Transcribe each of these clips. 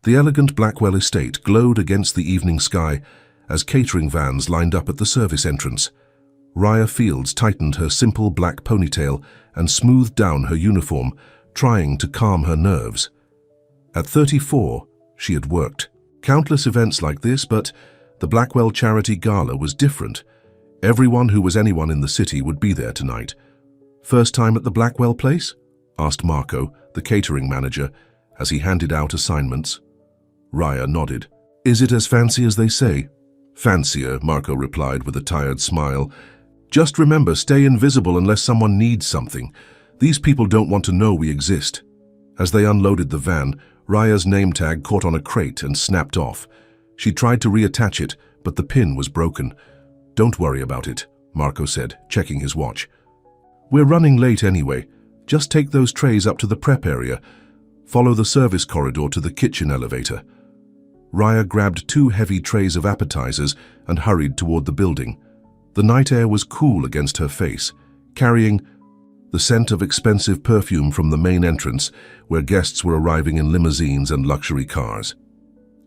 The elegant Blackwell estate glowed against the evening sky as catering vans lined up at the service entrance. Raya Fields tightened her simple black ponytail and smoothed down her uniform, trying to calm her nerves. At 34, she had worked countless events like this, but the Blackwell Charity Gala was different. Everyone who was anyone in the city would be there tonight. "First time at the Blackwell place?" asked Marco, the catering manager, as he handed out assignments. Raya nodded. "Is it as fancy as they say?" "Fancier," Marco replied with a tired smile. "Just remember, stay invisible unless someone needs something. These people don't want to know we exist." As they unloaded the van, Raya's name tag caught on a crate and snapped off. She tried to reattach it, but the pin was broken. "Don't worry about it," Marco said, checking his watch. "We're running late anyway. Just take those trays up to the prep area. Follow the service corridor to the kitchen elevator." Raya grabbed 2 heavy trays of appetizers and hurried toward the building. The night air was cool against her face, carrying the scent of expensive perfume from the main entrance, where guests were arriving in limousines and luxury cars.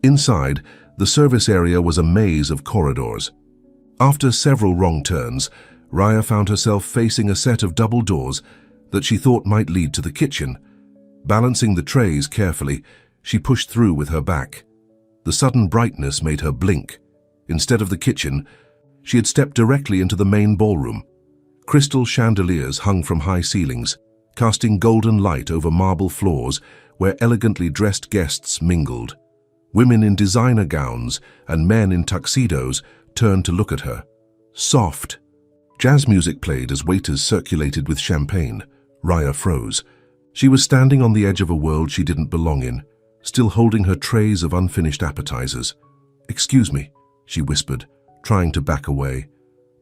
Inside, the service area was a maze of corridors. After several wrong turns, Raya found herself facing a set of double doors that she thought might lead to the kitchen. Balancing the trays carefully, she pushed through with her back. The sudden brightness made her blink. Instead of the kitchen, she had stepped directly into the main ballroom. Crystal chandeliers hung from high ceilings, casting golden light over marble floors where elegantly dressed guests mingled. Women in designer gowns and men in tuxedos turned to look at her. Soft. Jazz music played as waiters circulated with champagne. Raya froze. She was standing on the edge of a world she didn't belong in, still holding her trays of unfinished appetizers. "Excuse me," she whispered, trying to back away.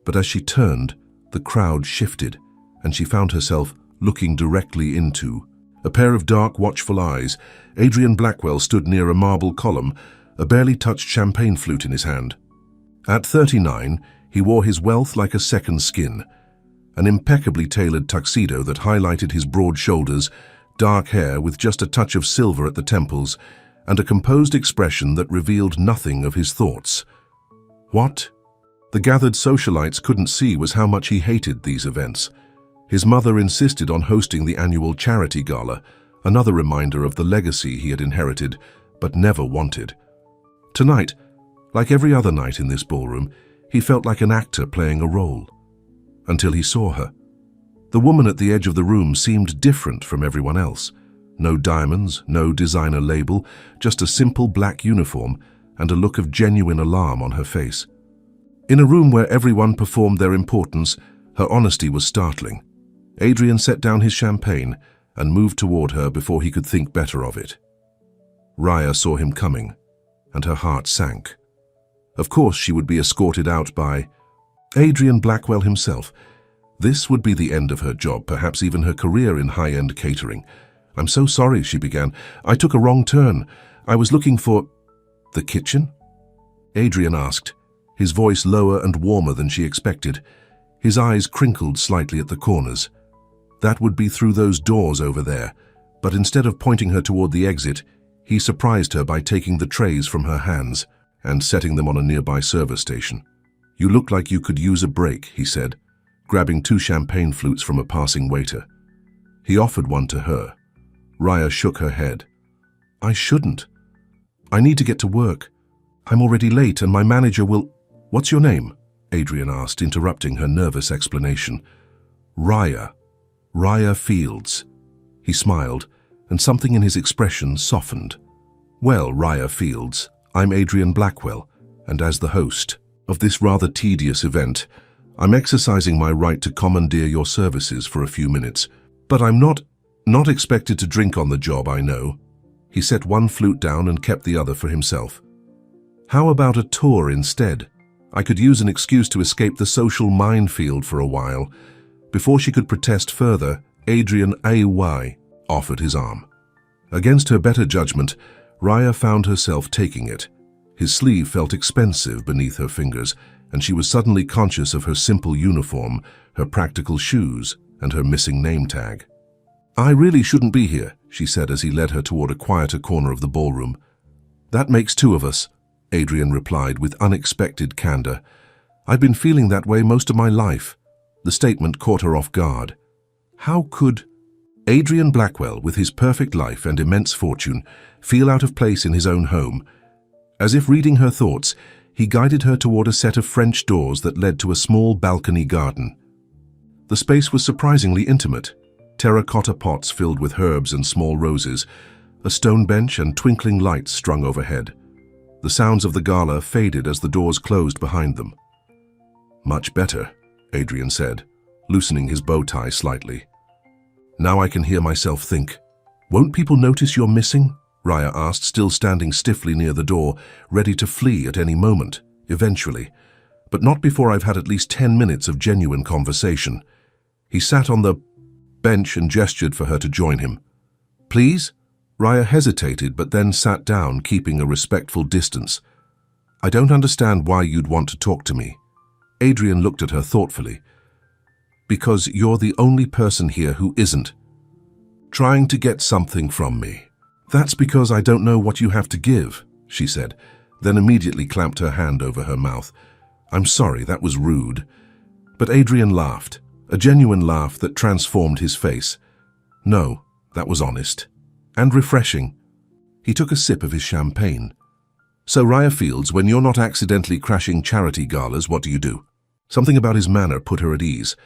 But as she turned, the crowd shifted, and she found herself looking directly into a pair of dark, watchful eyes. Adrian Blackwell stood near a marble column, a barely touched champagne flute in his hand. At 39, he wore his wealth like a second skin. An impeccably tailored tuxedo that highlighted his broad shoulders, dark hair with just a touch of silver at the temples, and a composed expression that revealed nothing of his thoughts. What the gathered socialites couldn't see was how much he hated these events. His mother insisted on hosting the annual charity gala, another reminder of the legacy he had inherited but never wanted. Tonight, like every other night in this ballroom, he felt like an actor playing a role. Until he saw her. The woman at the edge of the room seemed different from everyone else. No diamonds, no designer label, just a simple black uniform and a look of genuine alarm on her face. In a room where everyone performed their importance, her honesty was startling. Adrian set down his champagne and moved toward her before he could think better of it. Raya saw him coming, and her heart sank. Of course she would be escorted out by Adrian Blackwell himself. This would be the end of her job, perhaps even her career in high-end catering. "I'm so sorry," she began. "I took a wrong turn. I was looking for—" "The kitchen?" Adrian asked, his voice lower and warmer than she expected. His eyes crinkled slightly at the corners. That would be through those doors over there, but instead of pointing her toward the exit, he surprised her by taking the trays from her hands and setting them on a nearby service station. "You look like you could use a break," he said, grabbing 2 champagne flutes from a passing waiter. He offered one to her. Raya shook her head. "I shouldn't. I need to get to work. I'm already late and my manager will—" "What's your name?" Adrian asked, interrupting her nervous explanation. "Raya. Raya Fields." He smiled, and something in his expression softened. "Well, Raya Fields, I'm Adrian Blackwell, and as the host of this rather tedious event, I'm exercising my right to commandeer your services for a few minutes. But I'm not expected to drink on the job, I know." He set one flute down and kept the other for himself. "How about a tour instead? I could use an excuse to escape the social minefield for a while." Before she could protest further, Adrian A.Y. offered his arm. Against her better judgment, Raya found herself taking it. His sleeve felt expensive beneath her fingers, and she was suddenly conscious of her simple uniform, her practical shoes, and her missing name tag. "I really shouldn't be here," she said as he led her toward a quieter corner of the ballroom. That makes two of us, Adrian replied with unexpected candor. I've been feeling that way most of my life. The statement caught her off guard. How could Adrian Blackwell, with his perfect life and immense fortune, feel out of place in his own home? As if reading her thoughts, he guided her toward a set of French doors that led to a small balcony garden. The space was surprisingly intimate. Terracotta pots filled with herbs and small roses, a stone bench and twinkling lights strung overhead. The sounds of the gala faded as the doors closed behind them. Much better, Adrian said, loosening his bow tie slightly. Now I can hear myself think. Won't people notice you're missing? Raya asked, still standing stiffly near the door, ready to flee at any moment, eventually. But not before I've had at least 10 minutes of genuine conversation. He sat on the bench and gestured for her to join him. Please? Raya hesitated, but then sat down, keeping a respectful distance. I don't understand why you'd want to talk to me. Adrian looked at her thoughtfully. Because you're the only person here who isn't trying to get something from me. That's because I don't know what you have to give, she said, then immediately clamped her hand over her mouth. I'm sorry, that was rude. But Adrian laughed, a genuine laugh that transformed his face. No, that was honest. And refreshing. He took a sip of his champagne. So Raya Fields, when you're not accidentally crashing charity galas, what do? Something about his manner put her at ease.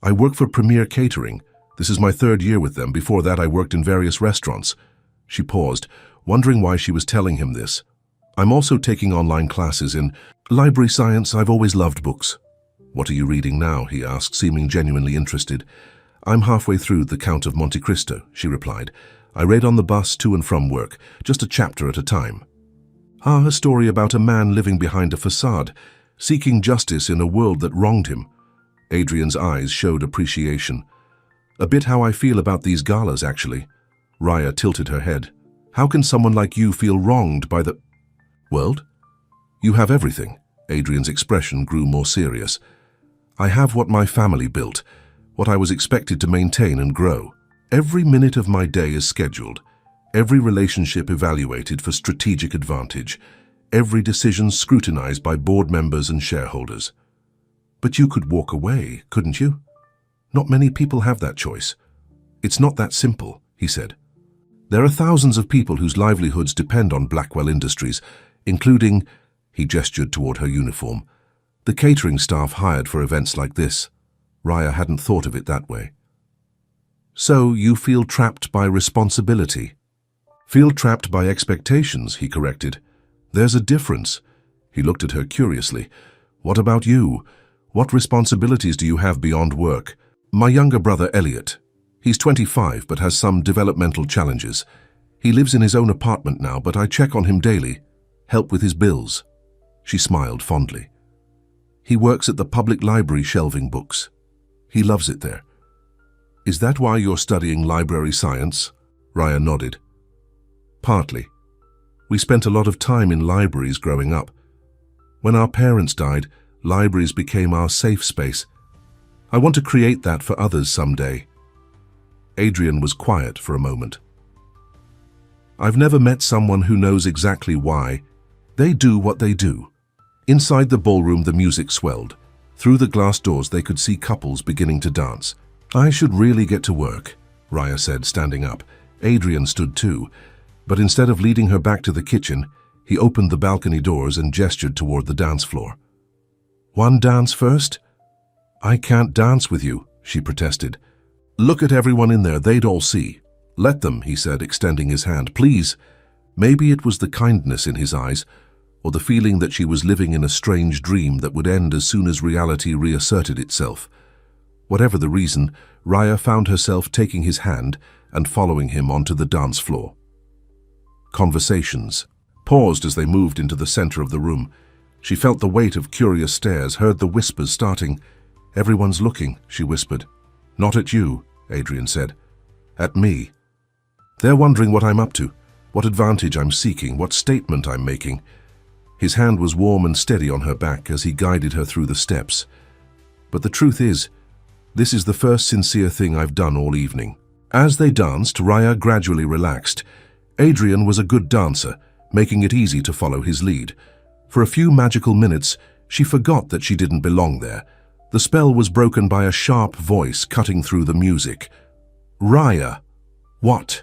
I work for Premier Catering. This is my 3rd year with them. Before that, I worked in various restaurants. She paused, wondering why she was telling him this. I'm also taking online classes in library science. I've always loved books. What are you reading now? He asked, seeming genuinely interested. I'm halfway through The Count of Monte Cristo, she replied. I read on the bus to and from work, just a chapter at a time. A story about a man living behind a facade, seeking justice in a world that wronged him. Adrian's eyes showed appreciation. A bit how I feel about these galas, actually. Raya tilted her head. How can someone like you feel wronged by the world? You have everything. Adrian's expression grew more serious. I have what my family built, what I was expected to maintain and grow. Every minute of my day is scheduled, every relationship evaluated for strategic advantage, every decision scrutinized by board members and shareholders. But you could walk away, couldn't you? Not many people have that choice. It's not that simple, he said. There are thousands of people whose livelihoods depend on Blackwell Industries, including, he gestured toward her uniform, the catering staff hired for events like this. Raya hadn't thought of it that way. So you feel trapped by responsibility. Feel trapped by expectations, he corrected. There's a difference. He looked at her curiously. What about you? What responsibilities do you have beyond work? My younger brother, Elliot. He's 25 but has some developmental challenges. He lives in his own apartment now, but I check on him daily, help with his bills. She smiled fondly. He works at the public library shelving books. He loves it there. Is that why you're studying library science? Raya nodded. Partly. We spent a lot of time in libraries growing up. When our parents died, libraries became our safe space. I want to create that for others someday. Adrian was quiet for a moment. I've never met someone who knows exactly why. They do what they do. Inside the ballroom, the music swelled. Through the glass doors, they could see couples beginning to dance. I should really get to work, Raya said, standing up. Adrian stood too, but instead of leading her back to the kitchen, he opened the balcony doors and gestured toward the dance floor. One dance first? I can't dance with you, she protested. Look at everyone in there, they'd all see. Let them, he said, extending his hand. Please. Maybe it was the kindness in his eyes, or the feeling that she was living in a strange dream that would end as soon as reality reasserted itself. Whatever the reason, Raya found herself taking his hand and following him onto the dance floor. Conversations paused as they moved into the center of the room. She felt the weight of curious stares, heard the whispers starting. Everyone's looking, she whispered. Not at you, Adrian said. At me. They're wondering what I'm up to, what advantage I'm seeking, what statement I'm making. His hand was warm and steady on her back as he guided her through the steps. But the truth is, this is the first sincere thing I've done all evening. As they danced, Raya gradually relaxed. Adrian was a good dancer, making it easy to follow his lead. For a few magical minutes, she forgot that she didn't belong there. The spell was broken by a sharp voice cutting through the music. "Raya, what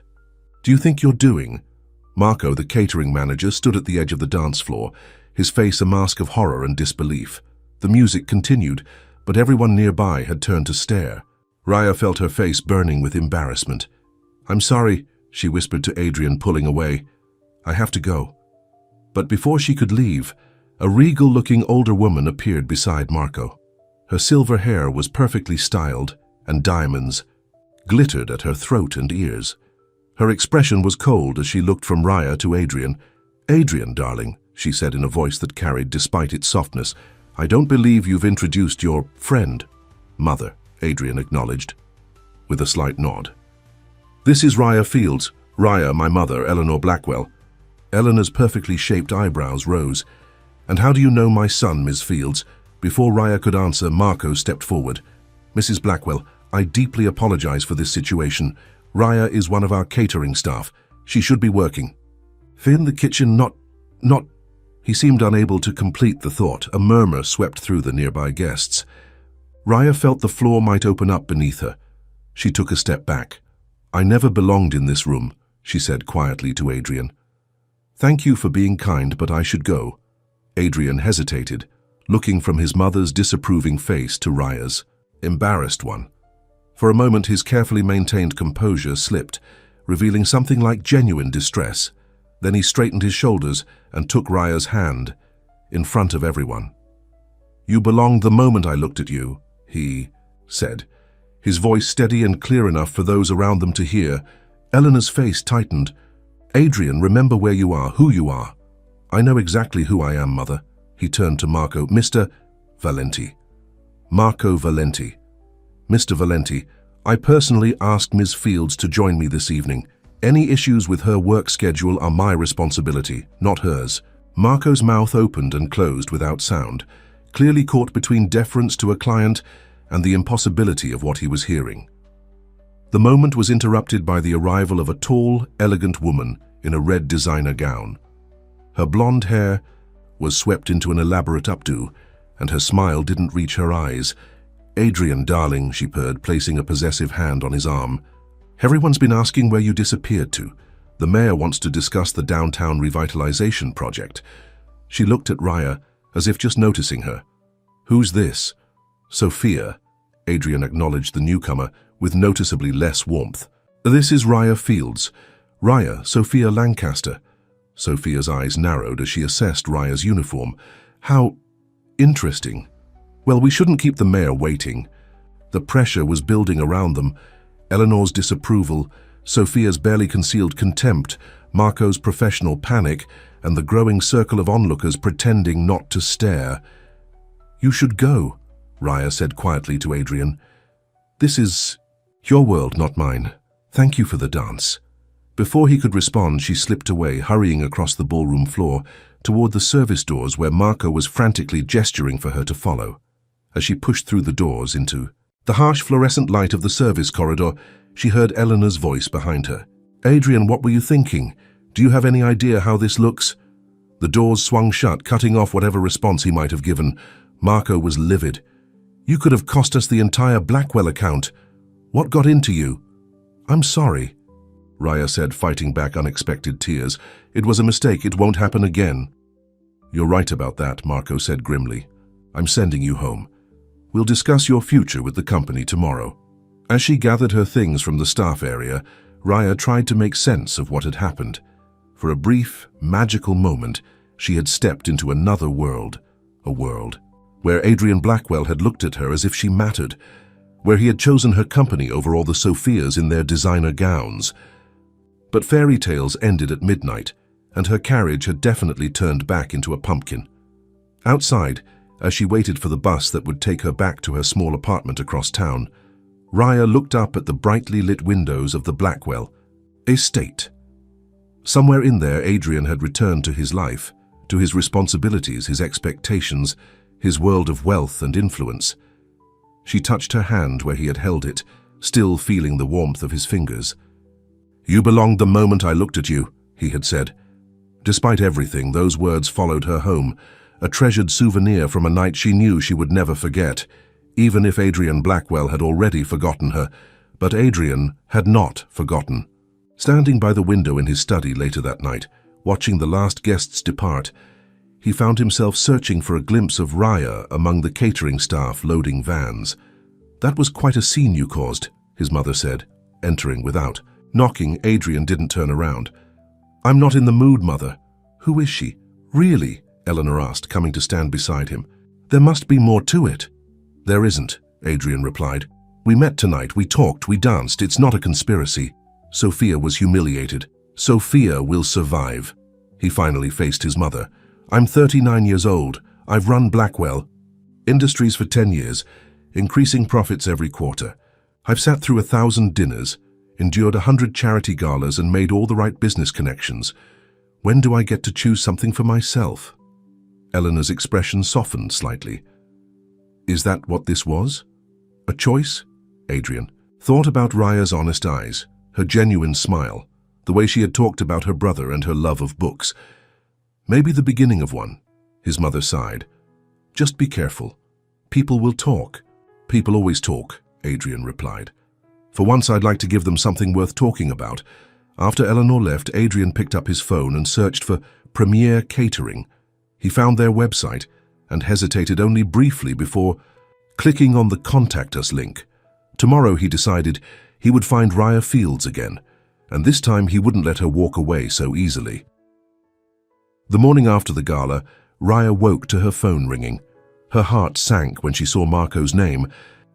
do you think you're doing?" Marco, the catering manager, stood at the edge of the dance floor, his face a mask of horror and disbelief. The music continued, but everyone nearby had turned to stare. Raya felt her face burning with embarrassment. "I'm sorry," she whispered to Adrian, pulling away. "I have to go." But before she could leave, a regal-looking older woman appeared beside Marco. Her silver hair was perfectly styled, and diamonds glittered at her throat and ears. Her expression was cold as she looked from Raya to Adrian. "Adrian, darling," she said in a voice that carried despite its softness, "I don't believe you've introduced your friend." "Mother," Adrian acknowledged, with a slight nod. "This is Raya Fields. Raya, my mother, Eleanor Blackwell." Eleanor's perfectly shaped eyebrows rose. "And how do you know my son, Miss Fields?" Before Raya could answer, Marco stepped forward. "Mrs. Blackwell, I deeply apologize for this situation. Raya is one of our catering staff. She should be working." "In the kitchen, not... He seemed unable to complete the thought. A murmur swept through the nearby guests. Raya felt the floor might open up beneath her. She took a step back. "I never belonged in this room," she said quietly to Adrian. "Thank you for being kind, but I should go." Adrian hesitated, looking from his mother's disapproving face to Raya's embarrassed one. For a moment his carefully maintained composure slipped, revealing something like genuine distress. Then he straightened his shoulders and took Raya's hand, in front of everyone. "You belonged the moment I looked at you," he said, his voice steady and clear enough for those around them to hear. Eleanor's face tightened. "Adrian, remember where you are, who you are." "I know exactly who I am, Mother." He turned to Marco. "Mr. Valenti." "Marco Valenti." "Mr. Valenti, I personally asked Ms. Fields to join me this evening. Any issues with her work schedule are my responsibility, not hers." Marco's mouth opened and closed without sound, clearly caught between deference to a client and the impossibility of what he was hearing. The moment was interrupted by the arrival of a tall, elegant woman in a red designer gown. Her blonde hair was swept into an elaborate updo, and her smile didn't reach her eyes. "Adrian, darling," she purred, placing a possessive hand on his arm. "Everyone's been asking where you disappeared to. The mayor wants to discuss the downtown revitalization project." She looked at Raya, as if just noticing her. "Who's this?" "Sophia," Adrian acknowledged the newcomer with noticeably less warmth. "This is Raya Fields. Raya, Sophia Lancaster." Sophia's eyes narrowed as she assessed Raya's uniform. "How interesting. Well, we shouldn't keep the mayor waiting." The pressure was building around them. Eleanor's disapproval, Sophia's barely concealed contempt, Marco's professional panic, and the growing circle of onlookers pretending not to stare. "You should go," Raya said quietly to Adrian. "This is your world, not mine. Thank you for the dance." Before he could respond, she slipped away, hurrying across the ballroom floor toward the service doors where Marco was frantically gesturing for her to follow. As she pushed through the doors into the harsh fluorescent light of the service corridor, she heard Eleanor's voice behind her. "Adrian, what were you thinking? Do you have any idea how this looks?" The doors swung shut, cutting off whatever response he might have given. Marco was livid. "You could have cost us the entire Blackwell account. What got into you?" "I'm sorry," Raya said, fighting back unexpected tears. "It was a mistake. It won't happen again." "You're right about that," Marco said grimly. "I'm sending you home. We'll discuss your future with the company tomorrow." As she gathered her things from the staff area, Raya tried to make sense of what had happened. For a brief, magical moment, she had stepped into another world, a world where Adrian Blackwell had looked at her as if she mattered, where he had chosen her company over all the Sophias in their designer gowns. But fairy tales ended at midnight, and her carriage had definitely turned back into a pumpkin. Outside, as she waited for the bus that would take her back to her small apartment across town, Raya looked up at the brightly lit windows of the Blackwell estate. Somewhere in there, Adrian had returned to his life, to his responsibilities, his expectations, his world of wealth and influence. She touched her hand where he had held it, still feeling the warmth of his fingers. "You belonged the moment I looked at you," he had said. Despite everything, those words followed her home, a treasured souvenir from a night she knew she would never forget, even if Adrian Blackwell had already forgotten her. But Adrian had not forgotten. Standing by the window in his study later that night, watching the last guests depart, he found himself searching for a glimpse of Raya among the catering staff loading vans. "That was quite a scene you caused," his mother said, entering without. Knocking, Adrian didn't turn around. "I'm not in the mood, Mother." "Who is she?" "Really?" Eleanor asked, coming to stand beside him. "There must be more to it." "There isn't," Adrian replied. "We met tonight, we talked, we danced. It's not a conspiracy." Sophia was humiliated. "Sophia will survive." He finally faced his mother. "I'm 39 years old. I've run Blackwell Industries for 10 years, increasing profits every quarter. I've sat through 1,000 dinners, endured 100 charity galas and made all the right business connections. When do I get to choose something for myself?" Eleanor's expression softened slightly. "Is that what this was? A choice?" Adrian thought about Raya's honest eyes, her genuine smile, the way she had talked about her brother and her love of books. "Maybe the beginning of one," his mother sighed. "Just be careful. People will talk." "People always talk," Adrian replied. "For once I'd like to give them something worth talking about." After Eleanor left, Adrian picked up his phone and searched for Premier Catering. He found their website and hesitated only briefly before clicking on the Contact Us link. Tomorrow, he decided, he would find Raya Fields again, and this time he wouldn't let her walk away so easily. The morning after the gala, Raya woke to her phone ringing. Her heart sank when she saw Marco's name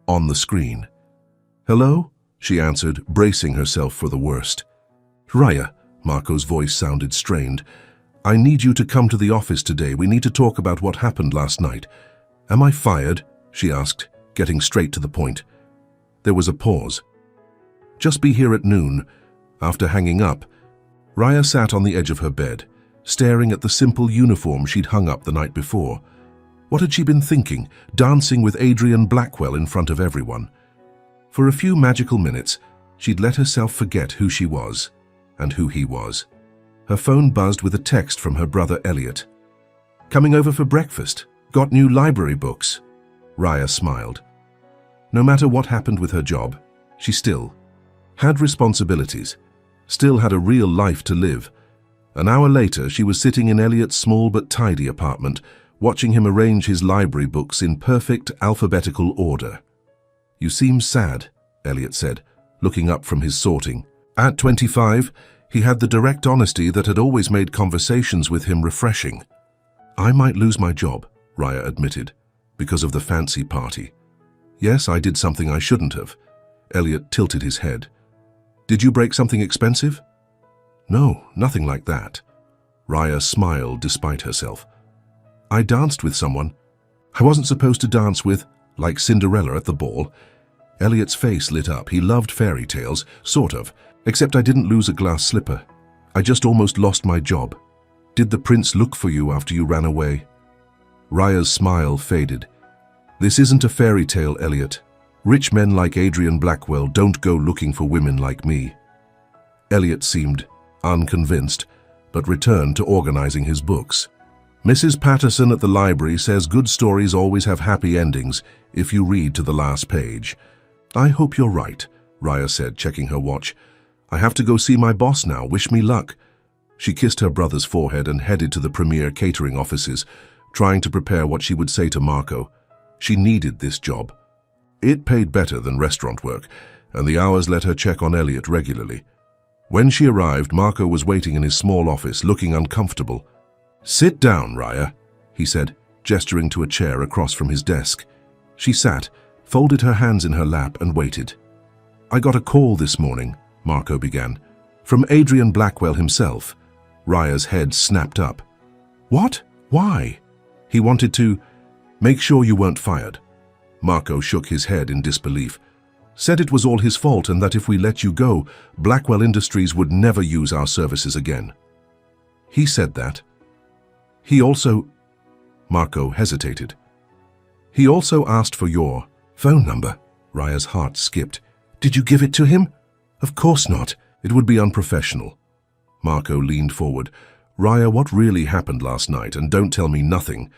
on the screen. "Hello?" she answered, bracing herself for the worst. "Raya," Marco's voice sounded strained. "I need you to come to the office today. We need to talk about what happened last night." "Am I fired?" she asked, getting straight to the point. There was a pause. "Just be here at noon." After hanging up, Raya sat on the edge of her bed, staring at the simple uniform she'd hung up the night before. What had she been thinking, dancing with Adrian Blackwell in front of everyone? For a few magical minutes, she'd let herself forget who she was and who he was. Her phone buzzed with a text from her brother Elliot. "Coming over for breakfast? Got new library books?" Raya smiled. No matter what happened with her job, she still had responsibilities, still had a real life to live. An hour later, she was sitting in Elliot's small but tidy apartment, watching him arrange his library books in perfect alphabetical order. "You seem sad," Elliot said, looking up from his sorting. At 25, he had the direct honesty that had always made conversations with him refreshing. "I might lose my job," Raya admitted, "because of the fancy party." "Yes, I did something I shouldn't have." Elliot tilted his head. "Did you break something expensive?" "No, nothing like that." Raya smiled despite herself. "I danced with someone I wasn't supposed to dance with, like Cinderella at the ball." Elliot's face lit up. He loved fairy tales, sort of, except I didn't lose a glass slipper. I just almost lost my job. "Did the prince look for you after you ran away?" Raya's smile faded. "This isn't a fairy tale, Elliot. Rich men like Adrian Blackwell don't go looking for women like me." Elliot seemed unconvinced, but returned to organizing his books. "Mrs. Patterson at the library says good stories always have happy endings if you read to the last page." "I hope you're right," Raya said, checking her watch. "I have to go see my boss now. Wish me luck." She kissed her brother's forehead and headed to the Premier Catering offices, trying to prepare what she would say to Marco. She needed this job. It paid better than restaurant work, and the hours let her check on Elliot regularly. When she arrived, Marco was waiting in his small office, looking uncomfortable. "Sit down, Raya," he said, gesturing to a chair across from his desk. She sat, folded her hands in her lap, and waited. "I got a call this morning," Marco began, "from Adrian Blackwell himself." Raya's head snapped up. "What? Why?" "He wanted to make sure you weren't fired." Marco shook his head in disbelief. "Said it was all his fault and that if we let you go, Blackwell Industries would never use our services again." "He said that?" "He also—" Marco hesitated. "He also asked for your phone number." Raya's heart skipped. "Did you give it to him?" "Of course not. It would be unprofessional." Marco leaned forward. Raya, what really happened last night? And don't tell me nothing.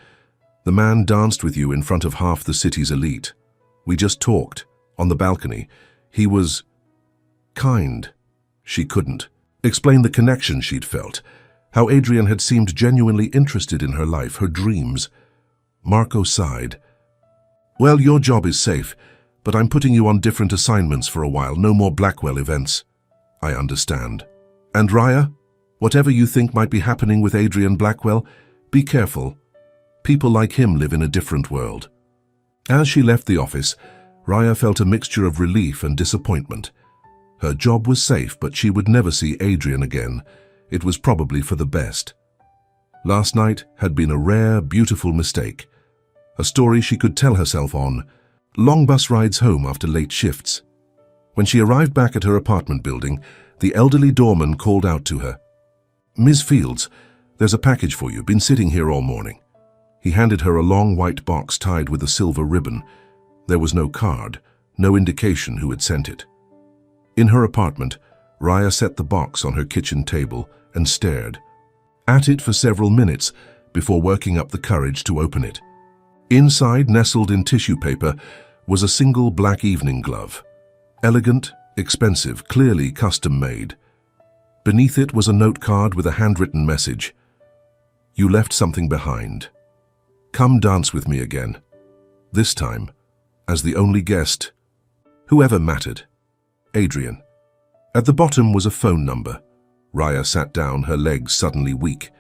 The man danced with you in front of half the city's elite. We just talked, on the balcony. He was kind. She couldn't explain the connection she'd felt, how Adrian had seemed genuinely interested in her life, her dreams. Marco sighed. Well, your job is safe, but I'm putting you on different assignments for a while, no more Blackwell events. I understand. And Raya, whatever you think might be happening with Adrian Blackwell, be careful. People like him live in a different world. As she left the office, Raya felt a mixture of relief and disappointment. Her job was safe, but she would never see Adrian again. It was probably for the best. Last night had been a rare, beautiful mistake. A story she could tell herself on. Long bus rides home after late shifts. When she arrived back at her apartment building, the elderly doorman called out to her. Ms. Fields, there's a package for you, been sitting here all morning. He handed her a long white box tied with a silver ribbon. There was no card, no indication who had sent it. In her apartment, Raya set the box on her kitchen table and stared at it for several minutes before working up the courage to open it. Inside, nestled in tissue paper, was a single black evening glove. Elegant, expensive, clearly custom-made. Beneath it was a note card with a handwritten message. You left something behind. Come dance with me again. This time, as the only guest, whoever mattered. Adrian. At the bottom was a phone number. Raya sat down, her legs suddenly weak.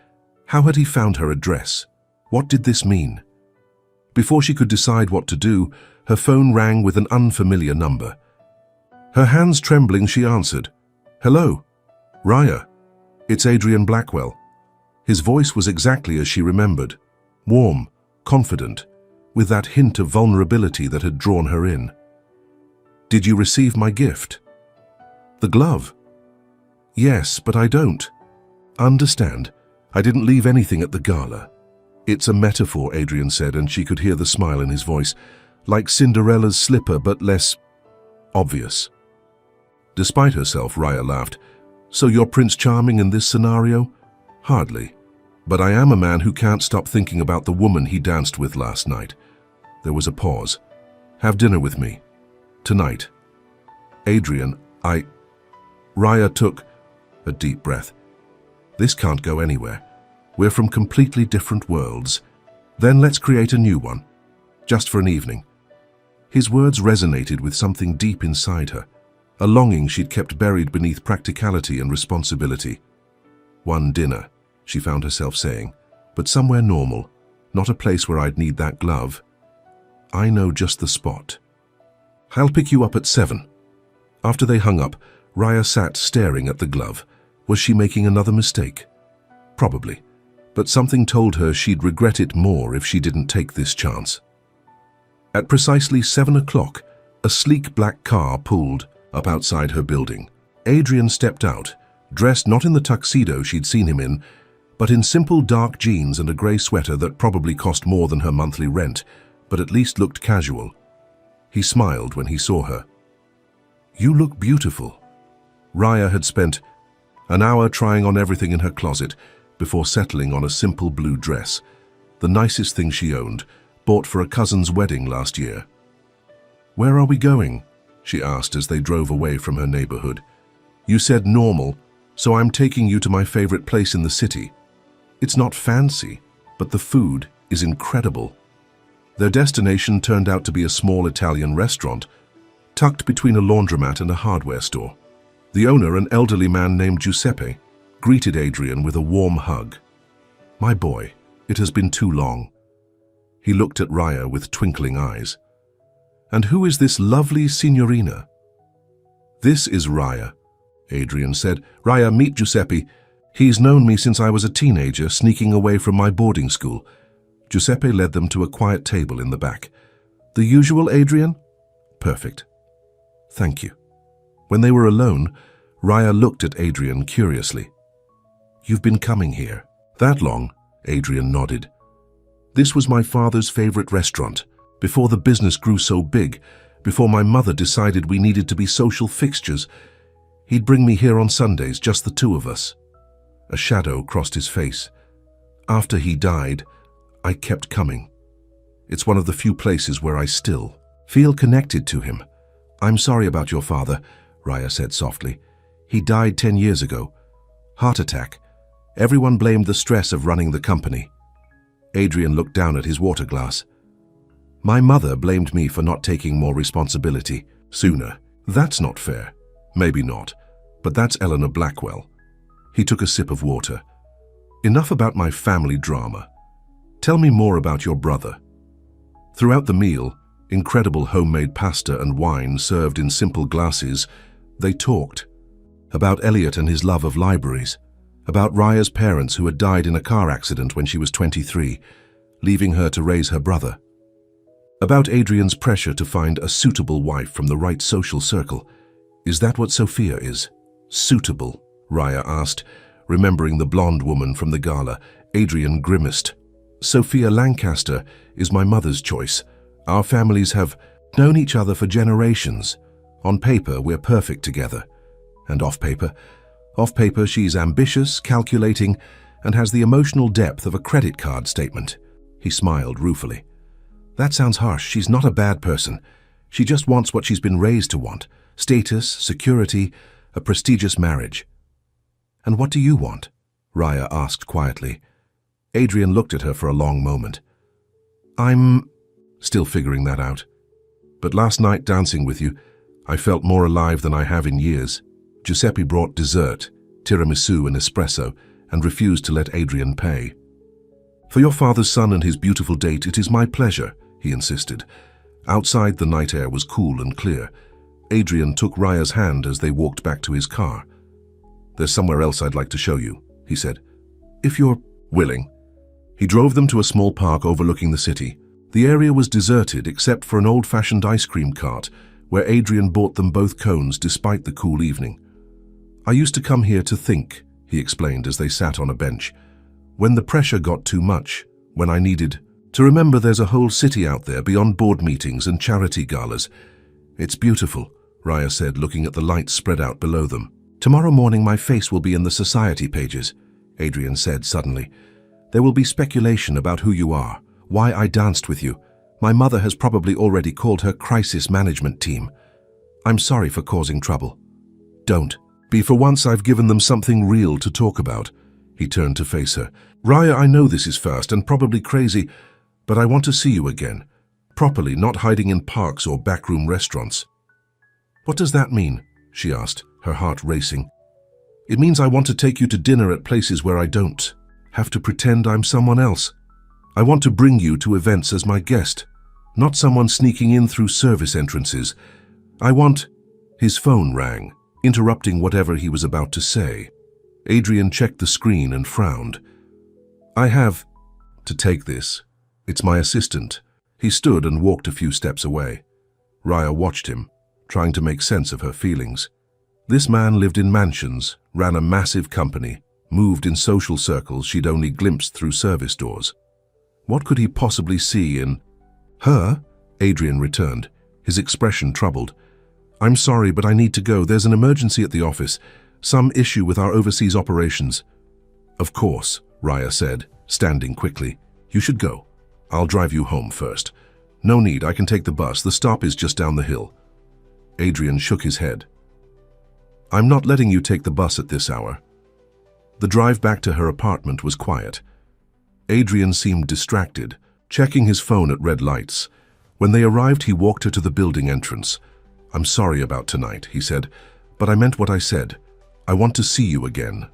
How had he found her address? What did this mean? Before she could decide what to do, her phone rang with an unfamiliar number. Her hands trembling, she answered. Hello? Raya. It's Adrian Blackwell. His voice was exactly as she remembered. Warm, confident, with that hint of vulnerability that had drawn her in. Did you receive my gift? The glove? Yes, but I don't. Understand. I didn't leave anything at the gala. It's a metaphor, Adrian said, and she could hear the smile in his voice. Like Cinderella's slipper, but less obvious. Despite herself, Raya laughed. So you're Prince Charming in this scenario? Hardly. But I am a man who can't stop thinking about the woman he danced with last night. There was a pause. Have dinner with me. Tonight. Adrian, Raya took a deep breath. This can't go anywhere. We're from completely different worlds. Then let's create a new one. Just for an evening. His words resonated with something deep inside her, a longing she'd kept buried beneath practicality and responsibility. One dinner, she found herself saying, but somewhere normal, not a place where I'd need that glove. I know just the spot. I'll pick you up at 7. After they hung up, Raya sat staring at the glove. Was she making another mistake? Probably, but something told her she'd regret it more if she didn't take this chance. At precisely 7 o'clock, a sleek black car pulled up outside her building. Adrian stepped out, dressed not in the tuxedo she'd seen him in, but in simple dark jeans and a grey sweater that probably cost more than her monthly rent, but at least looked casual. He smiled when he saw her. You look beautiful. Raya had spent an hour trying on everything in her closet before settling on a simple blue dress, the nicest thing she owned, bought for a cousin's wedding last year. Where are we going? She asked as they drove away from her neighborhood. You said normal, so I'm taking you to my favorite place in the city. It's not fancy, but the food is incredible. Their destination turned out to be a small Italian restaurant, tucked between a laundromat and a hardware store. The owner, an elderly man named Giuseppe, greeted Adrian with a warm hug. My boy, it has been too long. He looked at Raya with twinkling eyes. And who is this lovely signorina? This is Raya, Adrian said. Raya, meet Giuseppe. He's known me since I was a teenager, sneaking away from my boarding school. Giuseppe led them to a quiet table in the back. The usual, Adrian? Perfect. Thank you. When they were alone, Raya looked at Adrian curiously. You've been coming here that long? Adrian nodded. This was my father's favorite restaurant. Before the business grew so big, before my mother decided we needed to be social fixtures, he'd bring me here on Sundays, just the two of us. A shadow crossed his face. After he died, I kept coming. It's one of the few places where I still feel connected to him. I'm sorry about your father, Raya said softly. He died 10 years ago. Heart attack. Everyone blamed the stress of running the company. Adrian looked down at his water glass. My mother blamed me for not taking more responsibility sooner. That's not fair. Maybe not, but that's Eleanor Blackwell. He took a sip of water. Enough about my family drama. Tell me more about your brother. Throughout the meal, incredible homemade pasta and wine served in simple glasses, they talked. About Elliot and his love of libraries. About Raya's parents who had died in a car accident when she was 23, leaving her to raise her brother. About Adrian's pressure to find a suitable wife from the right social circle. Is that what Sophia is? Suitable, Raya asked, remembering the blonde woman from the Gala. Adrian grimaced. Sophia Lancaster is my mother's choice. Our families have known each other for generations. On paper, we're perfect together. And off paper, she's ambitious, calculating, and has the emotional depth of a credit card statement. He smiled ruefully. That sounds harsh. She's not a bad person. She just wants what she's been raised to want. Status, security, a prestigious marriage. And what do you want? Raya asked quietly. Adrian looked at her for a long moment. I'm still figuring that out. But last night dancing with you, I felt more alive than I have in years. Giuseppe brought dessert, tiramisu and espresso, and refused to let Adrian pay. For your father's son and his beautiful date, it is my pleasure, he insisted. Outside, the night air was cool and clear. Adrian took Raya's hand as they walked back to his car. There's somewhere else I'd like to show you, he said. If you're willing. He drove them to a small park overlooking the city. The area was deserted except for an old-fashioned ice cream cart, where Adrian bought them both cones despite the cool evening. I used to come here to think, he explained as they sat on a bench. When the pressure got too much, when I needed to remember there's a whole city out there beyond board meetings and charity galas. It's beautiful, Raya said, looking at the lights spread out below them. Tomorrow morning my face will be in the society pages, Adrian said suddenly. There will be speculation about who you are, why I danced with you. My mother has probably already called her crisis management team. I'm sorry for causing trouble. Don't. Be for once I've given them something real to talk about. He turned to face her. Raya, I know this is fast and probably crazy, but I want to see you again. Properly, not hiding in parks or backroom restaurants. What does that mean? She asked, her heart racing. It means I want to take you to dinner at places where I don't have to pretend I'm someone else. I want to bring you to events as my guest, not someone sneaking in through service entrances. I want... His phone rang, interrupting whatever he was about to say. Adrian checked the screen and frowned. I have to take this. It's my assistant. He stood and walked a few steps away. Raya watched him, trying to make sense of her feelings. This man lived in mansions, ran a massive company, moved in social circles she'd only glimpsed through service doors. What could he possibly see in her? Adrian returned, his expression troubled. I'm sorry, but I need to go. There's an emergency at the office. Some issue with our overseas operations. Of course, Raya said, standing quickly. You should go. I'll drive you home first. No need, I can take the bus. The stop is just down the hill. Adrian shook his head. I'm not letting you take the bus at this hour. The drive back to her apartment was quiet. Adrian seemed distracted, checking his phone at red lights. When they arrived, he walked her to the building entrance. I'm sorry about tonight, he said, but I meant what I said. I want to see you again.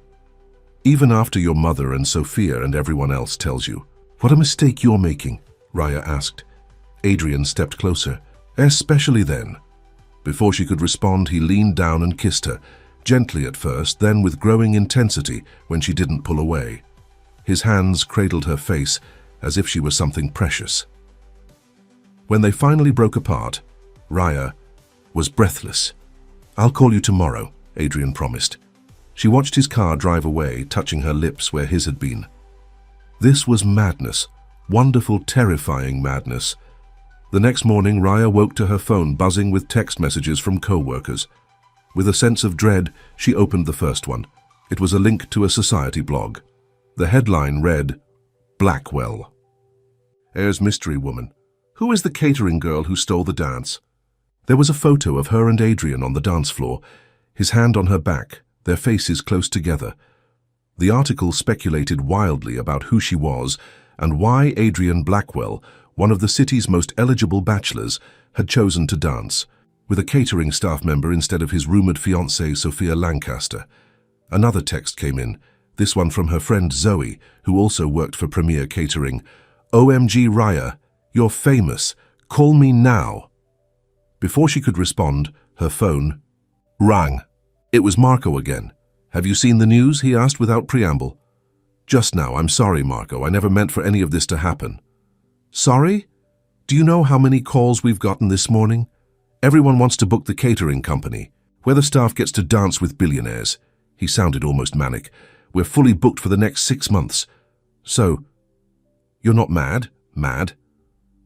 Even after your mother and Sophia and everyone else tells you. What a mistake you're making, Raya asked. Adrian stepped closer. Especially then. Before she could respond, he leaned down and kissed her, gently at first, then with growing intensity when she didn't pull away. His hands cradled her face as if she were something precious. When they finally broke apart, Raya was breathless. I'll call you tomorrow, Adrian promised. She watched his car drive away, touching her lips where his had been. This was madness, wonderful, terrifying madness. The next morning, Raya woke to her phone buzzing with text messages from co-workers. With a sense of dread, she opened the first one. It was a link to a society blog. The headline read, "Blackwell. Ayres mystery woman. Who is the catering girl who stole the dance?" There was a photo of her and Adrian on the dance floor, his hand on her back, their faces close together. The article speculated wildly about who she was and why Adrian Blackwell, one of the city's most eligible bachelors, had chosen to dance, with a catering staff member instead of his rumored fiancée Sophia Lancaster. Another text came in, this one from her friend Zoe, who also worked for Premier Catering. "OMG Raya, you're famous. Call me now." Before she could respond, her phone rang. It was Marco again. "Have you seen the news?" he asked without preamble. "Just now. I'm sorry, Marco. I never meant for any of this to happen." "Sorry? Do you know how many calls we've gotten this morning? Everyone wants to book the catering company, where the staff gets to dance with billionaires." He sounded almost manic. "We're fully booked for the next 6 months. So, you're not mad? Mad?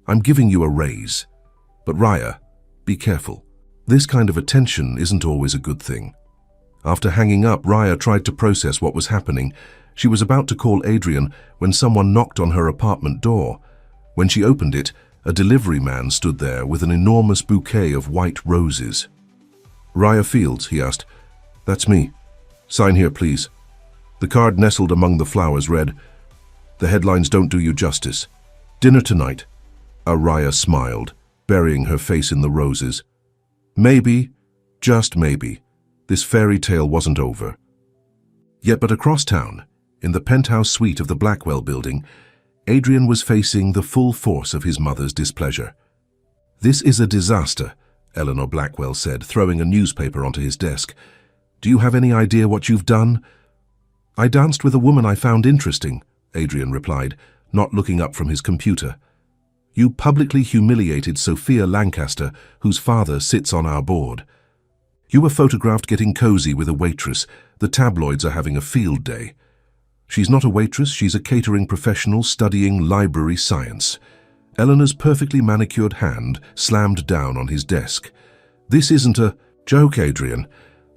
I'm giving you a raise. But Raya, be careful. This kind of attention isn't always a good thing." After hanging up, Raya tried to process what was happening. She was about to call Adrian when someone knocked on her apartment door. When she opened it, a delivery man stood there with an enormous bouquet of white roses. "Raya Fields," he asked. "That's me. Sign here, please." The card nestled among the flowers read, "The headlines don't do you justice. Dinner tonight." Raya smiled, burying her face in the roses. Maybe, just maybe, this fairy tale wasn't over. Yet but across town, in the penthouse suite of the Blackwell building, Adrian was facing the full force of his mother's displeasure. "This is a disaster," Eleanor Blackwell said, throwing a newspaper onto his desk. "Do you have any idea what you've done?" "I danced with a woman I found interesting," Adrian replied, not looking up from his computer. "You publicly humiliated Sophia Lancaster, whose father sits on our board. You were photographed getting cozy with a waitress. The tabloids are having a field day. She's not a waitress, she's a catering professional studying library science." Eleanor's perfectly manicured hand slammed down on his desk. "This isn't a joke, Adrian.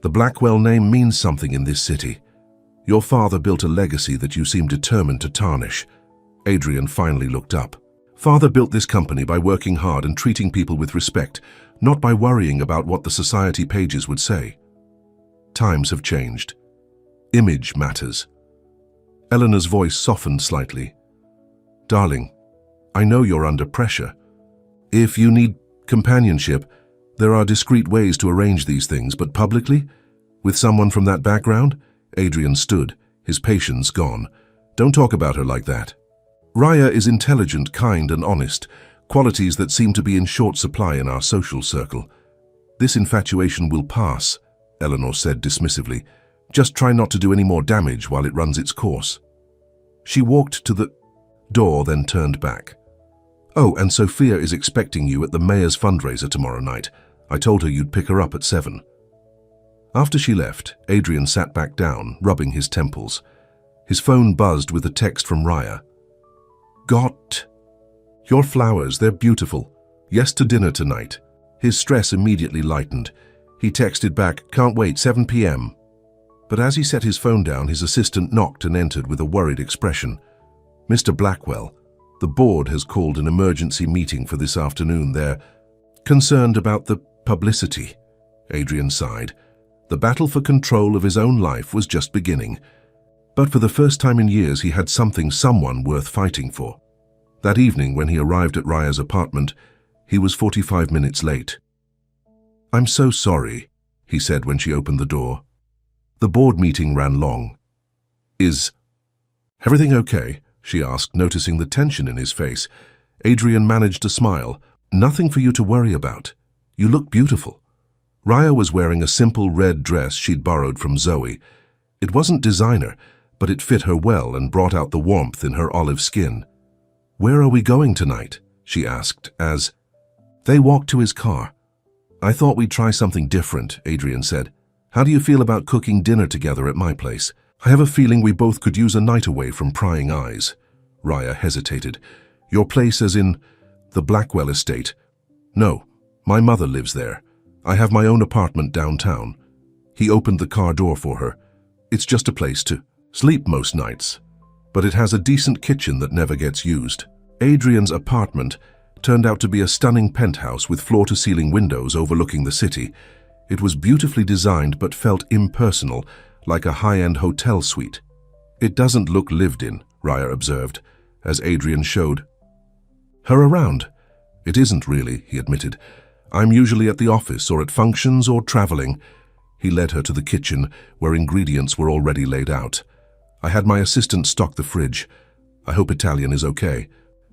The Blackwell name means something in this city. Your father built a legacy that you seem determined to tarnish." Adrian finally looked up. "Father built this company by working hard and treating people with respect, not by worrying about what the society pages would say. Times have changed. Image matters." Eleanor's voice softened slightly. "Darling, I know you're under pressure. If you need companionship, there are discreet ways to arrange these things, but publicly? With someone from that background?" Adrian stood, his patience gone. "Don't talk about her like that. Raya is intelligent, kind, and honest, qualities that seem to be in short supply in our social circle. This infatuation will pass," Eleanor said dismissively. "Just try not to do any more damage while it runs its course." She walked to the door, then turned back. "Oh, and Sophia is expecting you at the mayor's fundraiser tomorrow night. I told her you'd pick her up at 7. After she left, Adrian sat back down, rubbing his temples. His phone buzzed with a text from Raya. "Got your flowers, they're beautiful. Yes to dinner tonight." His stress immediately lightened. He texted back, "Can't wait, 7 p.m. But as he set his phone down, his assistant knocked and entered with a worried expression. "Mr. Blackwell, the board has called an emergency meeting for this afternoon. They're concerned about the publicity." Adrian sighed. The battle for control of his own life was just beginning. But for the first time in years, he had someone worth fighting for. That evening, when he arrived at Raya's apartment, he was 45 minutes late. "I'm so sorry," he said when she opened the door. The board meeting ran long. "Is everything okay?" she asked, noticing the tension in his face. Adrian managed a smile. "Nothing for you to worry about. You look beautiful." Raya was wearing a simple red dress she'd borrowed from Zoe. It wasn't designer, but it fit her well and brought out the warmth in her olive skin. "Where are we going tonight?" she asked as they walked to his car. "I thought we'd try something different," Adrian said. "How do you feel about cooking dinner together at my place? I have a feeling we both could use a night away from prying eyes." Raya hesitated. "Your place as in the Blackwell estate?" "No, my mother lives there. I have my own apartment downtown." He opened the car door for her. It's just a place to sleep most nights, but it has a decent kitchen that never gets used. Adrian's apartment turned out to be a stunning penthouse with floor-to-ceiling windows overlooking the city. It was beautifully designed but felt impersonal, like a high-end hotel suite. "It doesn't look lived in," Raya observed, as Adrian showed her around. "It isn't really," he admitted. "I'm usually at the office or at functions or traveling." He led her to the kitchen, where ingredients were already laid out. "I had my assistant stock the fridge. I hope Italian is okay."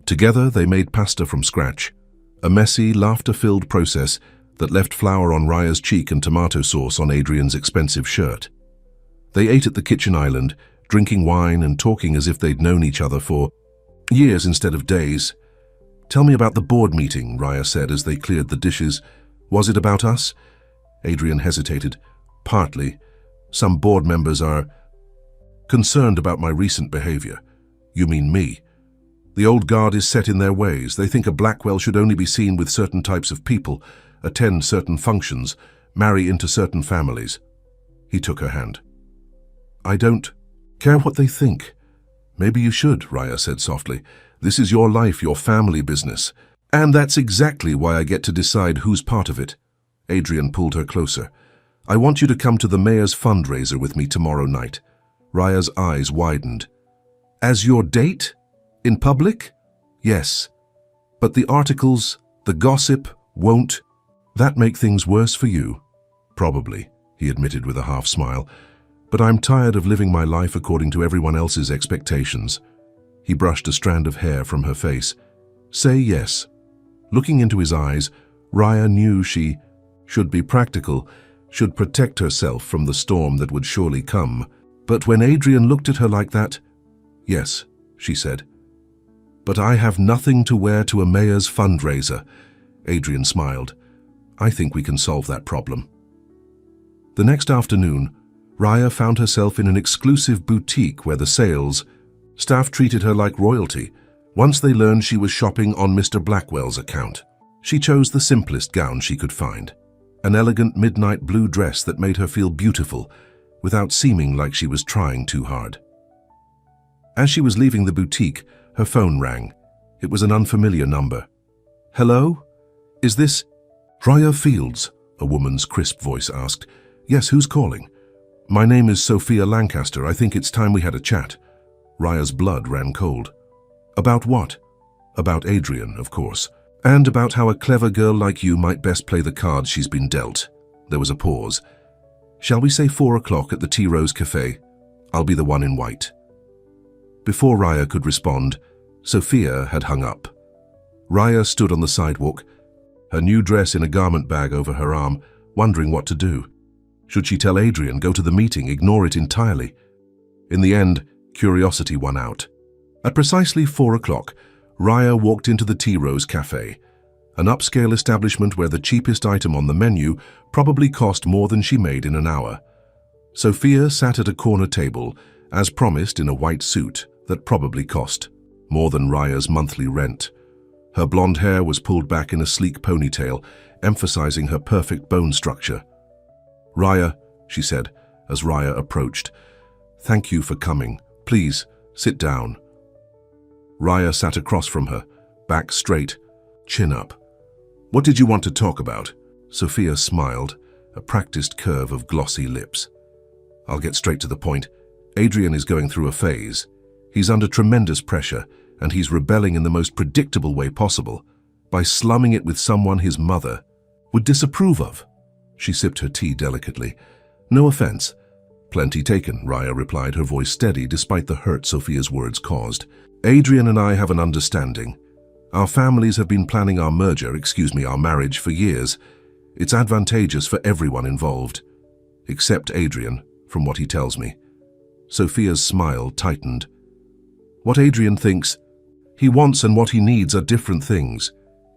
Together, they made pasta from scratch, a messy, laughter-filled process that left flour on Raya's cheek and tomato sauce on Adrian's expensive shirt. They ate at the kitchen island, drinking wine and talking as if they'd known each other for years instead of days. "Tell me about the board meeting," Raya said as they cleared the dishes. "Was it about us?" Adrian hesitated. "Partly. Some board members are concerned about my recent behavior." "You mean me?" "The old guard is set in their ways. They think a Blackwell should only be seen with certain types of people, attend certain functions, marry into certain families." He took her hand. "I don't care what they think." "Maybe you should," Raya said softly. "This is your life, your family business. And that's exactly why I get to decide who's part of it." Adrian pulled her closer. "I want you to come to the mayor's fundraiser with me tomorrow night." Raya's eyes widened. "As your date? In public?" "Yes. But the articles, the gossip, won't that make things worse for you?" "Probably," he admitted with a half smile. "But I'm tired of living my life according to everyone else's expectations." He brushed a strand of hair from her face. "Say yes." Looking into his eyes, Raya knew she should be practical, should protect herself from the storm that would surely come. But when Adrian looked at her like that, "Yes," she said. "But I have nothing to wear to a mayor's fundraiser." Adrian smiled. "I think we can solve that problem." The next afternoon, Raya found herself in an exclusive boutique where the sales staff treated her like royalty. Once they learned she was shopping on Mr. Blackwell's account, she chose the simplest gown she could find, an elegant midnight blue dress that made her feel beautiful without seeming like she was trying too hard. As she was leaving the boutique, her phone rang. It was an unfamiliar number. "Hello? Is this Raya Fields?" a woman's crisp voice asked. "Yes, who's calling?" "My name is Sophia Lancaster. I think it's time we had a chat." Raya's blood ran cold. "About what?" "About Adrian, of course. And about how a clever girl like you might best play the cards she's been dealt." There was a pause. "Shall we say 4 o'clock at the Tea Rose Cafe? I'll be the one in white." Before Raya could respond, Sophia had hung up. Raya stood on the sidewalk, her new dress in a garment bag over her arm, wondering what to do. Should she tell Adrian, go to the meeting, ignore it entirely? In the end, curiosity won out. At precisely 4 o'clock, Raya walked into the Tea Rose Cafe, an upscale establishment where the cheapest item on the menu probably cost more than she made in an hour. Sophia sat at a corner table, as promised, in a white suit that probably cost more than Raya's monthly rent. Her blonde hair was pulled back in a sleek ponytail, emphasizing her perfect bone structure. "Raya," she said, as Raya approached. "Thank you for coming. Please, sit down." Raya sat across from her, back straight, chin up. "What did you want to talk about?" Sophia smiled, a practiced curve of glossy lips. "I'll get straight to the point. Adrian is going through a phase. He's under tremendous pressure, and he's rebelling in the most predictable way possible, by slumming it with someone his mother would disapprove of." She sipped her tea delicately. "No offense." "Plenty taken," Raya replied, her voice steady despite the hurt Sophia's words caused. "Adrian and I have an understanding. Our families have been planning our our marriage for years. It's advantageous for everyone involved. Except Adrian, from what he tells me." Sophia's smile tightened. "What Adrian thinks he wants and what he needs are different things.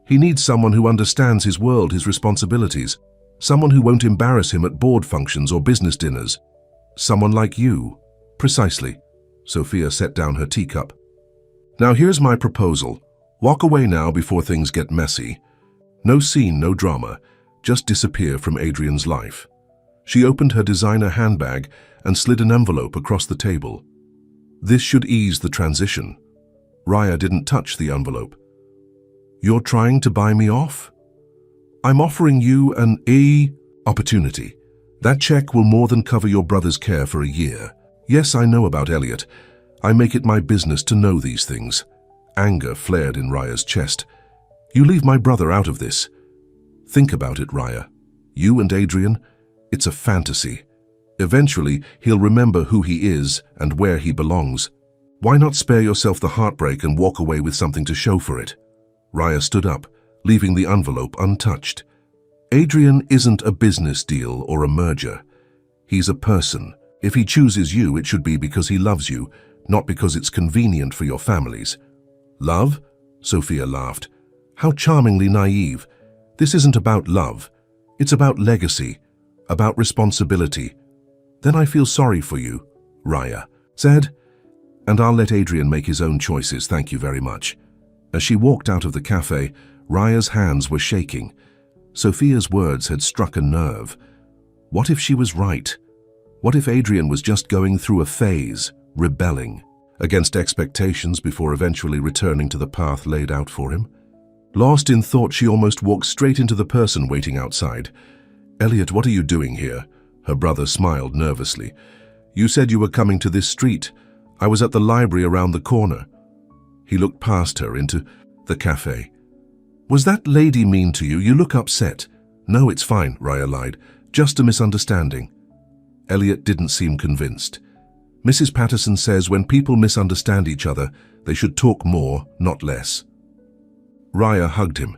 He needs someone who understands his world, his responsibilities. Someone who won't embarrass him at board functions or business dinners. Someone like you." "Precisely." Sophia set down her teacup. "Now here's my proposal. Walk away now before things get messy. No scene, no drama. Just disappear from Adrian's life." She opened her designer handbag and slid an envelope across the table. This should ease the transition. Raya didn't touch the envelope. "You're trying to buy me off? I'm offering you an opportunity. That check will more than cover your brother's care for a year. Yes, I know about Elliot. I make it my business to know these things." Anger flared in Raya's chest. "You leave my brother out of this. Think about it, Raya. You and Adrian, it's a fantasy. Eventually, he'll remember who he is and where he belongs. Why not spare yourself the heartbreak and walk away with something to show for it?" Raya stood up, leaving the envelope untouched. "Adrian isn't a business deal or a merger. He's a person. If he chooses you, it should be because he loves you, not because it's convenient for your families." "Love?" Sophia laughed. "How charmingly naive. This isn't about love. It's about legacy, about responsibility." "Then I feel sorry for you," Raya said, "and I'll let Adrian make his own choices, thank you very much." As she walked out of the cafe, Raya's hands were shaking. Sophia's words had struck a nerve. What if she was right? What if Adrian was just going through a phase, rebelling against expectations before eventually returning to the path laid out for him? Lost in thought, she almost walked straight into the person waiting outside. "Elliot, what are you doing here?" Her brother smiled nervously. "You said you were coming to this street. I was at the library around the corner." He looked past her into the cafe. "Was that lady mean to you? You look upset." "No, it's fine," Raya lied. "Just a misunderstanding." Elliot didn't seem convinced. "Mrs. Patterson says when people misunderstand each other, they should talk more, not less." Raya hugged him.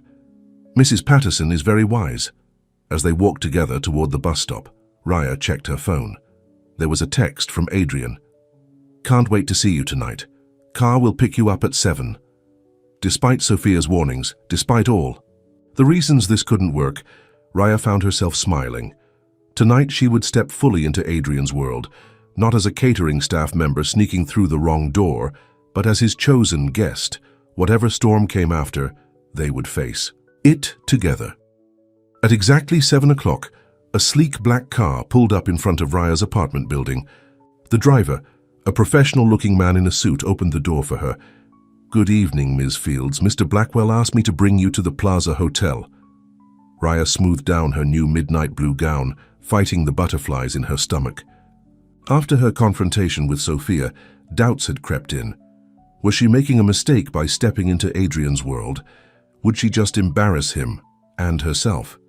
"Mrs. Patterson is very wise." As they walked together toward the bus stop, Raya checked her phone. There was a text from Adrian. "Can't wait to see you tonight. Car will pick you up at 7. Despite Sophia's warnings, despite all the reasons this couldn't work, Raya found herself smiling. Tonight she would step fully into Adrian's world, not as a catering staff member sneaking through the wrong door, but as his chosen guest. Whatever storm came after, they would face it together. At exactly 7 o'clock, a sleek black car pulled up in front of Raya's apartment building. The driver, a professional-looking man in a suit, opened the door for her. "Good evening, Ms. Fields. Mr. Blackwell asked me to bring you to the Plaza Hotel." Raya smoothed down her new midnight blue gown, fighting the butterflies in her stomach. After her confrontation with Sophia, doubts had crept in. Was she making a mistake by stepping into Adrian's world? Would she just embarrass him and herself?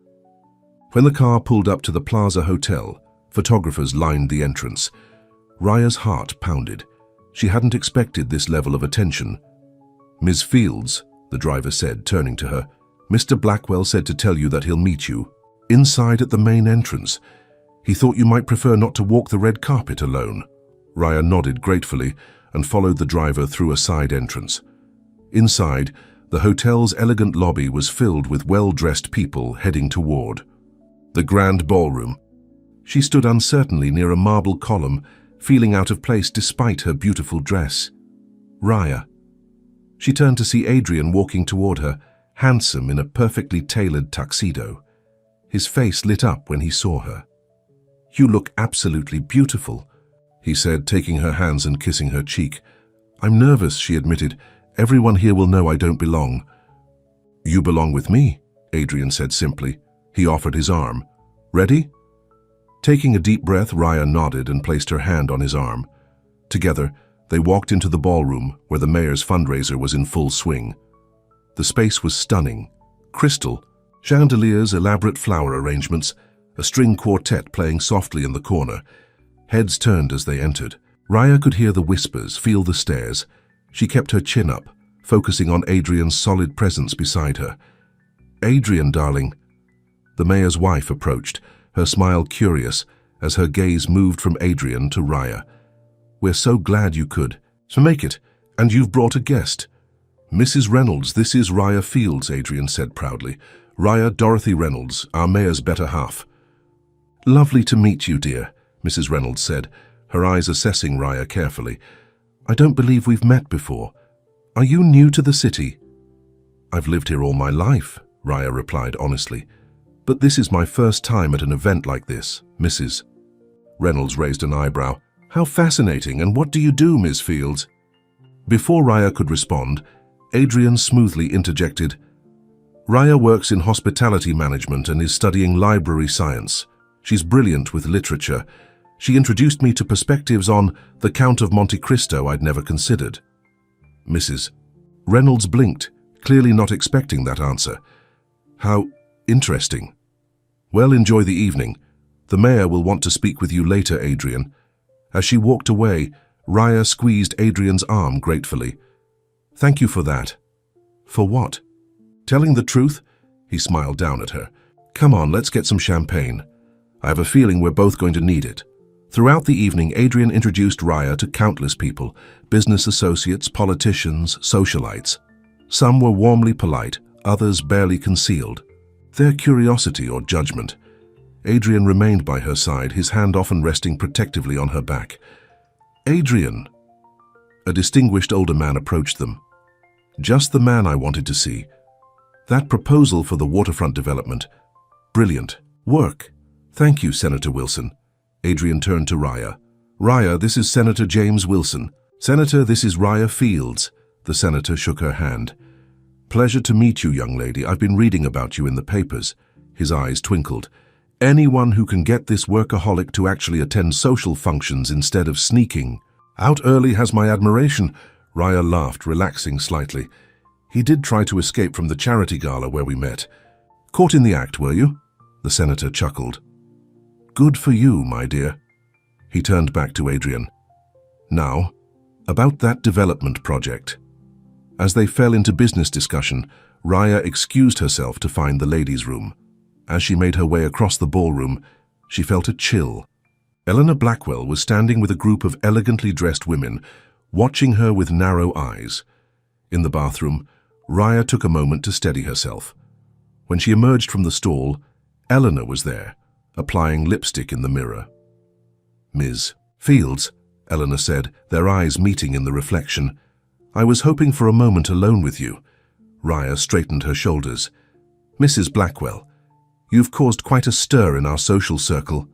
When the car pulled up to the Plaza Hotel, photographers lined the entrance. Raya's heart pounded. She hadn't expected this level of attention. "Ms. Fields," the driver said, turning to her, "Mr. Blackwell said to tell you that he'll meet you inside at the main entrance. He thought you might prefer not to walk the red carpet alone." Raya nodded gratefully and followed the driver through a side entrance. Inside, the hotel's elegant lobby was filled with well-dressed people heading toward the grand ballroom. She stood uncertainly near a marble column, feeling out of place despite her beautiful dress. "Raya." She turned to see Adrian walking toward her, handsome in a perfectly tailored tuxedo. His face lit up when he saw her. "You look absolutely beautiful," he said, taking her hands and kissing her cheek. "I'm nervous," she admitted. "Everyone here will know I don't belong." "You belong with me," Adrian said simply. He offered his arm. "Ready?" Taking a deep breath, Raya nodded and placed her hand on his arm. Together, they walked into the ballroom where the mayor's fundraiser was in full swing. The space was stunning. Crystal, chandeliers, elaborate flower arrangements, a string quartet playing softly in the corner. Heads turned as they entered. Raya could hear the whispers, feel the stares. She kept her chin up, focusing on Adrian's solid presence beside her. "Adrian, darling." The mayor's wife approached, her smile curious as her gaze moved from Adrian to Raya. "We're so glad you could. So make it, and you've brought a guest." "Mrs. Reynolds, this is Raya Fields," Adrian said proudly. "Raya Dorothy Reynolds, our mayor's better half." "Lovely to meet you, dear," Mrs. Reynolds said, her eyes assessing Raya carefully. "I don't believe we've met before. Are you new to the city?" "I've lived here all my life," Raya replied honestly. But this is my first time at an event like this, Mrs. Reynolds raised an eyebrow. How fascinating, and what do you do, Miss Fields? Before Raya could respond, Adrian smoothly interjected, Raya works in hospitality management and is studying library science. She's brilliant with literature. She introduced me to perspectives on the Count of Monte Cristo I'd never considered. Mrs. Reynolds blinked, clearly not expecting that answer. How interesting. Well, enjoy the evening. The mayor will want to speak with you later, Adrian. As she walked away, Raya squeezed Adrian's arm gratefully. Thank you for that. For what? Telling the truth? He smiled down at her. Come on, let's get some champagne. I have a feeling we're both going to need it. Throughout the evening, Adrian introduced Raya to countless people, business associates, politicians, socialites. Some were warmly polite, others barely concealed their curiosity or judgment. Adrian remained by her side, his hand often resting protectively on her back. Adrian! A distinguished older man approached them. Just the man I wanted to see. That proposal for the waterfront development. Brilliant work. Thank you, Senator Wilson. Adrian turned to Raya. Raya, this is Senator James Wilson. Senator, this is Raya Fields. The senator shook her hand. Pleasure to meet you, young lady. I've been reading about you in the papers. His eyes twinkled. Anyone who can get this workaholic to actually attend social functions instead of sneaking out early has my admiration. Raya laughed, relaxing slightly. He did try to escape from the charity gala where we met. Caught in the act, were you? The senator chuckled. Good for you, my dear. He turned back to Adrian. Now, about that development project. As they fell into business discussion, Raya excused herself to find the ladies' room. As she made her way across the ballroom, she felt a chill. Eleanor Blackwell was standing with a group of elegantly dressed women, watching her with narrow eyes. In the bathroom, Raya took a moment to steady herself. When she emerged from the stall, Eleanor was there, applying lipstick in the mirror. Ms. Fields, Eleanor said, their eyes meeting in the reflection. I was hoping for a moment alone with you. Raya straightened her shoulders. Mrs. Blackwell, you've caused quite a stir in our social circle.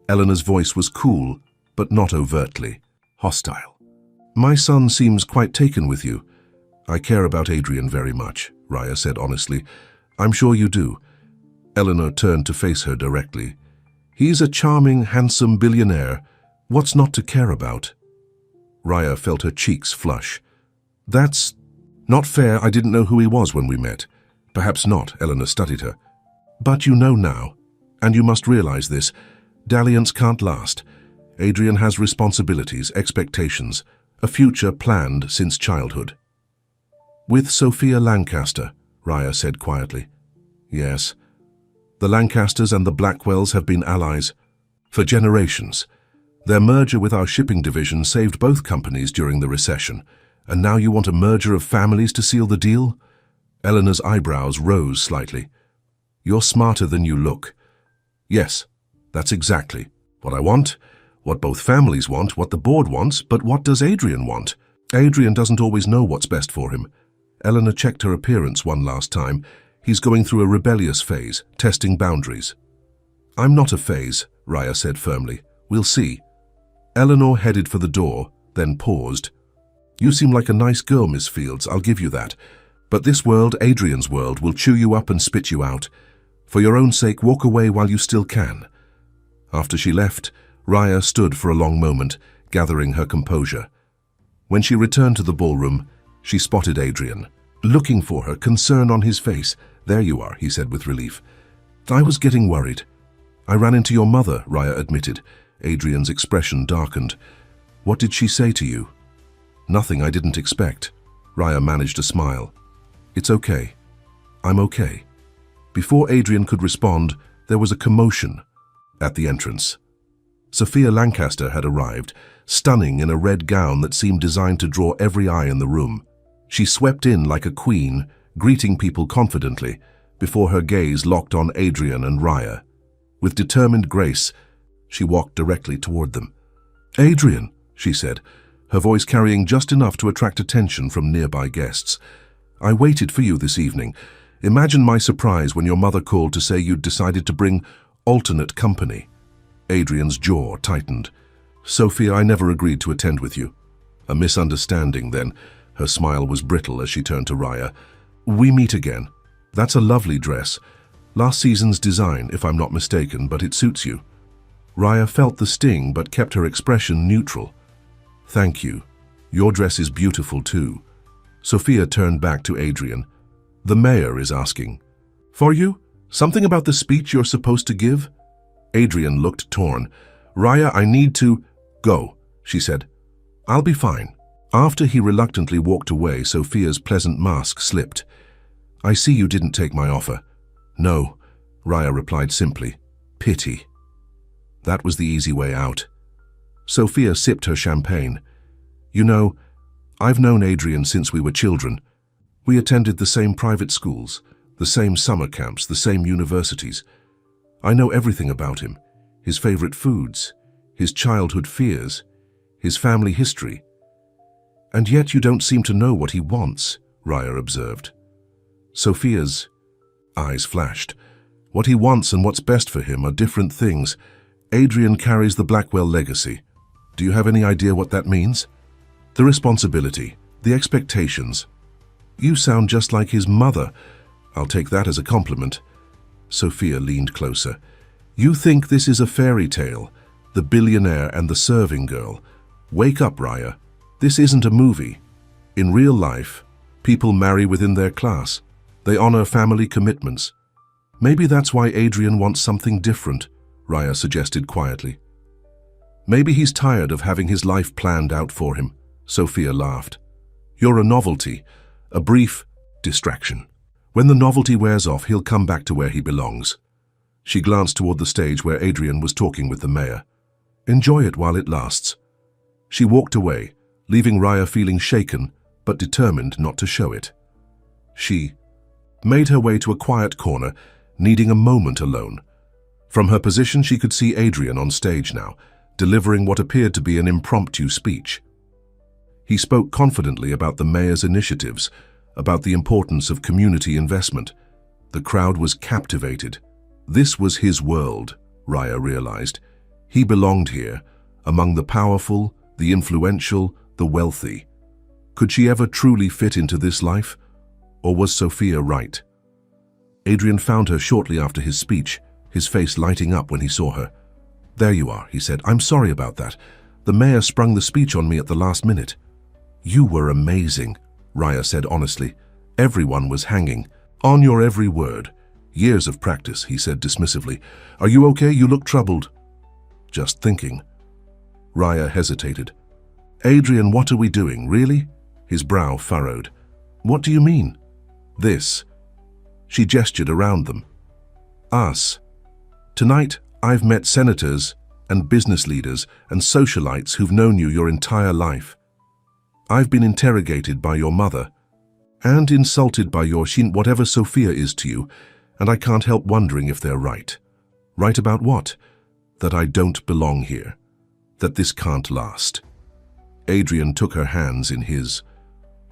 Eleanor's voice was cool, but not overtly hostile. My son seems quite taken with you. I care about Adrian very much, Raya said honestly. I'm sure you do. Eleanor turned to face her directly. He's a charming, handsome billionaire. What's not to care about? Raya felt her cheeks flush. That's not fair. I didn't know who he was when we met. Perhaps not, Eleanor studied her. But you know now, and you must realize this. Dalliance can't last. Adrian has responsibilities, expectations, a future planned since childhood. With Sophia Lancaster, Raya said quietly. Yes. The Lancasters and the Blackwells have been allies for generations. Their merger with our shipping division saved both companies during the recession. And now you want a merger of families to seal the deal? Eleanor's eyebrows rose slightly. You're smarter than you look. Yes, that's exactly what I want, what both families want, what the board wants, but what does Adrian want? Adrian doesn't always know what's best for him. Eleanor checked her appearance one last time. He's going through a rebellious phase, testing boundaries. I'm not a phase, Raya said firmly. We'll see. Eleanor headed for the door, then paused. You seem like a nice girl, Miss Fields, I'll give you that. But this world, Adrian's world, will chew you up and spit you out. For your own sake, walk away while you still can. After she left, Raya stood for a long moment, gathering her composure. When she returned to the ballroom, she spotted Adrian, looking for her, concern on his face. There you are, he said with relief. I was getting worried. I ran into your mother, Raya admitted. Adrian's expression darkened. What did she say to you? Nothing I didn't expect. Raya managed a smile. It's okay. I'm okay. Before Adrian could respond, there was a commotion at the entrance. Sophia Lancaster had arrived, stunning in a red gown that seemed designed to draw every eye in the room. She swept in like a queen, greeting people confidently, before her gaze locked on Adrian and Raya. With determined grace, she walked directly toward them. Adrian, she said, her voice carrying just enough to attract attention from nearby guests. I waited for you this evening. Imagine my surprise when your mother called to say you'd decided to bring alternate company. Adrian's jaw tightened. Sophia, I never agreed to attend with you. A misunderstanding, then. Her smile was brittle as she turned to Raya. We meet again. That's a lovely dress. Last season's design, if I'm not mistaken, but it suits you. Raya felt the sting but kept her expression neutral. Thank you. Your dress is beautiful too. Sophia turned back to Adrian. The mayor is asking. For you? Something about the speech you're supposed to give? Adrian looked torn. Raya, I need to go, she said. I'll be fine. After he reluctantly walked away, Sophia's pleasant mask slipped. I see you didn't take my offer. No, Raya replied simply. Pity. That was the easy way out. Sophia sipped her champagne. You know, I've known Adrian since we were children. We attended the same private schools, the same summer camps, the same universities. I know everything about him, his favorite foods, his childhood fears, his family history. And yet you don't seem to know what he wants, Raya observed. Sophia's eyes flashed. What he wants and what's best for him are different things. Adrian carries the Blackwell legacy. Do you have any idea what that means? The responsibility, the expectations. You sound just like his mother. I'll take that as a compliment. Sophia leaned closer. You think this is a fairy tale, the billionaire and the serving girl. Wake up, Raya. This isn't a movie. In real life, people marry within their class. They honor family commitments. Maybe that's why Adrian wants something different, Raya suggested quietly. Maybe he's tired of having his life planned out for him. Sophia laughed. You're a novelty, a brief distraction. When the novelty wears off, he'll come back to where he belongs. She glanced toward the stage where Adrian was talking with the mayor. Enjoy it while it lasts. She walked away, leaving Raya feeling shaken but determined not to show it. She made her way to a quiet corner, needing a moment alone. From her position, she could see Adrian on stage now, delivering what appeared to be an impromptu speech. He spoke confidently about the mayor's initiatives, about the importance of community investment. The crowd was captivated. This was his world, Raya realized. He belonged here, among the powerful, the influential, the wealthy. Could she ever truly fit into this life? Or was Sophia right? Adrian found her shortly after his speech, his face lighting up when he saw her. There you are, he said. I'm sorry about that. The mayor sprung the speech on me at the last minute. You were amazing, Raya said honestly. Everyone was hanging on your every word. Years of practice, he said dismissively. Are you okay? You look troubled. Just thinking. Raya hesitated. Adrian, what are we doing, really? His brow furrowed. What do you mean? This. She gestured around them. Us. Tonight, I've met senators and business leaders and socialites who've known you your entire life. I've been interrogated by your mother and insulted by your whatever Sophia is to you, and I can't help wondering if they're right. Right about what? That I don't belong here. That this can't last. Adrian took her hands in his.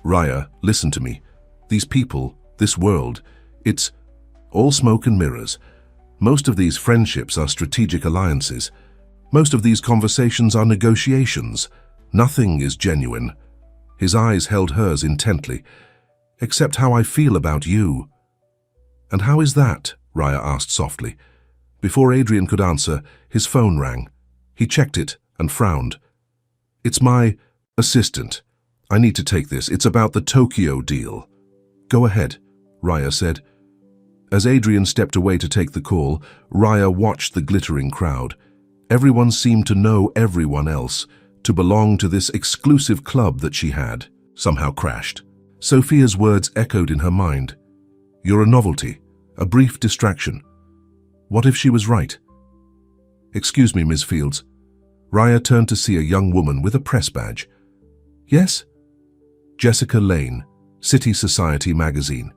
Raya, listen to me. These people, this world, it's all smoke and mirrors. Most of these friendships are strategic alliances. Most of these conversations are negotiations. Nothing is genuine. His eyes held hers intently. Except how I feel about you. And how is that? Raya asked softly. Before Adrian could answer, his phone rang. He checked it and frowned. It's my assistant. I need to take this. It's about the Tokyo deal. Go ahead, Raya said. As Adrian stepped away to take the call, Raya watched the glittering crowd. Everyone seemed to know everyone else, to belong to this exclusive club that she had somehow crashed. Sophia's words echoed in her mind. You're a novelty, a brief distraction. What if she was right? Excuse me, Ms. Fields. Raya turned to see a young woman with a press badge. Yes? Jessica Lane, City Society magazine.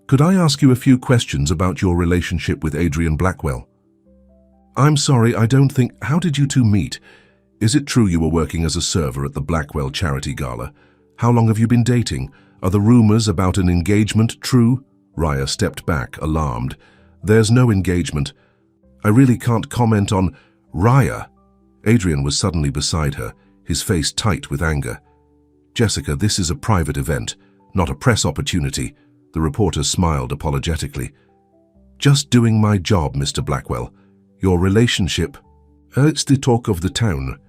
Could I ask you a few questions about your relationship with Adrian Blackwell? I'm sorry, I don't think... How did you two meet? Is it true you were working as a server at the Blackwell charity gala? How long have you been dating? Are the rumors about an engagement true? Raya stepped back, alarmed. There's no engagement. I really can't comment on... Raya! Adrian was suddenly beside her, his face tight with anger. Jessica, this is a private event, not a press opportunity. The reporter smiled apologetically. Just doing my job, Mr. Blackwell. Your relationship... It's the talk of the town.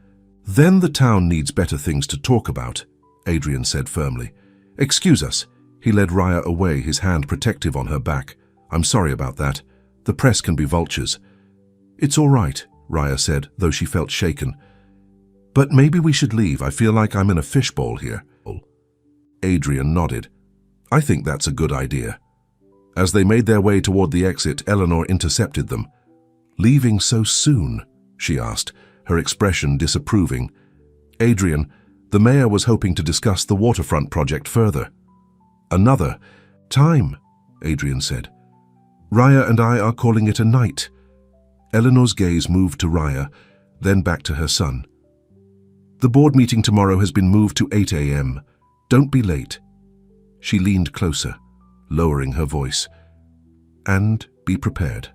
Then the town needs better things to talk about, Adrian said firmly. Excuse us. He led Raya away, his hand protective on her back. I'm sorry about that. The press can be vultures. It's all right, Raya said, though she felt shaken. But maybe we should leave. I feel like I'm in a fishbowl here. Adrian nodded. I think that's a good idea. As they made their way toward the exit, Eleanor intercepted them. Leaving so soon? She asked, her expression disapproving. Adrian, the mayor was hoping to discuss the waterfront project further. Another time, Adrian said. Raya and I are calling it a night. Eleanor's gaze moved to Raya, then back to her son. The board meeting tomorrow has been moved to 8 a.m. Don't be late. She leaned closer, lowering her voice. And be prepared.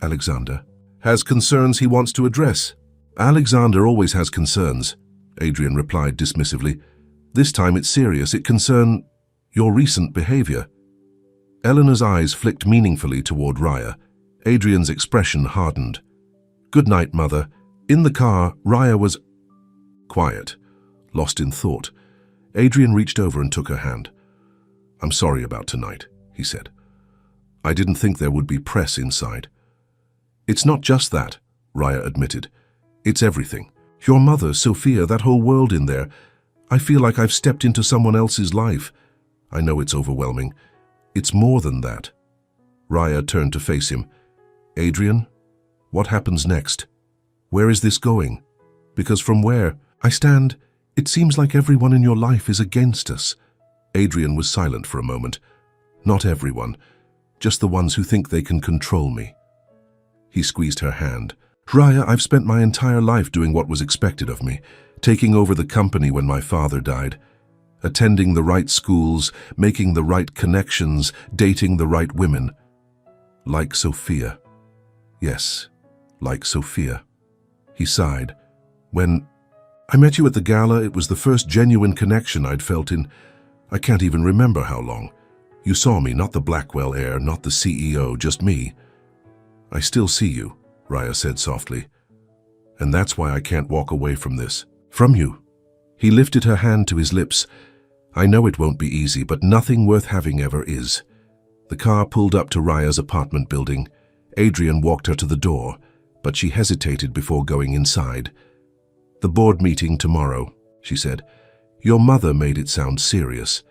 Alexander has concerns he wants to address. Alexander always has concerns, Adrian replied dismissively. This time it's serious. It concerns your recent behavior. Eleanor's eyes flicked meaningfully toward Raya. Adrian's expression hardened. Good night, Mother. In the car, Raya was quiet, lost in thought. Adrian reached over and took her hand. I'm sorry about tonight, he said. I didn't think there would be press inside. It's not just that, Raya admitted. It's everything. Your mother, Sophia, that whole world in there. I feel like I've stepped into someone else's life. I know it's overwhelming. It's more than that. Raya turned to face him. Adrian, what happens next? Where is this going? Because from where I stand, it seems like everyone in your life is against us. Adrian was silent for a moment. Not everyone, just the ones who think they can control me. He squeezed her hand. Raya, I've spent my entire life doing what was expected of me, taking over the company when my father died, attending the right schools, making the right connections, dating the right women. Like Sophia. Yes, like Sophia. He sighed. When I met you at the gala, it was the first genuine connection I'd felt in, I can't even remember how long. You saw me, not the Blackwell heir, not the CEO, just me. I still see you, Raya said softly. And that's why I can't walk away from this. From you. He lifted her hand to his lips. I know it won't be easy, but nothing worth having ever is. The car pulled up to Raya's apartment building. Adrian walked her to the door, but she hesitated before going inside. The board meeting tomorrow, she said. Your mother made it sound serious.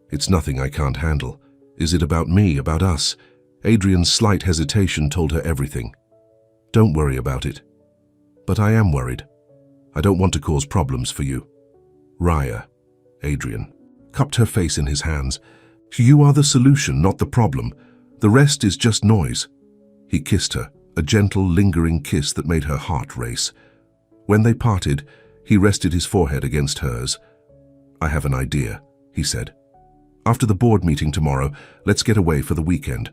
It's nothing I can't handle. Is it about me, about us? Adrian's slight hesitation told her everything. Don't worry about it. But I am worried. I don't want to cause problems for you. Raya, Adrian, cupped her face in his hands. You are the solution, not the problem. The rest is just noise. He kissed her, a gentle, lingering kiss that made her heart race. When they parted, he rested his forehead against hers. I have an idea, he said. After the board meeting tomorrow, let's get away for the weekend.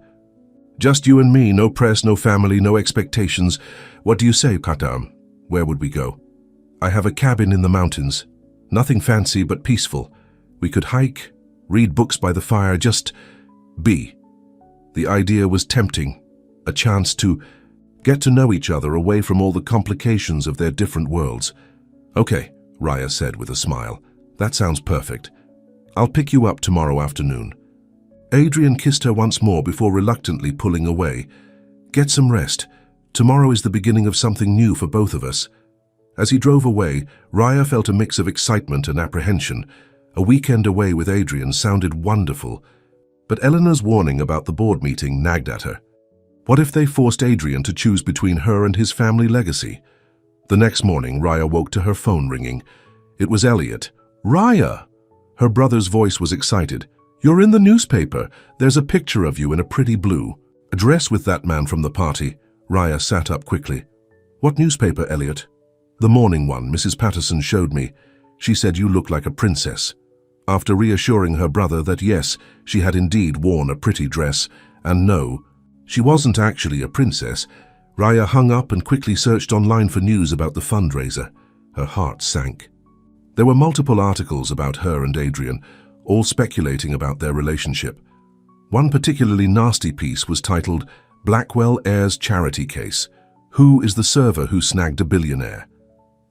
Just you and me, no press, no family, no expectations. What do you say, Katam? Where would we go? I have a cabin in the mountains. Nothing fancy, but peaceful. We could hike, read books by the fire, just be. The idea was tempting, a chance to get to know each other away from all the complications of their different worlds. Okay, Raya said with a smile. That sounds perfect. I'll pick you up tomorrow afternoon. Adrian kissed her once more before reluctantly pulling away. Get some rest. Tomorrow is the beginning of something new for both of us. As he drove away, Raya felt a mix of excitement and apprehension. A weekend away with Adrian sounded wonderful, but Eleanor's warning about the board meeting nagged at her. What if they forced Adrian to choose between her and his family legacy? The next morning, Raya woke to her phone ringing. It was Elliot. Raya! Her brother's voice was excited. You're in the newspaper. There's a picture of you in a pretty blue. A dress with that man from the party. Raya sat up quickly. What newspaper, Elliot? The morning one. Mrs. Patterson showed me. She said you look like a princess. After reassuring her brother that yes, She had indeed worn a pretty dress, and no, she wasn't actually a princess. Raya hung up and quickly searched online for news about the fundraiser. Her heart sank. There were multiple articles about her and Adrian, all speculating about their relationship. One particularly nasty piece was titled, "Blackwell Heirs Charity Case. Who is the server who snagged a billionaire?"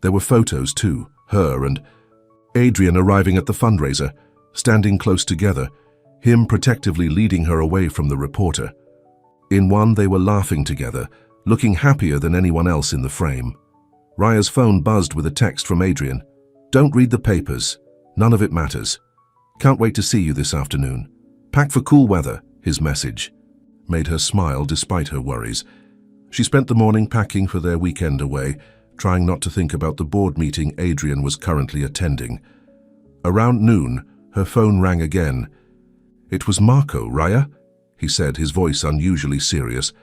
There were photos too, her and Adrian arriving at the fundraiser, standing close together, him protectively leading her away from the reporter. In one, they were laughing together, looking happier than anyone else in the frame. Raya's phone buzzed with a text from Adrian. "Don't read the papers. None of it matters. Can't wait to see you this afternoon. Pack for cool weather," his message made her smile despite her worries. She spent the morning packing for their weekend away, trying not to think about the board meeting Adrian was currently attending. Around noon, her phone rang again. "It was Marco, Raya," he said, his voice unusually serious.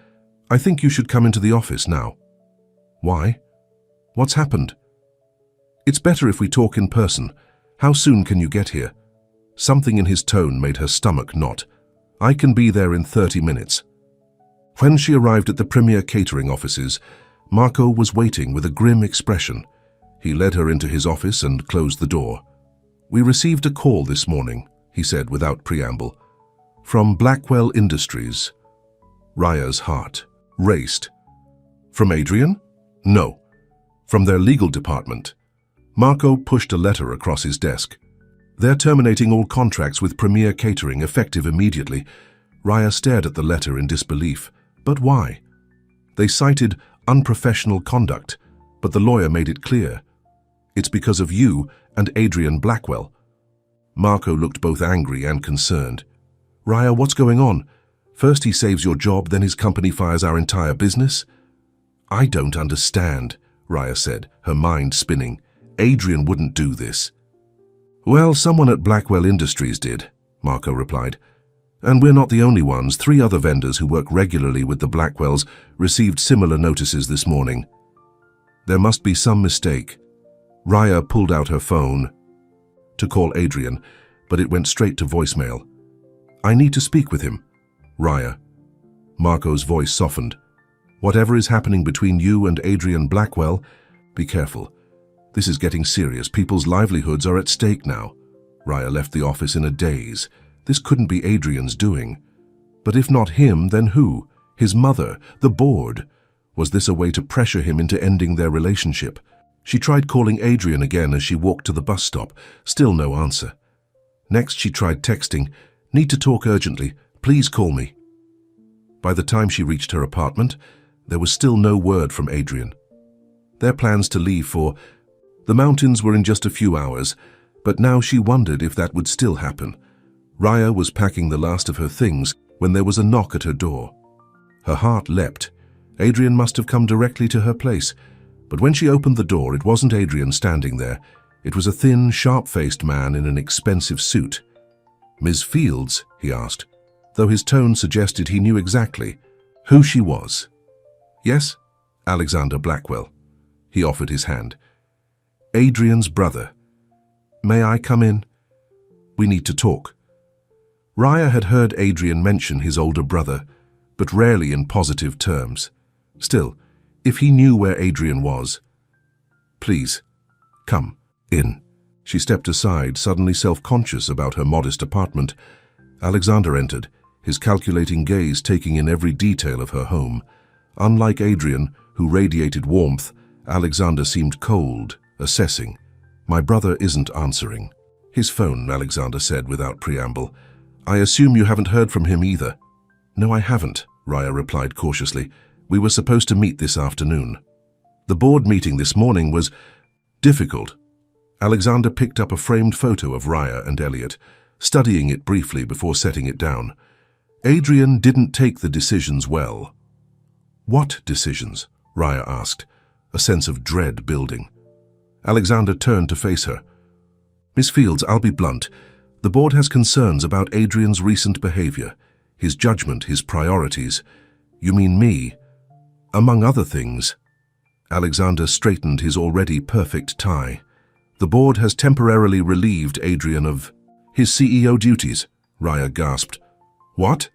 "I think you should come into the office now." "Why? What's happened?" "It's better if we talk in person. How soon can you get here?" Something in his tone made her stomach knot. "I can be there in 30 minutes. When she arrived at the Premier catering offices, Marco was waiting with a grim expression. He led her into his office and closed the door. "We received a call this morning," he said without preamble. "From Blackwell Industries." Raya's heart raced. "From Adrian?" "No. From their legal department." Marco pushed a letter across his desk. "They're terminating all contracts with Premier Catering effective immediately." Raya stared at the letter in disbelief. But why? They cited unprofessional conduct, but the lawyer made it clear. "It's because of you and Adrian Blackwell." Marco looked both angry and concerned. "Raya, what's going on? First he saves your job, then his company fires our entire business?" "I don't understand," Raya said, her mind spinning. "Adrian wouldn't do this." "Well, someone at Blackwell Industries did," Marco replied. "And we're not the only ones. 3 other vendors who work regularly with the Blackwells received similar notices this morning. There must be some mistake." Raya pulled out her phone to call Adrian, but it went straight to voicemail. "I need to speak with him." "Raya." Marco's voice softened. "Whatever is happening between you and Adrian Blackwell, be careful. This is getting serious. People's livelihoods are at stake now." Raya left the office in a daze. This couldn't be Adrian's doing. But if not him, then who? His mother? The board? Was this a way to pressure him into ending their relationship? She tried calling Adrian again as she walked to the bus stop. Still no answer. Next she tried texting, "Need to talk urgently. Please call me." By the time she reached her apartment, there was still no word from Adrian. Their plans to leave for the mountains were in just a few hours, but now she wondered if that would still happen. Raya was packing the last of her things when there was a knock at her door. Her heart leapt. Adrian must have come directly to her place. But when she opened the door, it wasn't Adrian standing there. It was a thin, sharp-faced man in an expensive suit. "Ms. Fields?" he asked, though his tone suggested he knew exactly who she was. "Yes, Alexander Blackwell." He offered his hand. "Adrian's brother. May I come in? We need to talk." Raya had heard Adrian mention his older brother, but rarely in positive terms. Still, if he knew where Adrian was. "Please, come in." She stepped aside, suddenly self-conscious about her modest apartment. Alexander entered, his calculating gaze taking in every detail of her home. Unlike Adrian, who radiated warmth, Alexander seemed cold, assessing. "My brother isn't answering." "His phone," Alexander said without preamble. "I assume you haven't heard from him either." "No, I haven't," Raya replied cautiously. "We were supposed to meet this afternoon." The board meeting this morning was difficult. Alexander picked up a framed photo of Raya and Elliot, studying it briefly before setting it down. Adrian didn't take the decisions well. "What decisions?" Raya asked, a sense of dread building. Alexander turned to face her. "Miss Fields, I'll be blunt. The board has concerns about Adrian's recent behavior, his judgment, his priorities. You mean me? Among other things." Alexander straightened his already perfect tie. "The board has temporarily relieved Adrian of his CEO duties," Raya gasped. What?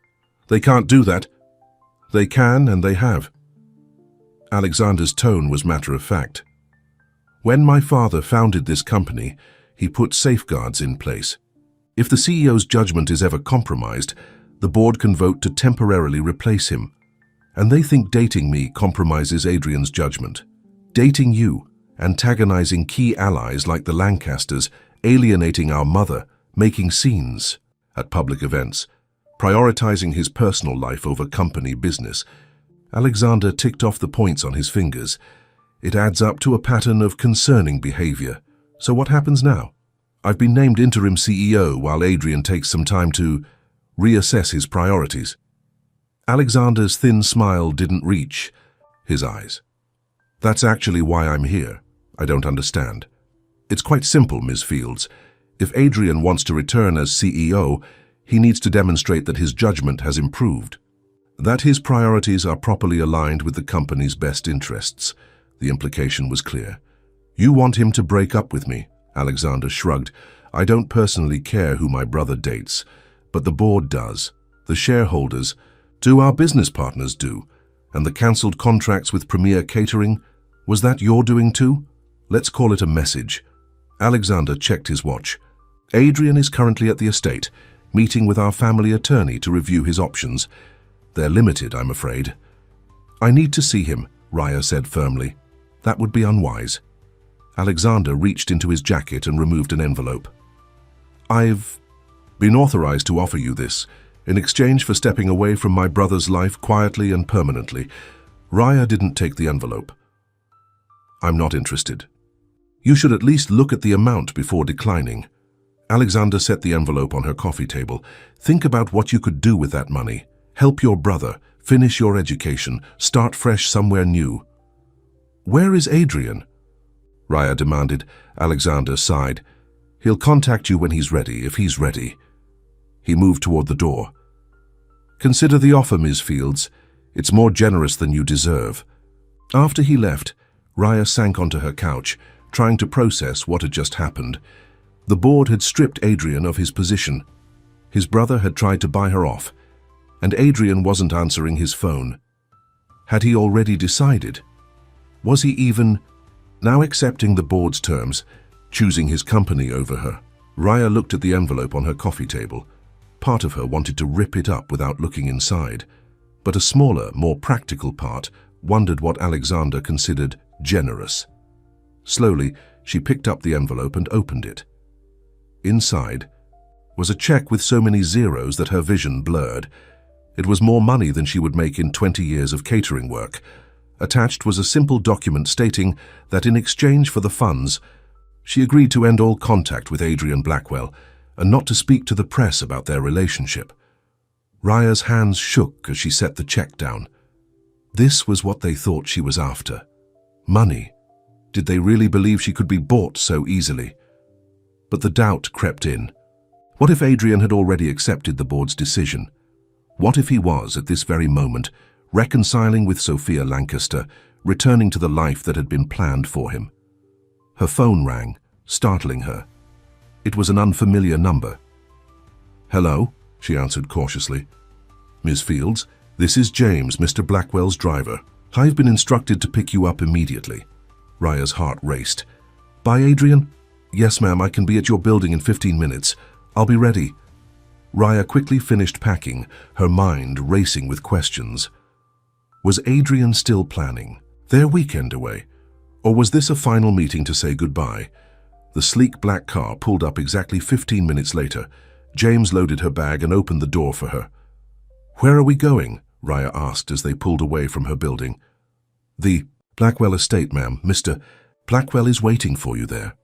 They can't do that. They can, and they have. Alexander's tone was matter-of-fact. When my father founded this company, he put safeguards in place. If the CEO's judgment is ever compromised, the board can vote to temporarily replace him. And they think dating me compromises Adrian's judgment. Dating you, antagonizing key allies like the Lancasters, alienating our mother, making scenes at public events, prioritizing his personal life over company business. Alexander ticked off the points on his fingers. It adds up to a pattern of concerning behavior. So what happens now? I've been named interim CEO while Adrian takes some time to reassess his priorities. Alexander's thin smile didn't reach his eyes. That's actually why I'm here. I don't understand. It's quite simple, Ms. Fields. If Adrian wants to return as CEO, he needs to demonstrate that his judgment has improved, that his priorities are properly aligned with the company's best interests. The implication was clear. You want him to break up with me? Alexander shrugged. I don't personally care who my brother dates, but the board does. The shareholders do, our business partners do. And the cancelled contracts with Premier Catering, was that your doing too? Let's call it a message. Alexander checked his watch. Adrian is currently at the estate, meeting with our family attorney to review his options. They're limited, I'm afraid. I need to see him, Raya said firmly. That would be unwise. Alexander reached into his jacket and removed an envelope. I've been authorized to offer you this, in exchange for stepping away from my brother's life quietly and permanently. Raya didn't take the envelope. I'm not interested. You should at least look at the amount before declining. Alexander set the envelope on her coffee table. Think about what you could do with that money. Help your brother, finish your education, start fresh somewhere new. Where is Adrian? Raya demanded. Alexander sighed. He'll contact you when he's ready, if he's ready. He moved toward the door. Consider the offer, Ms. Fields. It's more generous than you deserve. After he left, Raya sank onto her couch, trying to process what had just happened. The board had stripped Adrian of his position. His brother had tried to buy her off, and Adrian wasn't answering his phone. Had he already decided? Was he even now accepting the board's terms, choosing his company over her? Raya looked at the envelope on her coffee table. Part of her wanted to rip it up without looking inside, but a smaller, more practical part wondered what Alexander considered generous. Slowly, she picked up the envelope and opened it. Inside was a check with so many zeros that her vision blurred. It was more money than she would make in 20 years of catering work. Attached was a simple document stating that in exchange for the funds, she agreed to end all contact with Adrian Blackwell and not to speak to the press about their relationship. Raya's hands shook as she set the check down. This was what they thought she was after. Money. Did they really believe she could be bought so easily? But the doubt crept in. What if Adrian had already accepted the board's decision? What if he was, at this very moment, reconciling with Sophia Lancaster, returning to the life that had been planned for him? Her phone rang, startling her. It was an unfamiliar number. Hello, she answered cautiously. Ms. Fields, this is James, Mr. Blackwell's driver. I've been instructed to pick you up immediately. Raya's heart raced. By Adrian? Yes, ma'am, I can be at your building in 15 minutes. I'll be ready. Raya quickly finished packing, her mind racing with questions. Was Adrian still planning their weekend away? Or was this a final meeting to say goodbye? The sleek black car pulled up exactly 15 minutes later. James loaded her bag and opened the door for her. Where are we going? Raya asked as they pulled away from her building. The Blackwell estate, ma'am. Mr. Blackwell is waiting for you there.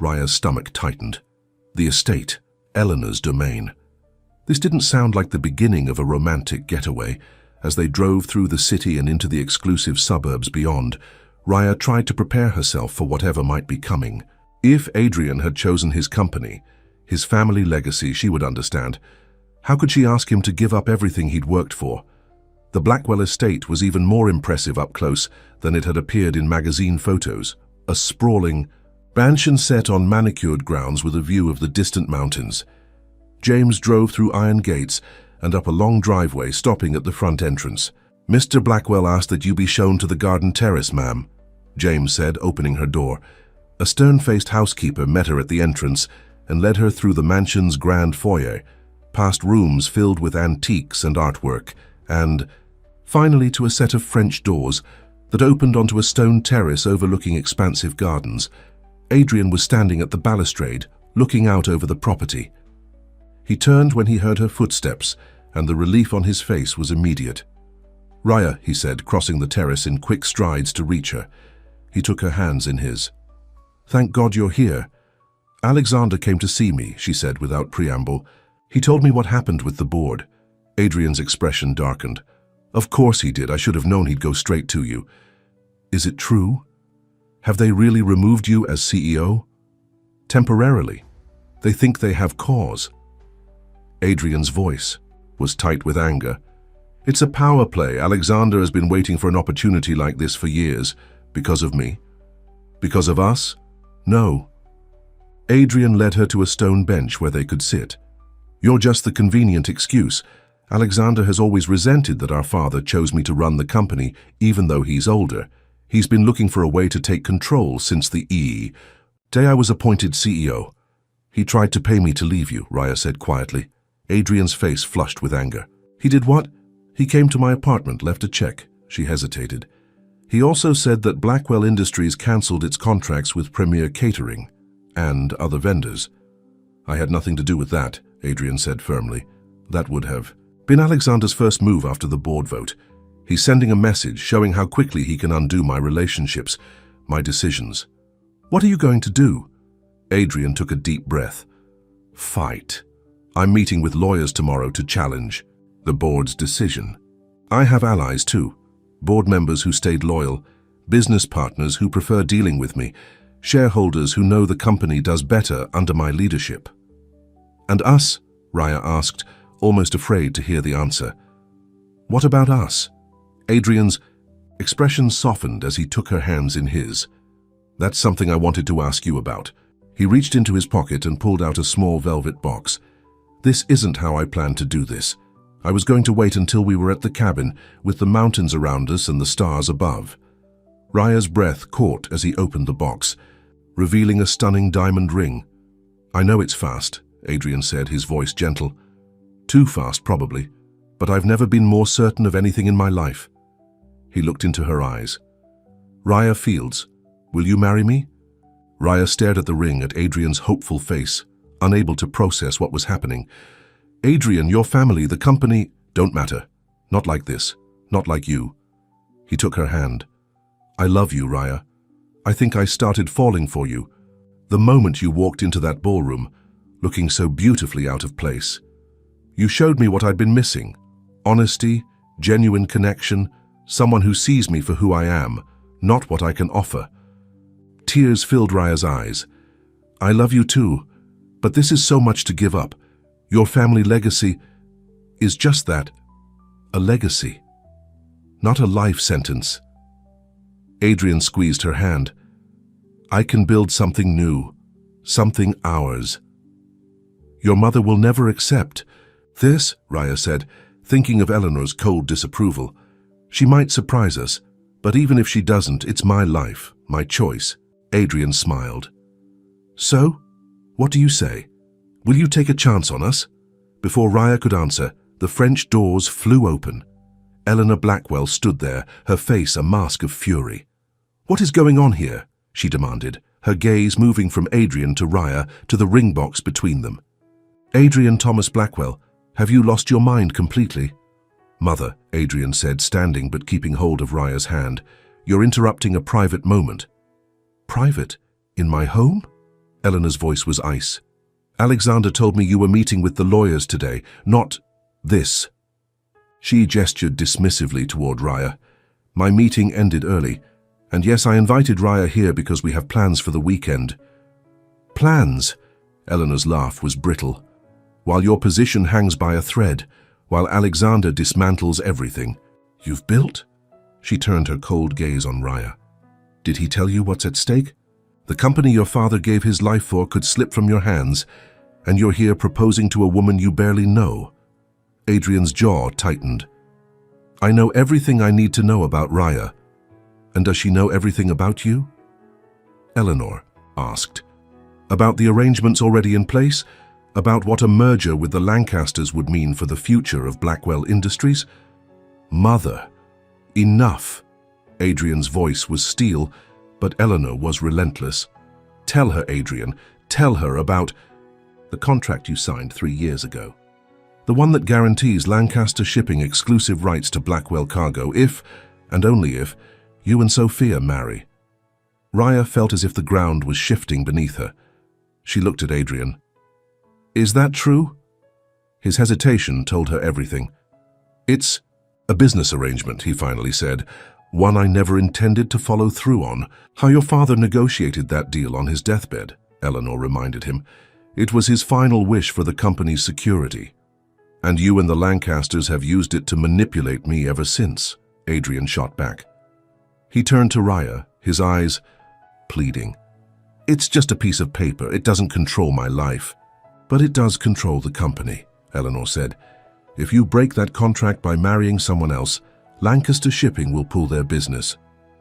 Raya's stomach tightened. The estate, Eleanor's domain. This didn't sound like the beginning of a romantic getaway. As they drove through the city and into the exclusive suburbs beyond, Raya tried to prepare herself for whatever might be coming. If Adrian had chosen his company, his family legacy, she would understand. How could she ask him to give up everything he'd worked for? The Blackwell estate was even more impressive up close than it had appeared in magazine photos. A sprawling mansion set on manicured grounds with a view of the distant mountains. James drove through iron gates and up a long driveway, stopping at the front entrance. "Mr. Blackwell asked that you be shown to the garden terrace, ma'am," James said, opening her door. A stern-faced housekeeper met her at the entrance and led her through the mansion's grand foyer, past rooms filled with antiques and artwork, and finally to a set of French doors that opened onto a stone terrace overlooking expansive gardens. Adrian was standing at the balustrade, looking out over the property. He turned when he heard her footsteps, and the relief on his face was immediate. "Raya," he said, crossing the terrace in quick strides to reach her. He took her hands in his. "Thank God you're here. Alexander came to see me," she said without preamble. "He told me what happened with the board." Adrian's expression darkened. "Of course he did. I should have known he'd go straight to you." "Is it true? Have they really removed you as CEO?" "Temporarily. They think they have cause." Adrian's voice was tight with anger. "It's a power play. Alexander has been waiting for an opportunity like this for years. Because of me? Because of us? No." Adrian led her to a stone bench where they could sit. "You're just the convenient excuse. Alexander has always resented that our father chose me to run the company, even though he's older. He's been looking for a way to take control since the day I was appointed CEO. He tried to pay me to leave you," Raya said quietly. Adrian's face flushed with anger. "He did what?" "He came to my apartment, left a check." She hesitated. "He also said that Blackwell Industries cancelled its contracts with Premier Catering and other vendors." "I had nothing to do with that," Adrian said firmly. "That would have been Alexander's first move after the board vote. He's sending a message showing how quickly he can undo my relationships, my decisions." "What are you going to do?" Adrian took a deep breath. "Fight. I'm meeting with lawyers tomorrow to challenge the board's decision. I have allies too. Board members who stayed loyal, business partners who prefer dealing with me, shareholders who know the company does better under my leadership." "And us?" Raya asked, almost afraid to hear the answer. "What about us?" Adrian's expression softened as he took her hands in his. "That's something I wanted to ask you about." He reached into his pocket and pulled out a small velvet box. "This isn't how I planned to do this. I was going to wait until we were at the cabin, with the mountains around us and the stars above." Raya's breath caught as he opened the box, revealing a stunning diamond ring. "I know it's fast," Adrian said, his voice gentle. "Too fast, probably, but I've never been more certain of anything in my life." He looked into her eyes. "Raya Fields, will you marry me?" Raya stared at the ring, at Adrian's hopeful face, unable to process what was happening. "Adrian, your family, the company, don't matter. Not like this. Not like you." He took her hand. "I love you, Raya. I think I started falling for you the moment you walked into that ballroom, looking so beautifully out of place. You showed me what I'd been missing. Honesty, genuine connection, someone who sees me for who I am, not what I can offer." Tears filled Raya's eyes. "I love you too, but this is so much to give up. Your family legacy is just that, a legacy, not a life sentence." Adrian squeezed her hand. "I can build something new, something ours. Your mother will never accept this," Raya said, thinking of Eleanor's cold disapproval. "She might surprise us, but even if she doesn't, it's my life, my choice." Adrian smiled. "So, what do you say? Will you take a chance on us?" Before Raya could answer, the French doors flew open. Eleanor Blackwell stood there, her face a mask of fury. "What is going on here?" she demanded, her gaze moving from Adrian to Raya to the ring box between them. "Adrian Thomas Blackwell, have you lost your mind completely?" "Mother," Adrian said, standing but keeping hold of Raya's hand, "you're interrupting a private moment." "Private? In my home?" Eleanor's voice was ice. "Alexander told me you were meeting with the lawyers today, not this." She gestured dismissively toward Raya. "My meeting ended early, and yes, I invited Raya here because we have plans for the weekend." "Plans?" Eleanor's laugh was brittle. "While your position hangs by a thread, while Alexander dismantles everything you've built?" She turned her cold gaze on Raya. "Did he tell you what's at stake? The company your father gave his life for could slip from your hands. And you're here proposing to a woman you barely know. Adrian's jaw tightened. I know everything I need to know about Raya. And does she know everything about you? Eleanor asked. About the arrangements already in place? About what a merger with the Lancasters would mean for the future of Blackwell Industries? Mother, enough. Adrian's voice was steel, but Eleanor was relentless. Tell her, Adrian, tell her about the contract you signed 3 years ago. The one that guarantees Lancaster Shipping exclusive rights to Blackwell cargo if, and only if, you and Sophia marry. Raya felt as if the ground was shifting beneath her. She looked at Adrian. Is that true? His hesitation told her everything. It's a business arrangement, he finally said, one I never intended to follow through on. How your father negotiated that deal on his deathbed, Eleanor reminded him. It was his final wish for the company's security. And you and the Lancasters have used it to manipulate me ever since, Adrian shot back. He turned to Raya, his eyes pleading. It's just a piece of paper. It doesn't control my life. But it does control the company, Eleanor said. If you break that contract by marrying someone else, Lancaster Shipping will pull their business.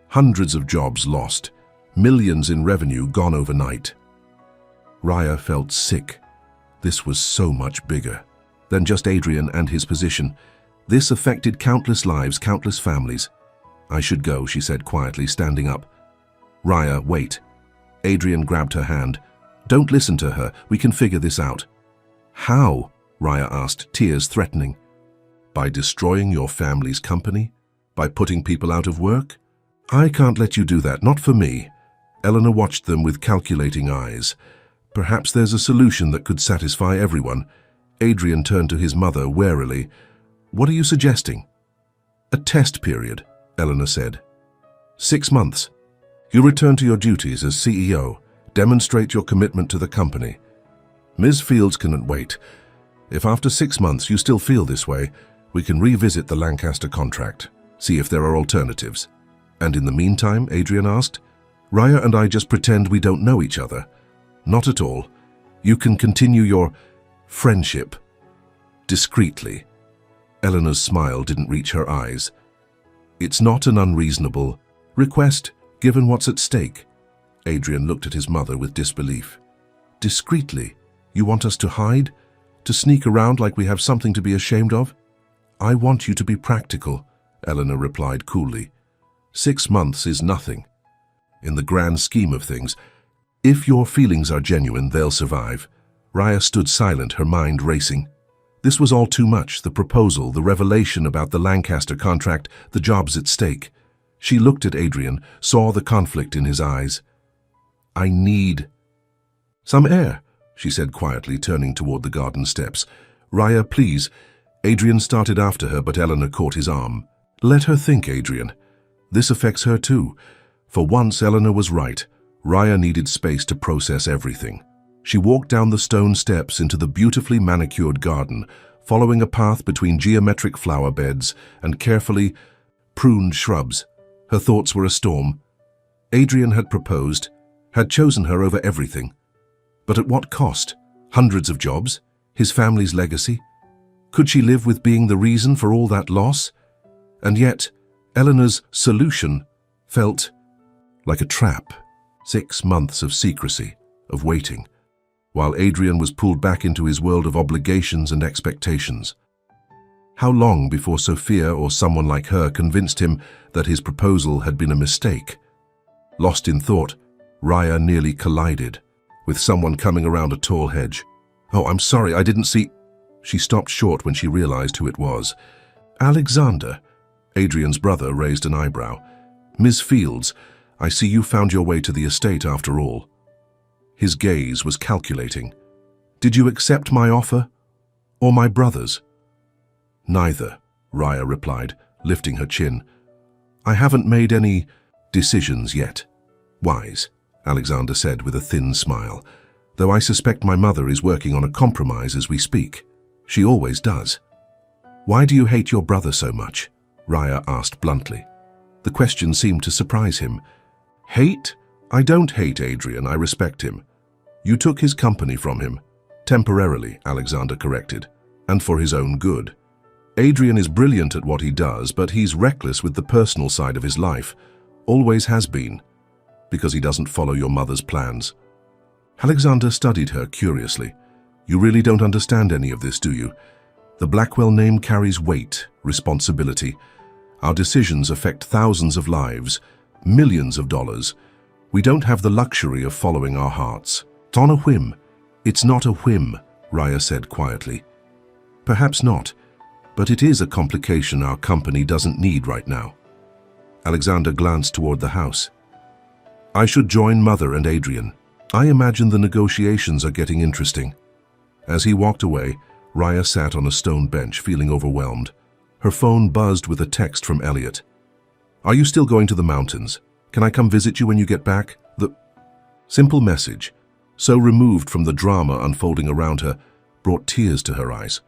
Hundreds of jobs lost. Millions in revenue gone overnight. Raya felt sick. This was so much bigger than just Adrian and his position. This affected countless lives, countless families. I should go, she said quietly, standing up. Raya, wait. Adrian grabbed her hand. Don't listen to her. We can figure this out. How? Raya asked, tears threatening. By destroying your family's company? By putting people out of work? I can't let you do that, not for me. Eleanor watched them with calculating eyes. Perhaps there's a solution that could satisfy everyone. Adrian turned to his mother warily. What are you suggesting? A test period, Eleanor said. 6 months. You return to your duties as CEO. Demonstrate your commitment to the company. Ms. Fields cannot wait. If after 6 months you still feel this way, we can revisit the Lancaster contract, see if there are alternatives. And in the meantime, Adrian asked, Raya and I just pretend we don't know each other. Not at all. You can continue your friendship. Discreetly. Eleanor's smile didn't reach her eyes. It's not an unreasonable request, given what's at stake. Adrian looked at his mother with disbelief. Discreetly? You want us to hide? To sneak around like we have something to be ashamed of? I want you to be practical, Eleanor replied coolly. 6 months is nothing. In the grand scheme of things, if your feelings are genuine, they'll survive. Raya stood silent, her mind racing. This was all too much, the proposal, the revelation about the Lancaster contract, the jobs at stake. She looked at Adrian, saw the conflict in his eyes. I need some air, she said quietly, turning toward the garden steps. Raya, please. Adrian started after her, but Eleanor caught his arm. Let her think, Adrian. This affects her too. For once, Eleanor was right. Raya needed space to process everything. She walked down the stone steps into the beautifully manicured garden, following a path between geometric flower beds and carefully pruned shrubs. Her thoughts were astorm. Adrian had proposed, had chosen her over everything. But at what cost? Hundreds of jobs? His family's legacy? Could she live with being the reason for all that loss? And yet, Eleanor's solution felt like a trap. 6 months of secrecy, of waiting, while Adrian was pulled back into his world of obligations and expectations. How long before Sophia or someone like her convinced him that his proposal had been a mistake? Lost in thought, Raya nearly collided with someone coming around a tall hedge. Oh, I'm sorry, I didn't see... She stopped short when she realized who it was. Alexander. Adrian's brother raised an eyebrow. Ms. Fields, I see you found your way to the estate after all. His gaze was calculating. Did you accept my offer? Or my brother's? Neither, Raya replied, lifting her chin. I haven't made any decisions yet. Wise, Alexander said with a thin smile, though I suspect my mother is working on a compromise as we speak. She always does. Why do you hate your brother so much? Raya asked bluntly. The question seemed to surprise him. Hate? I don't hate Adrian, I respect him. You took his company from him. Temporarily, Alexander corrected, and for his own good. Adrian is brilliant at what he does, but he's reckless with the personal side of his life. Always has been. Because he doesn't follow your mother's plans. Alexander studied her curiously. You really don't understand any of this, do you? The Blackwell name carries weight, responsibility. Our decisions affect thousands of lives, millions of dollars. We don't have the luxury of following our hearts. It's on a whim. It's not a whim, Raya said quietly. Perhaps not, but it is a complication our company doesn't need right now. Alexander glanced toward the house. I should join Mother and Adrian. I imagine the negotiations are getting interesting. As he walked away, Raya sat on a stone bench, feeling overwhelmed. Her phone buzzed with a text from Elliot. Are you still going to the mountains? Can I come visit you when you get back? The simple message, so removed from the drama unfolding around her, brought tears to her eyes.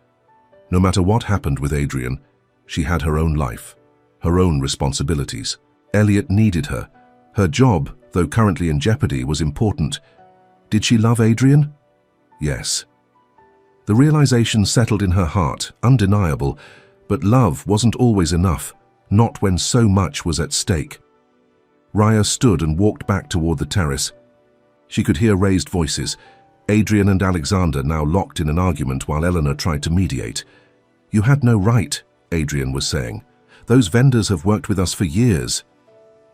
No matter what happened with Adrian, she had her own life, her own responsibilities. Elliot needed her. Her job, though currently in jeopardy, was important. Did she love Adrian? Yes. The realization settled in her heart, undeniable, but love wasn't always enough, not when so much was at stake. Raya stood and walked back toward the terrace. She could hear raised voices, Adrian and Alexander now locked in an argument while Eleanor tried to mediate. You had no right, Adrian was saying. Those vendors have worked with us for years.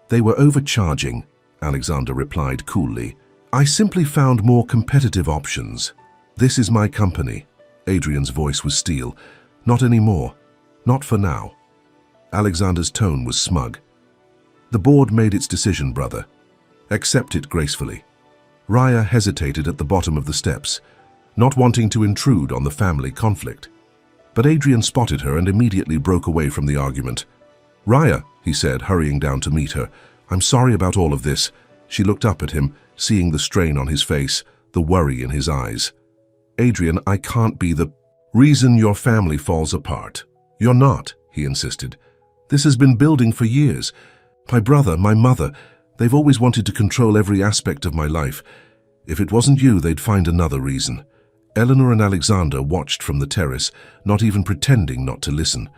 They were overcharging, Alexander replied coolly. I simply found more competitive options. This is my company. Adrian's voice was steel. Not anymore. Not for now. Alexander's tone was smug. The board made its decision, brother. Accept it gracefully. Raya hesitated at the bottom of the steps, not wanting to intrude on the family conflict. But Adrian spotted her and immediately broke away from the argument. Raya, he said, hurrying down to meet her, I'm sorry about all of this. She looked up at him, seeing the strain on his face, the worry in his eyes. Adrian, I can't be the reason your family falls apart. You're not, he insisted. This has been building for years. My brother, my mother, they've always wanted to control every aspect of my life. If it wasn't you, they'd find another reason. Eleanor and Alexander watched from the terrace, not even pretending not to listen.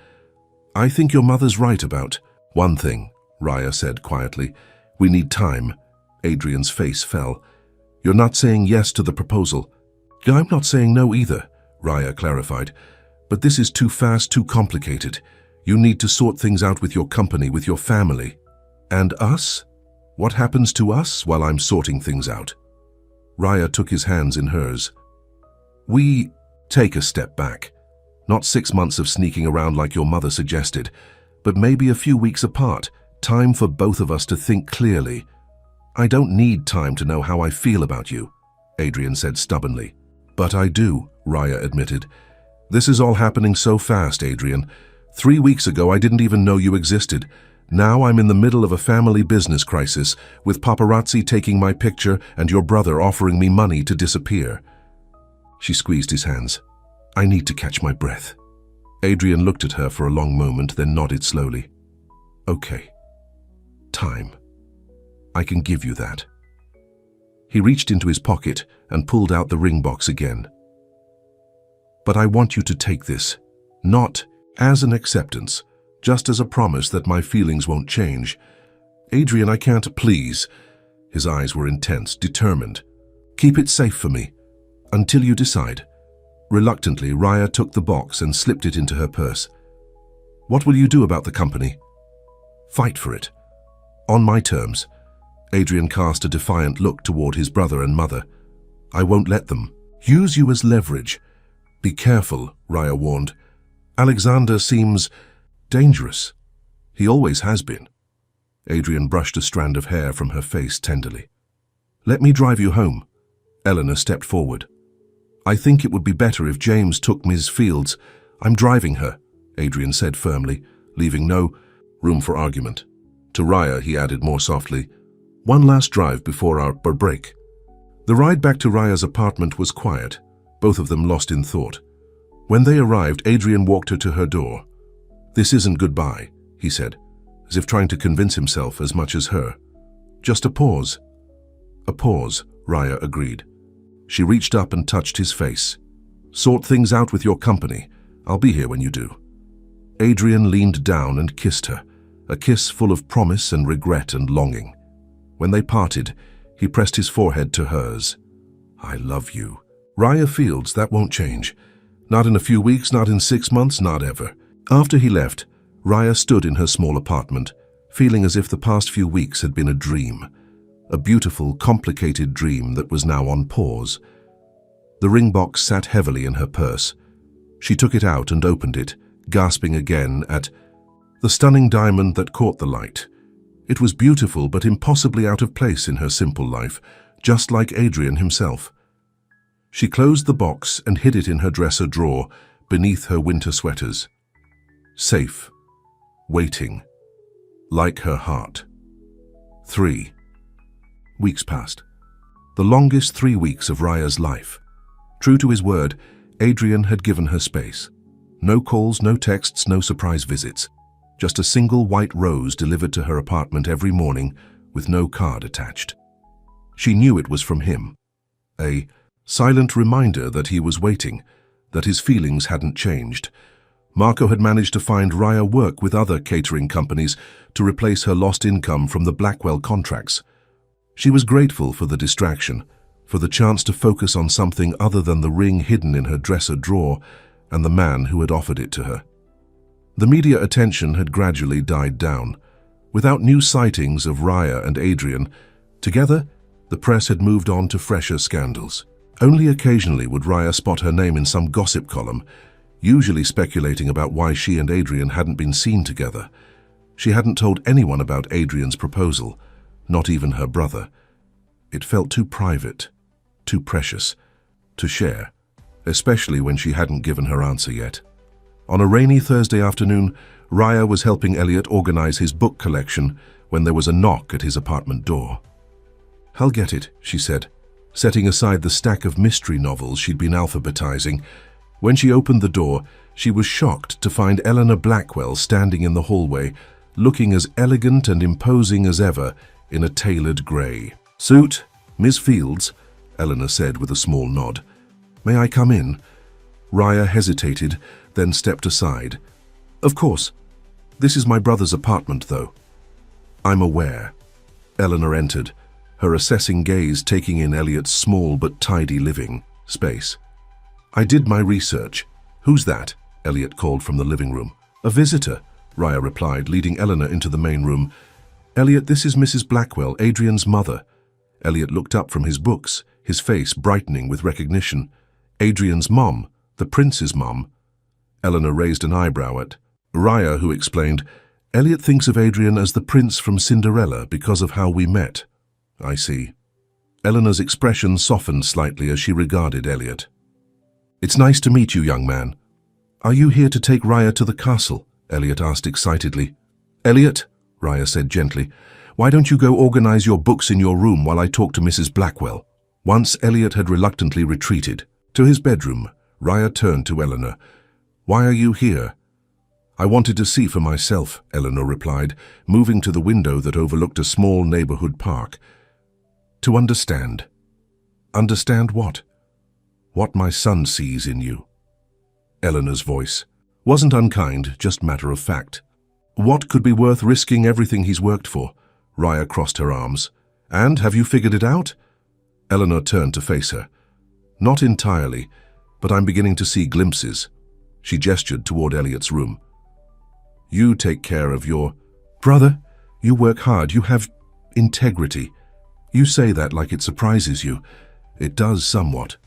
I think your mother's right about one thing, Raya said quietly. We need time. Adrian's face fell. You're not saying yes to the proposal. I'm not saying no either, Raya clarified. But this is too fast, too complicated. You need to sort things out with your company, with your family. And us? What happens to us while I'm sorting things out? Raya took his hands in hers. We take a step back. Not 6 months of sneaking around like your mother suggested, but maybe a few weeks apart. Time for both of us to think clearly. I don't need time to know how I feel about you, Adrian said stubbornly. But I do, Raya admitted. This is all happening so fast, Adrian. 3 weeks ago, I didn't even know you existed. Now I'm in the middle of a family business crisis, with paparazzi taking my picture and your brother offering me money to disappear. She squeezed his hands. I need to catch my breath. Adrian looked at her for a long moment, then nodded slowly. Okay. Time. I can give you that. He reached into his pocket and pulled out the ring box again. But I want you to take this, not as an acceptance, just as a promise that my feelings won't change. Adrian, I can't, please. His eyes were intense, determined. Keep it safe for me, until you decide. Reluctantly, Raya took the box and slipped it into her purse. What will you do about the company? Fight for it. On my terms. Adrian cast a defiant look toward his brother and mother. I won't let them. Use you as leverage. Be careful, Raya warned. Alexander seems dangerous. He always has been. Adrian brushed a strand of hair from her face tenderly. Let me drive you home. Eleanor stepped forward. I think it would be better if James took Ms. Fields. I'm driving her, Adrian said firmly, leaving no room for argument. To Raya, he added more softly, one last drive before our break. The ride back to Raya's apartment was quiet, both of them lost in thought. When they arrived, Adrian walked her to her door. This isn't goodbye, he said, as if trying to convince himself as much as her. Just a pause. A pause, Raya agreed. She reached up and touched his face. "Sort things out with your company. I'll be here when you do." Adrian leaned down and kissed her, a kiss full of promise and regret and longing. When they parted, he pressed his forehead to hers. "I love you." Raya Fields, that won't change. Not in a few weeks, not in 6 months, not ever. After he left, Raya stood in her small apartment, feeling as if the past few weeks had been a dream. A beautiful, complicated dream that was now on pause. The ring box sat heavily in her purse. She took it out and opened it, gasping again at the stunning diamond that caught the light. It was beautiful but impossibly out of place in her simple life, just like Adrian himself. She closed the box and hid it in her dresser drawer, beneath her winter sweaters. Safe. Waiting. Like her heart. 3 weeks passed. The longest 3 weeks of Raya's life. True to his word, Adrian had given her space. No calls, no texts, no surprise visits. Just a single white rose delivered to her apartment every morning with no card attached. She knew it was from him. A silent reminder that he was waiting, that his feelings hadn't changed. Marco had managed to find Raya work with other catering companies to replace her lost income from the Blackwell contracts. She was grateful for the distraction, for the chance to focus on something other than the ring hidden in her dresser drawer and the man who had offered it to her. The media attention had gradually died down. Without new sightings of Raya and Adrian, together, the press had moved on to fresher scandals. Only occasionally would Raya spot her name in some gossip column, usually speculating about why she and Adrian hadn't been seen together. She hadn't told anyone about Adrian's proposal, not even her brother. It felt too private, too precious, to share, especially when she hadn't given her answer yet. On a rainy Thursday afternoon, Raya was helping Elliot organize his book collection when there was a knock at his apartment door. "I'll get it," she said, setting aside the stack of mystery novels she'd been alphabetizing. When she opened the door, she was shocked to find Eleanor Blackwell standing in the hallway, looking as elegant and imposing as ever in a tailored grey suit. "Miss Fields," Eleanor said with a small nod. "May I come in?" Raya hesitated, then stepped aside. "Of course. This is my brother's apartment, though." "I'm aware." Eleanor entered, her assessing gaze taking in Elliot's small but tidy living space. "I did my research." "Who's that?" Elliot called from the living room. "A visitor," Raya replied, leading Eleanor into the main room. "Elliot, this is Mrs. Blackwell, Adrian's mother." Elliot looked up from his books, his face brightening with recognition. "Adrian's mom, the prince's mom." Eleanor raised an eyebrow at Raya, who explained, "Elliot thinks of Adrian as the prince from Cinderella because of how we met." "I see." Eleanor's expression softened slightly as she regarded Elliot. "It's nice to meet you, young man." "Are you here to take Raya to the castle?" Elliot asked excitedly. "Elliot," Raya said gently, "why don't you go organize your books in your room while I talk to Mrs. Blackwell?" Once Elliot had reluctantly retreated to his bedroom, Raya turned to Eleanor. "Why are you here?" "I wanted to see for myself," Eleanor replied, moving to the window that overlooked a small neighborhood park. "To understand." "Understand what?" "What my son sees in you." Eleanor's voice wasn't unkind, just matter of fact. "What could be worth risking everything he's worked for?" Raya crossed her arms. "And have you figured it out?" Eleanor turned to face her. "Not entirely, but I'm beginning to see glimpses." She gestured toward Elliot's room. "You take care of your brother. You work hard. You have integrity. You say that like it surprises you. It does somewhat."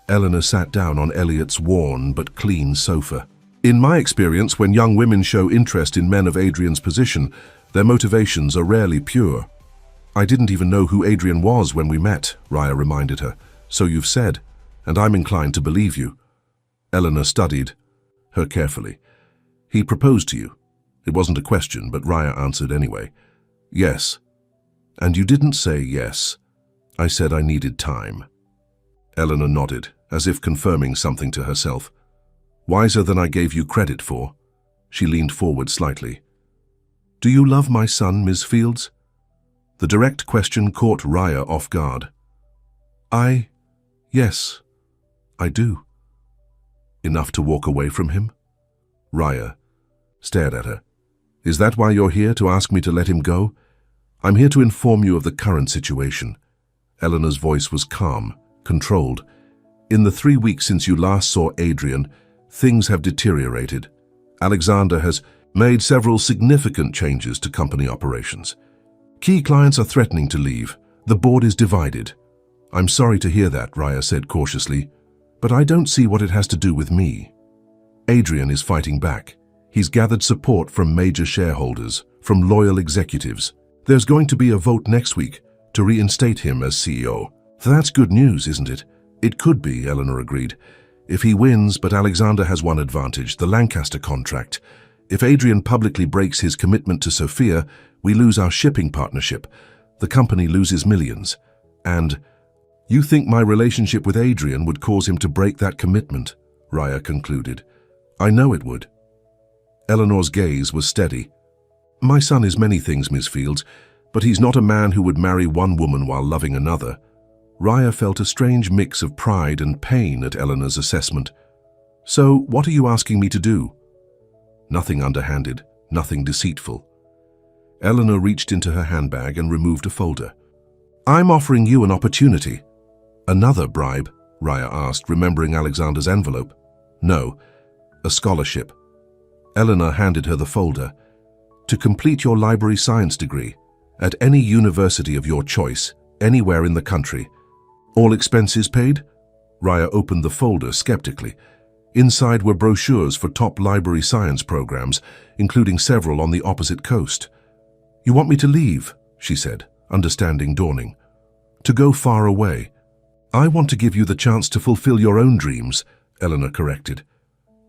Eleanor sat down on Elliot's worn but clean sofa. "In my experience, when young women show interest in men of Adrian's position, their motivations are rarely pure." "I didn't even know who Adrian was when we met," Raya reminded her. "So you've said, and I'm inclined to believe you." Eleanor studied her carefully. "He proposed to you." It wasn't a question, but Raya answered anyway. "Yes." "And you didn't say yes." "I said I needed time." Eleanor nodded, as if confirming something to herself. "Wiser than I gave you credit for." She leaned forward slightly. "Do you love my son, Miss Fields?" The direct question caught Raya off guard. Yes, I do. Enough to walk away from him? Raya stared at her. Is that why you're here, to ask me to let him go? I'm here to inform you of the current situation. Eleanor's voice was calm, controlled. In the 3 weeks since you last saw Adrian, things have deteriorated. Alexander has made several significant changes to company operations. Key clients are threatening to leave. The board is divided. I'm sorry to hear that, Raya said cautiously, but I don't see what it has to do with me. Adrian is fighting back. He's gathered support from major shareholders, from loyal executives. There's going to be a vote next week to reinstate him as CEO. That's good news, isn't it? It could be, Eleanor agreed. If he wins, but Alexander has one advantage, the Lancaster contract. If Adrian publicly breaks his commitment to Sophia, we lose our shipping partnership. The company loses millions. And you think my relationship with Adrian would cause him to break that commitment? Raya concluded. I know it would. Eleanor's gaze was steady. My son is many things, Miss Fields, but he's not a man who would marry one woman while loving another. Raya felt a strange mix of pride and pain at Eleanor's assessment. So, what are you asking me to do? Nothing underhanded, nothing deceitful. Eleanor reached into her handbag and removed a folder. I'm offering you an opportunity. Another bribe? Raya asked, remembering Alexander's envelope. No, a scholarship. Eleanor handed her the folder. To complete your library science degree, at any university of your choice, anywhere in the country. All expenses paid? Raya opened the folder skeptically. Inside were brochures for top library science programs, including several on the opposite coast. You want me to leave? She said, understanding dawning. To go far away. I want to give you the chance to fulfill your own dreams, Eleanor corrected,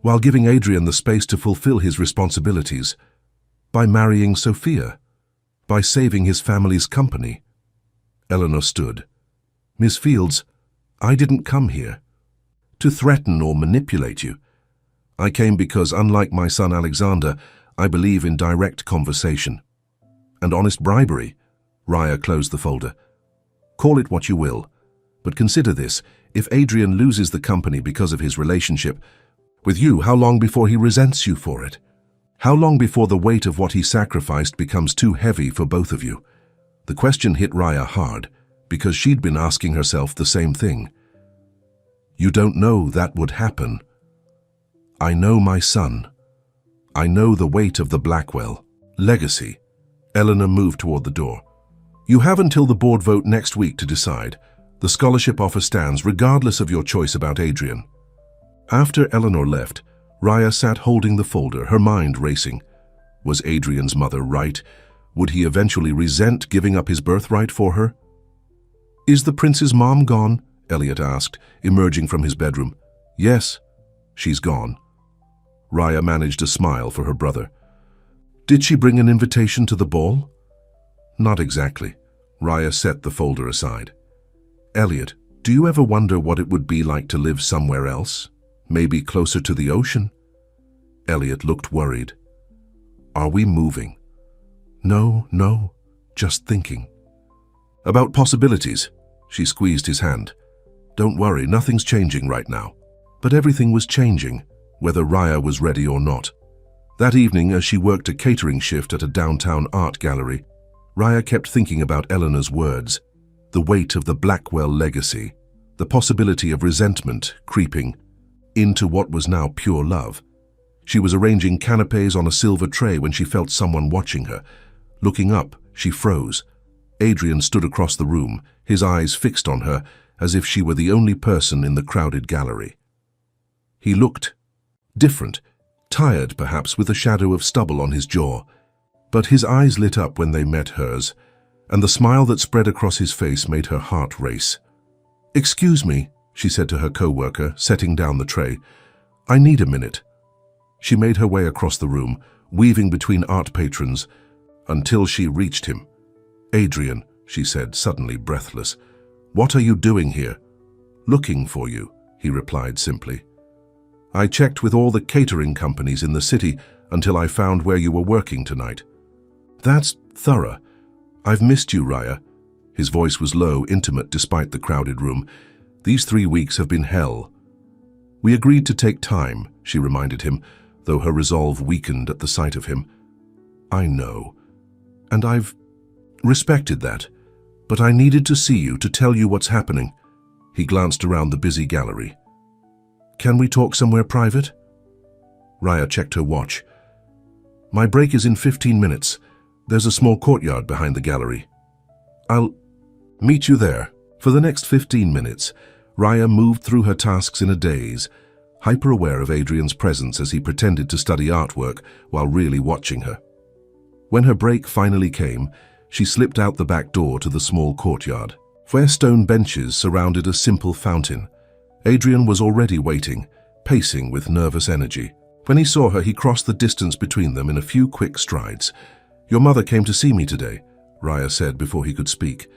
while giving Adrian the space to fulfill his responsibilities. By marrying Sophia. By saving his family's company. Eleanor stood. Miss Fields, I didn't come here to threaten or manipulate you. I came because, unlike my son Alexander, I believe in direct conversation. And honest bribery. Raya closed the folder. Call it what you will, but consider this. If Adrian loses the company because of his relationship with you, how long before he resents you for it? How long before the weight of what he sacrificed becomes too heavy for both of you? The question hit Raya hard, because she'd been asking herself the same thing. You don't know that would happen. I know my son. I know the weight of the Blackwell legacy. Eleanor moved toward the door. You have until the board vote next week to decide. The scholarship offer stands regardless of your choice about Adrian. After Eleanor left, Raya sat holding the folder, her mind racing. Was Adrian's mother right? Would he eventually resent giving up his birthright for her? Is the prince's mom gone? Elliot asked, emerging from his bedroom. Yes, she's gone. Raya managed a smile for her brother. Did she bring an invitation to the ball? Not exactly. Raya set the folder aside. Elliot, do you ever wonder what it would be like to live somewhere else? Maybe closer to the ocean? Elliot looked worried. Are we moving? No, just thinking. About possibilities. She squeezed his hand. Don't worry, nothing's changing right now. But everything was changing, whether Raya was ready or not. That evening, as she worked a catering shift at a downtown art gallery, Raya kept thinking about Eleanor's words, the weight of the Blackwell legacy, the possibility of resentment creeping into what was now pure love. She was arranging canapes on a silver tray when she felt someone watching her. Looking up, she froze. Adrian stood across the room, his eyes fixed on her, as if she were the only person in the crowded gallery. He looked different, tired perhaps, with a shadow of stubble on his jaw. But his eyes lit up when they met hers, and the smile that spread across his face made her heart race. Excuse me, she said to her co-worker, setting down the tray. I need a minute. She made her way across the room, weaving between art patrons, until she reached him. Adrian, she said, suddenly breathless. What are you doing here? Looking for you, he replied simply. I checked with all the catering companies in the city until I found where you were working tonight. That's thorough. I've missed you, Raya. His voice was low, intimate despite the crowded room. These 3 weeks have been hell. We agreed to take time, she reminded him, though her resolve weakened at the sight of him. I know, and I've respected that, but I needed to see you to tell you what's happening. He glanced around the busy gallery. Can we talk somewhere private? Raya checked her watch. My break is in 15 minutes. There's a small courtyard behind the gallery. I'll meet you there. For the next 15 minutes, Raya moved through her tasks in a daze, hyper-aware of Adrian's presence as he pretended to study artwork while really watching her. When her break finally came, she slipped out the back door to the small courtyard, where stone benches surrounded a simple fountain. Adrian was already waiting, pacing with nervous energy. When he saw her, he crossed the distance between them in a few quick strides. Your mother came to see me today, Raya said before he could speak.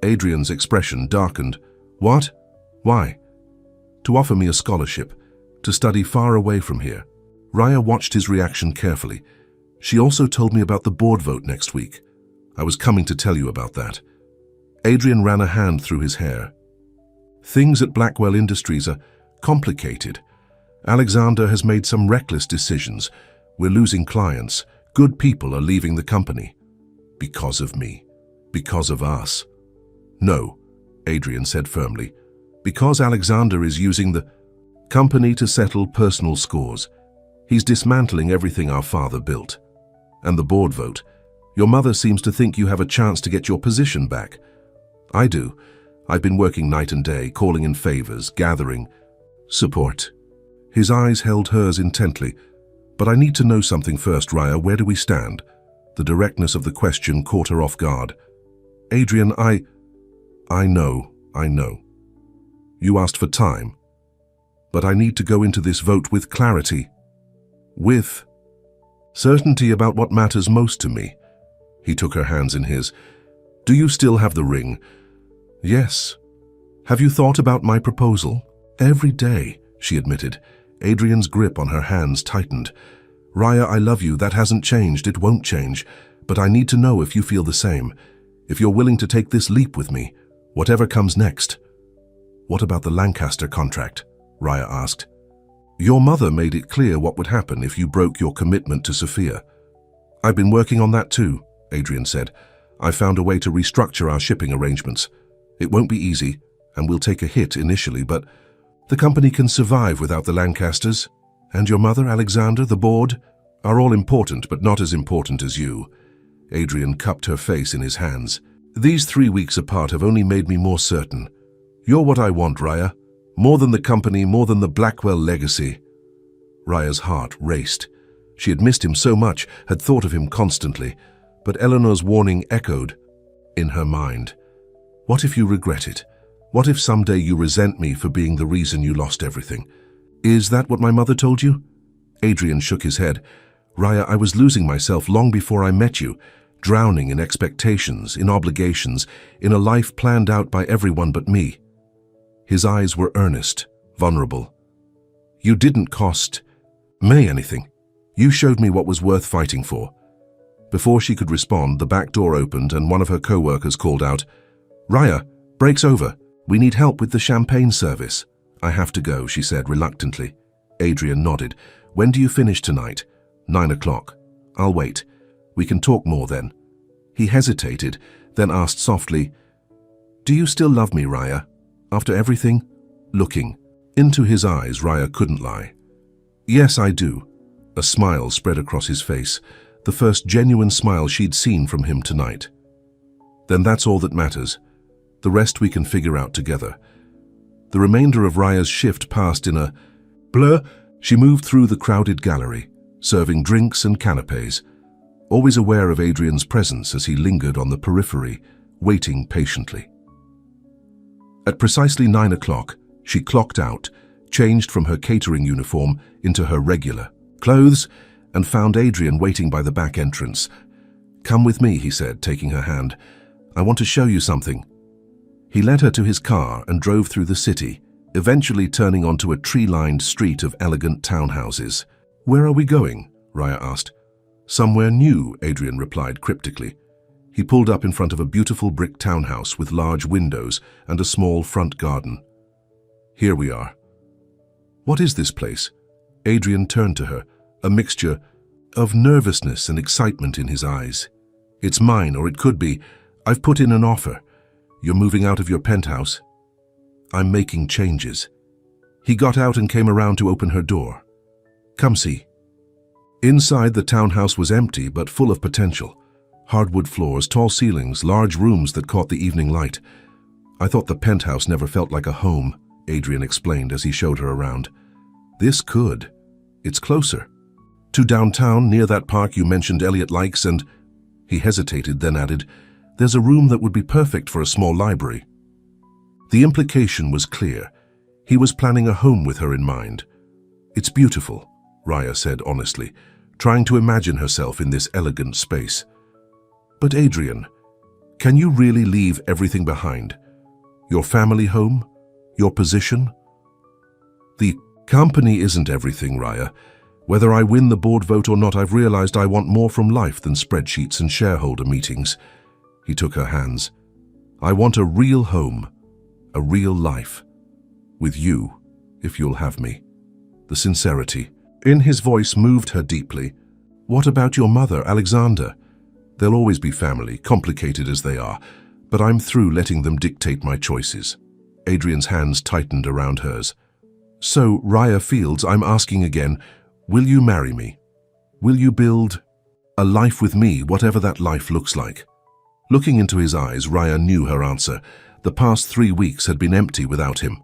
Adrian's expression darkened. What? Why? To offer me a scholarship, to study far away from here. Raya watched his reaction carefully. She also told me about the board vote next week. I was coming to tell you about that. Adrian ran a hand through his hair. Things at Blackwell Industries are complicated. Alexander has made some reckless decisions. We're losing clients. Good people are leaving the company. Because of me. Because of us. No, Adrian said firmly. Because Alexander is using the company to settle personal scores. He's dismantling everything our father built. And the board vote. Your mother seems to think you have a chance to get your position back. I do. I've been working night and day, calling in favors, gathering support. His eyes held hers intently. But I need to know something first, Raya. Where do we stand? The directness of the question caught her off guard. Adrian, I know. You asked for time. But I need to go into this vote with clarity. With certainty about what matters most to me. He took her hands in his. Do you still have the ring? Yes. Have you thought about my proposal? Every day, she admitted. Adrian's grip on her hands tightened. Raya, I love you. That hasn't changed. It won't change. But I need to know if you feel the same. If you're willing to take this leap with me, whatever comes next. What about the Lancaster contract? Raya asked. Your mother made it clear what would happen if you broke your commitment to Sophia. I've been working on that too, Adrian said. I found a way to restructure our shipping arrangements. It won't be easy, and we'll take a hit initially, but the company can survive without the Lancasters. And your mother, Alexander, the board, are all important, but not as important as you. Adrian cupped her face in his hands. These 3 weeks apart have only made me more certain. You're what I want, Raya. More than the company, more than the Blackwell legacy. Raya's heart raced. She had missed him so much, had thought of him constantly, but Eleanor's warning echoed in her mind. What if you regret it? What if someday you resent me for being the reason you lost everything? Is that what my mother told you? Adrian shook his head. Raya, I was losing myself long before I met you, drowning in expectations, in obligations, in a life planned out by everyone but me. His eyes were earnest, vulnerable. You didn't cost me anything. You showed me what was worth fighting for. Before she could respond, the back door opened and one of her co-workers called out, Raya, break's over. We need help with the champagne service. I have to go, she said reluctantly. Adrian nodded. When do you finish tonight? 9 o'clock. I'll wait. We can talk more then. He hesitated, then asked softly, Do you still love me, Raya? After everything? Looking into his eyes, Raya couldn't lie. Yes, I do. A smile spread across his face, the first genuine smile she'd seen from him tonight. Then that's all that matters. The rest we can figure out together. The remainder of Raya's shift passed in a blur. She moved through the crowded gallery, serving drinks and canapes, always aware of Adrian's presence as he lingered on the periphery, waiting patiently. At precisely 9 o'clock, she clocked out, changed from her catering uniform into her regular clothes, and found Adrian waiting by the back entrance. Come with me, he said, taking her hand. I want to show you something. He led her to his car and drove through the city, eventually turning onto a tree-lined street of elegant townhouses. Where are we going? Raya asked. Somewhere new, Adrian replied cryptically. He pulled up in front of a beautiful brick townhouse with large windows and a small front garden. Here we are. What is this place? Adrian turned to her, a mixture of nervousness and excitement in his eyes. It's mine, or it could be. I've put in an offer. You're moving out of your penthouse. I'm making changes. He got out and came around to open her door. Come see. Inside, the townhouse was empty but full of potential. Hardwood floors, tall ceilings, large rooms that caught the evening light. I thought the penthouse never felt like a home, Adrian explained as he showed her around. This could. It's closer. To downtown, near that park you mentioned Elliot likes, and... He hesitated, then added, there's a room that would be perfect for a small library. The implication was clear. He was planning a home with her in mind. It's beautiful, Raya said honestly, trying to imagine herself in this elegant space. But Adrian, can you really leave everything behind? Your family home? Your position? The company isn't everything, Raya. Whether I win the board vote or not, I've realized I want more from life than spreadsheets and shareholder meetings. He took her hands. I want a real home, a real life. With you, if you'll have me. The sincerity in his voice moved her deeply. What about your mother, Alexander? They'll always be family, complicated as they are, but I'm through letting them dictate my choices. Adrian's hands tightened around hers. So, Raya Fields, I'm asking again, will you marry me? Will you build a life with me, whatever that life looks like? Looking into his eyes, Raya knew her answer. The past 3 weeks had been empty without him.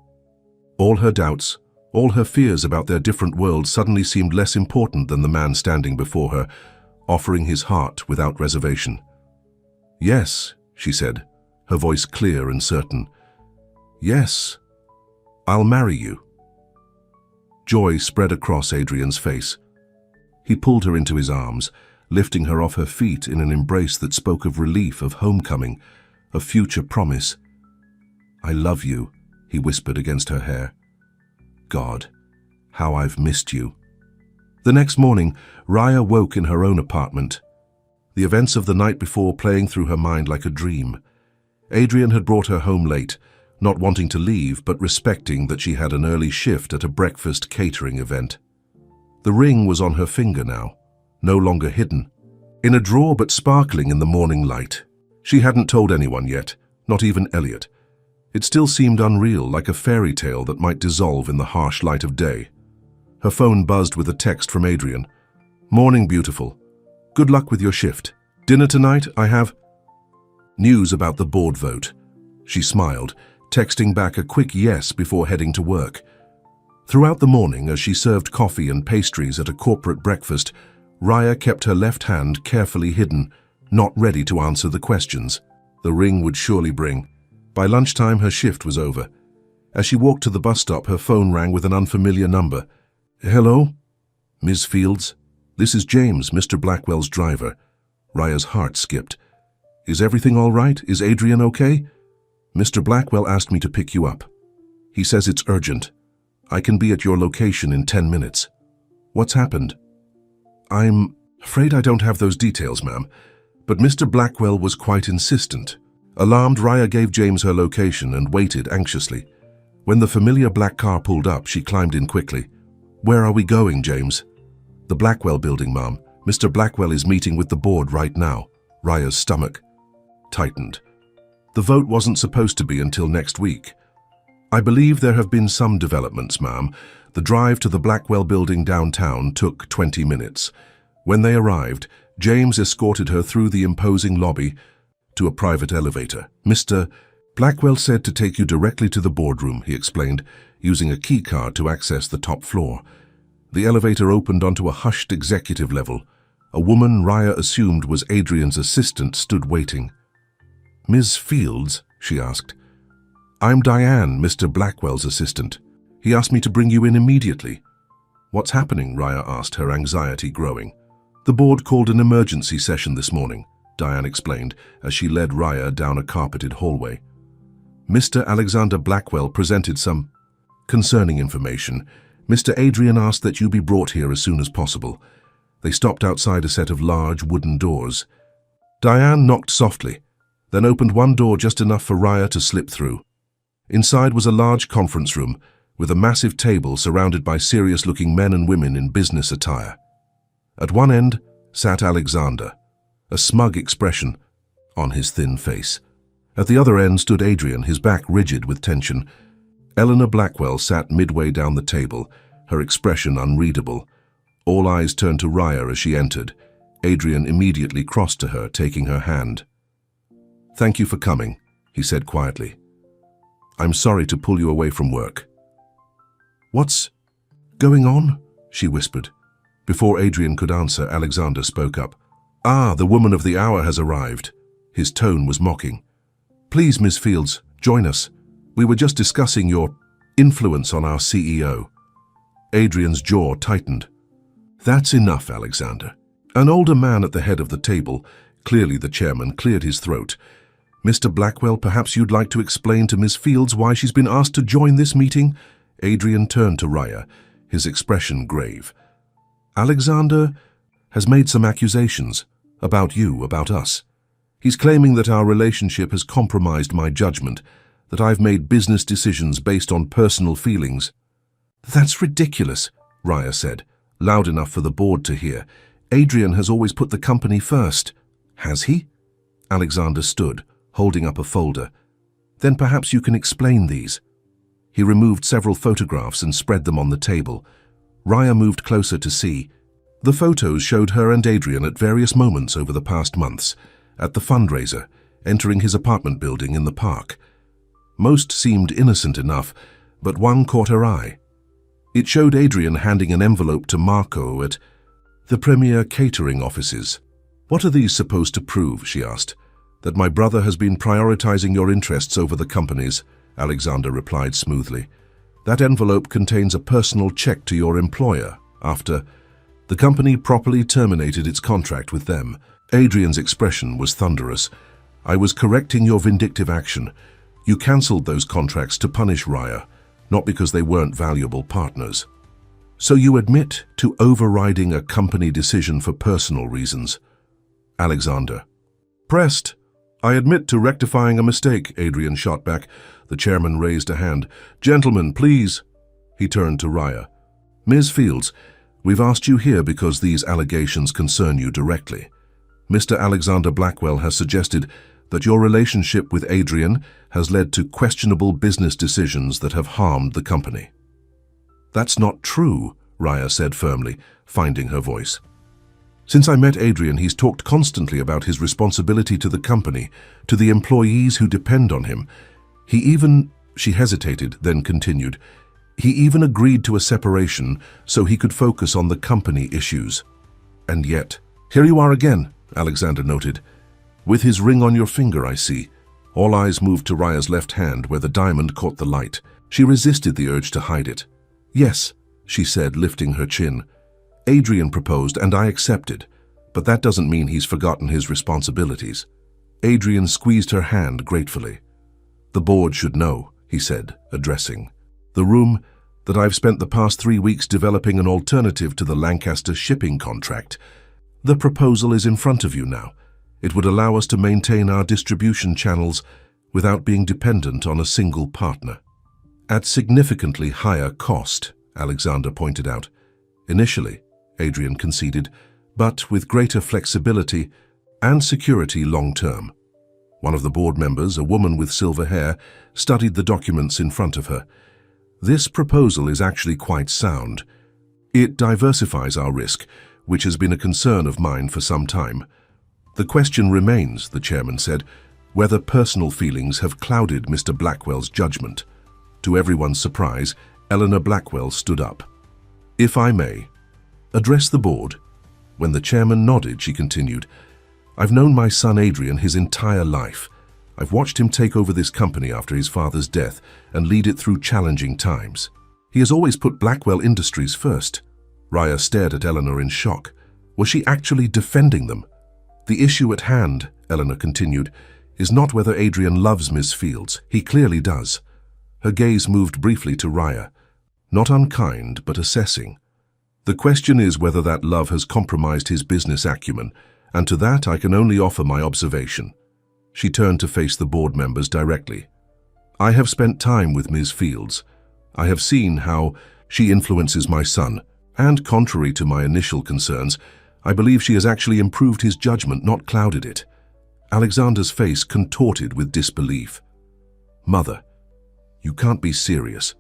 All her doubts, all her fears about their different worlds suddenly seemed less important than the man standing before her, offering his heart without reservation. Yes, she said, her voice clear and certain. Yes, I'll marry you. Joy spread across Adrian's face. He pulled her into his arms, lifting her off her feet in an embrace that spoke of relief, of homecoming, of future promise. I love you, he whispered against her hair. God, how I've missed you. The next morning, Raya woke in her own apartment, the events of the night before playing through her mind like a dream. Adrian had brought her home late, not wanting to leave but respecting that she had an early shift at a breakfast catering event. The ring was on her finger now, no longer hidden, in a drawer but sparkling in the morning light. She hadn't told anyone yet, not even Elliot. It still seemed unreal, like a fairy tale that might dissolve in the harsh light of day. Her phone buzzed with a text from Adrian. Morning, beautiful. Good luck with your shift. Dinner tonight, I have... News about the board vote. She smiled, texting back a quick yes before heading to work. Throughout the morning, as she served coffee and pastries at a corporate breakfast, Raya kept her left hand carefully hidden, not ready to answer the questions the ring would surely bring. By lunchtime, her shift was over. As she walked to the bus stop, her phone rang with an unfamiliar number. Hello? Ms. Fields? This is James, Mr. Blackwell's driver. Raya's heart skipped. Is everything all right? Is Adrian okay? Mr. Blackwell asked me to pick you up. He says it's urgent. I can be at your location in 10 minutes. What's happened? I'm afraid I don't have those details, ma'am. But Mr. Blackwell was quite insistent. Alarmed, Raya gave James her location and waited anxiously. When the familiar black car pulled up, she climbed in quickly. Where are we going, James? The Blackwell building, ma'am. Mr. Blackwell is meeting with the board right now. Raya's stomach tightened. The vote wasn't supposed to be until next week. I believe there have been some developments, ma'am. The drive to the Blackwell building downtown took 20 minutes. When they arrived, James escorted her through the imposing lobby to a private elevator. Mr. Blackwell said to take you directly to the boardroom, he explained, using a key card to access the top floor. The elevator opened onto a hushed executive level. A woman Raya assumed was Adrian's assistant stood waiting. Ms. Fields, she asked. I'm Diane, Mr. Blackwell's assistant. He asked me to bring you in immediately. What's happening? Raya asked, her anxiety growing. The board called an emergency session this morning, Diane explained as she led Raya down a carpeted hallway. Mr. Alexander Blackwell presented some concerning information. Mr. Adrian asked that you be brought here as soon as possible. They stopped outside a set of large wooden doors. Diane knocked softly, then opened one door just enough for Raya to slip through. Inside was a large conference room with a massive table surrounded by serious-looking men and women in business attire. At one end sat Alexander, a smug expression on his thin face. At the other end stood Adrian, his back rigid with tension. Eleanor Blackwell sat midway down the table, her expression unreadable. All eyes turned to Raya as she entered. Adrian immediately crossed to her, taking her hand. "Thank you for coming," he said quietly. "I'm sorry to pull you away from work." "What's going on?" she whispered. Before Adrian could answer, Alexander spoke up. "Ah, the woman of the hour has arrived." His tone was mocking. "Please, Miss Fields, join us. We were just discussing your influence on our CEO." Adrian's jaw tightened. "That's enough, Alexander." An older man at the head of the table, clearly the chairman, cleared his throat. "Mr. Blackwell, perhaps you'd like to explain to Miss Fields why she's been asked to join this meeting?" Adrian turned to Raya, his expression grave. "Alexander has made some accusations about you, about us. He's claiming that our relationship has compromised my judgment, that I've made business decisions based on personal feelings." "That's ridiculous," Raya said, loud enough for the board to hear. "Adrian has always put the company first." "Has he?" Alexander stood, holding up a folder. "Then perhaps you can explain these." He removed several photographs and spread them on the table. Raya moved closer to see. The photos showed her and Adrian at various moments over the past months, at the fundraiser, entering his apartment building in the park. Most seemed innocent enough, but one caught her eye. It showed Adrian handing an envelope to Marco at the Premier catering offices. "What are these supposed to prove?" she asked. "That my brother has been prioritizing your interests over the company's," Alexander replied smoothly. "That envelope contains a personal check to your employer after the company properly terminated its contract with them." Adrian's expression was thunderous. "I was correcting your vindictive action. You cancelled those contracts to punish Raya, not because they weren't valuable partners. So you admit to overriding a company decision for personal reasons." Alexander pressed. "I admit to rectifying a mistake," Adrian shot back. The chairman raised a hand. "Gentlemen, please." He turned to Raya. "Ms. Fields, we've asked you here because these allegations concern you directly. Mr. Alexander Blackwell has suggested that your relationship with Adrian has led to questionable business decisions that have harmed the company." "That's not true," Raya said firmly, finding her voice. "Since I met Adrian, he's talked constantly about his responsibility to the company, to the employees who depend on him. He even," she hesitated, then continued, "he even agreed to a separation so he could focus on the company issues. And yet, here you are again," Alexander noted. "With his ring on your finger, I see." All eyes moved to Raya's left hand where the diamond caught the light. She resisted the urge to hide it. "Yes," she said, lifting her chin. "Adrian proposed and I accepted, but that doesn't mean he's forgotten his responsibilities." Adrian squeezed her hand gratefully. "The board should know," he said, addressing the room, "that I've spent the past 3 weeks developing an alternative to the Lancaster shipping contract. The proposal is in front of you now. It would allow us to maintain our distribution channels without being dependent on a single partner. At significantly higher cost," Alexander pointed out. "Initially," Adrian conceded, "but with greater flexibility and security long-term." One of the board members, a woman with silver hair, studied the documents in front of her. "This proposal is actually quite sound. It diversifies our risk, which has been a concern of mine for some time. The question remains," the chairman said, "whether personal feelings have clouded Mr. Blackwell's judgment." To everyone's surprise, Eleanor Blackwell stood up. "If I may address the board." When the chairman nodded, she continued, "I've known my son Adrian his entire life. I've watched him take over this company after his father's death and lead it through challenging times. He has always put Blackwell Industries first." Raya stared at Eleanor in shock. Was she actually defending them? "The issue at hand," Eleanor continued, "is not whether Adrian loves Miss Fields. He clearly does." Her gaze moved briefly to Raya. Not unkind, but assessing. "The question is whether that love has compromised his business acumen, and to that I can only offer my observation." She turned to face the board members directly. "I have spent time with Ms. Fields. I have seen how she influences my son, and contrary to my initial concerns, I believe she has actually improved his judgment, not clouded it. Alexander's face contorted with disbelief. Mother, you can't be serious.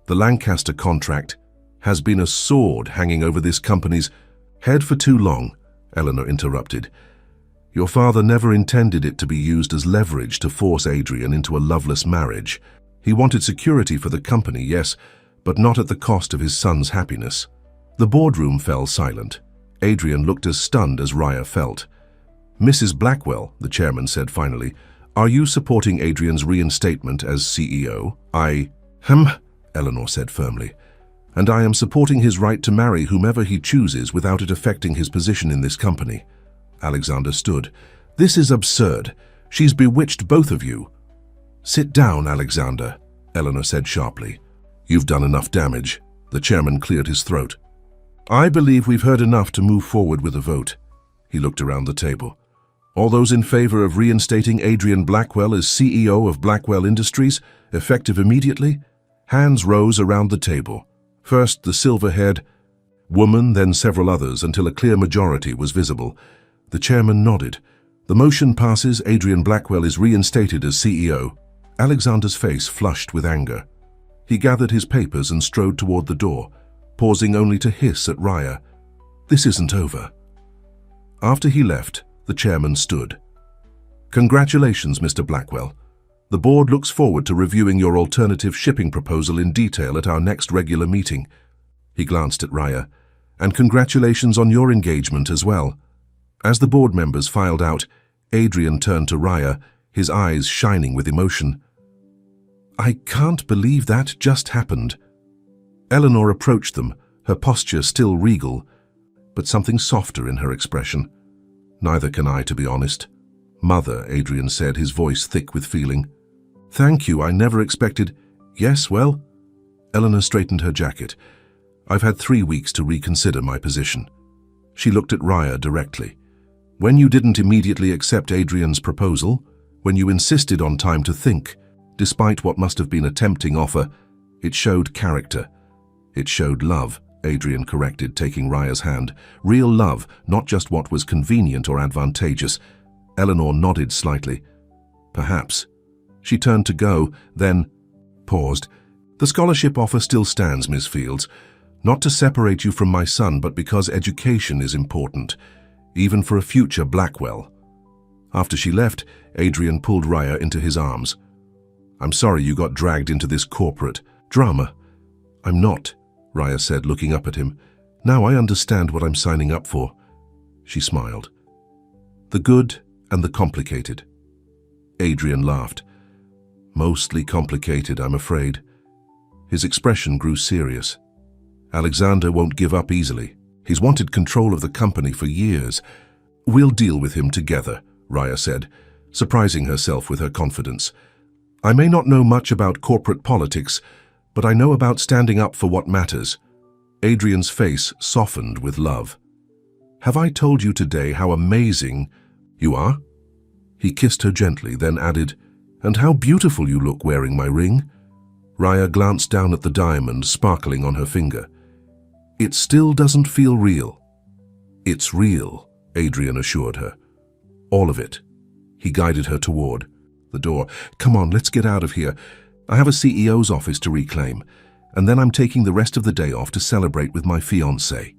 The Lancaster contract has been a sword hanging over this company's head for too long, Eleanor interrupted. Your father never intended it to be used as leverage to force Adrian into a loveless marriage. He wanted security for the company, yes, but not at the cost of his son's happiness. The boardroom fell silent. Adrian looked as stunned as Raya felt. Mrs. Blackwell, the chairman said finally, are you supporting Adrian's reinstatement as CEO? Eleanor said firmly. And I am supporting his right to marry whomever he chooses without it affecting his position in this company. Alexander stood. This is absurd. She's bewitched both of you. Sit down, Alexander, Eleanor said sharply. You've done enough damage. The chairman cleared his throat. I believe we've heard enough to move forward with a vote. He looked around the table. All those in favor of reinstating Adrian Blackwell as CEO of Blackwell Industries, effective immediately? Hands rose around the table. First the silver-haired woman, then several others, until a clear majority was visible. The chairman nodded. The motion passes. Adrian Blackwell is reinstated as CEO. Alexander's face flushed with anger. He gathered his papers and strode toward the door, pausing only to hiss at Raya. This isn't over. After he left, the chairman stood. Congratulations, Mr. Blackwell. The board looks forward to reviewing your alternative shipping proposal in detail at our next regular meeting. He glanced at Raya. And congratulations on your engagement as well. As the board members filed out, Adrian turned to Raya, his eyes shining with emotion. I can't believe that just happened. Eleanor approached them, her posture still regal, but something softer in her expression. Neither can I, to be honest. Mother, Adrian said, his voice thick with feeling. Thank you, I never expected... Yes, well? Eleanor straightened her jacket. I've had 3 weeks to reconsider my position. She looked at Raya directly. When you didn't immediately accept Adrian's proposal, when you insisted on time to think, despite what must have been a tempting offer, it showed character. It showed love, Adrian corrected, taking Raya's hand. Real love, not just what was convenient or advantageous. Eleanor nodded slightly. Perhaps. She turned to go, then paused. The scholarship offer still stands, Miss Fields. Not to separate you from my son, but because education is important, even for a future Blackwell. After she left, Adrian pulled Raya into his arms. I'm sorry you got dragged into this corporate drama. I'm not, Raya said, looking up at him. Now I understand what I'm signing up for. She smiled. The good and the complicated. Adrian laughed. Mostly complicated, I'm afraid. His expression grew serious. Alexander won't give up easily. He's wanted control of the company for years. We'll deal with him together, Raya said, surprising herself with her confidence. I may not know much about corporate politics, but I know about standing up for what matters. Adrian's face softened with love. Have I told you today how amazing you are? He kissed her gently, then added, and how beautiful you look wearing my ring. Raya glanced down at the diamond sparkling on her finger. It still doesn't feel real. It's real, Adrian assured her. All of it. He guided her toward the door. Come on, let's get out of here. I have a CEO's office to reclaim, and then I'm taking the rest of the day off to celebrate with my fiancée.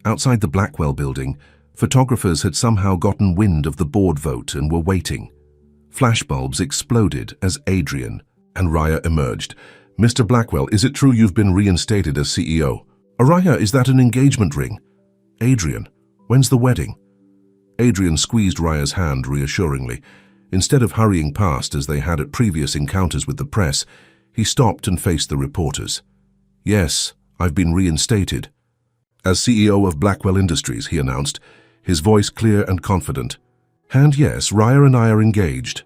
Outside the Blackwell building, photographers had somehow gotten wind of the board vote and were waiting. Flashbulbs exploded as Adrian and Raya emerged. Mr. Blackwell, is it true you've been reinstated as CEO? Raya, is that an engagement ring? Adrian, when's the wedding? Adrian squeezed Raya's hand reassuringly. Instead of hurrying past as they had at previous encounters with the press, he stopped and faced the reporters. Yes, I've been reinstated. As CEO of Blackwell Industries, he announced, his voice clear and confident. And yes, Raya and I are engaged.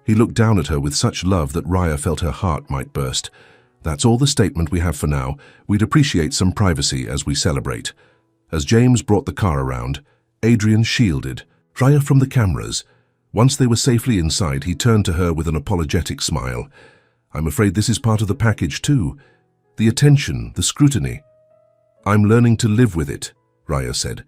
He looked down at her with such love that Raya felt her heart might burst. That's all the statement we have for now. We'd appreciate some privacy as we celebrate. As James brought the car around, Adrian shielded Raya from the cameras. Once they were safely inside, he turned to her with an apologetic smile. I'm afraid this is part of the package too. The attention, the scrutiny. I'm learning to live with it, Raya said.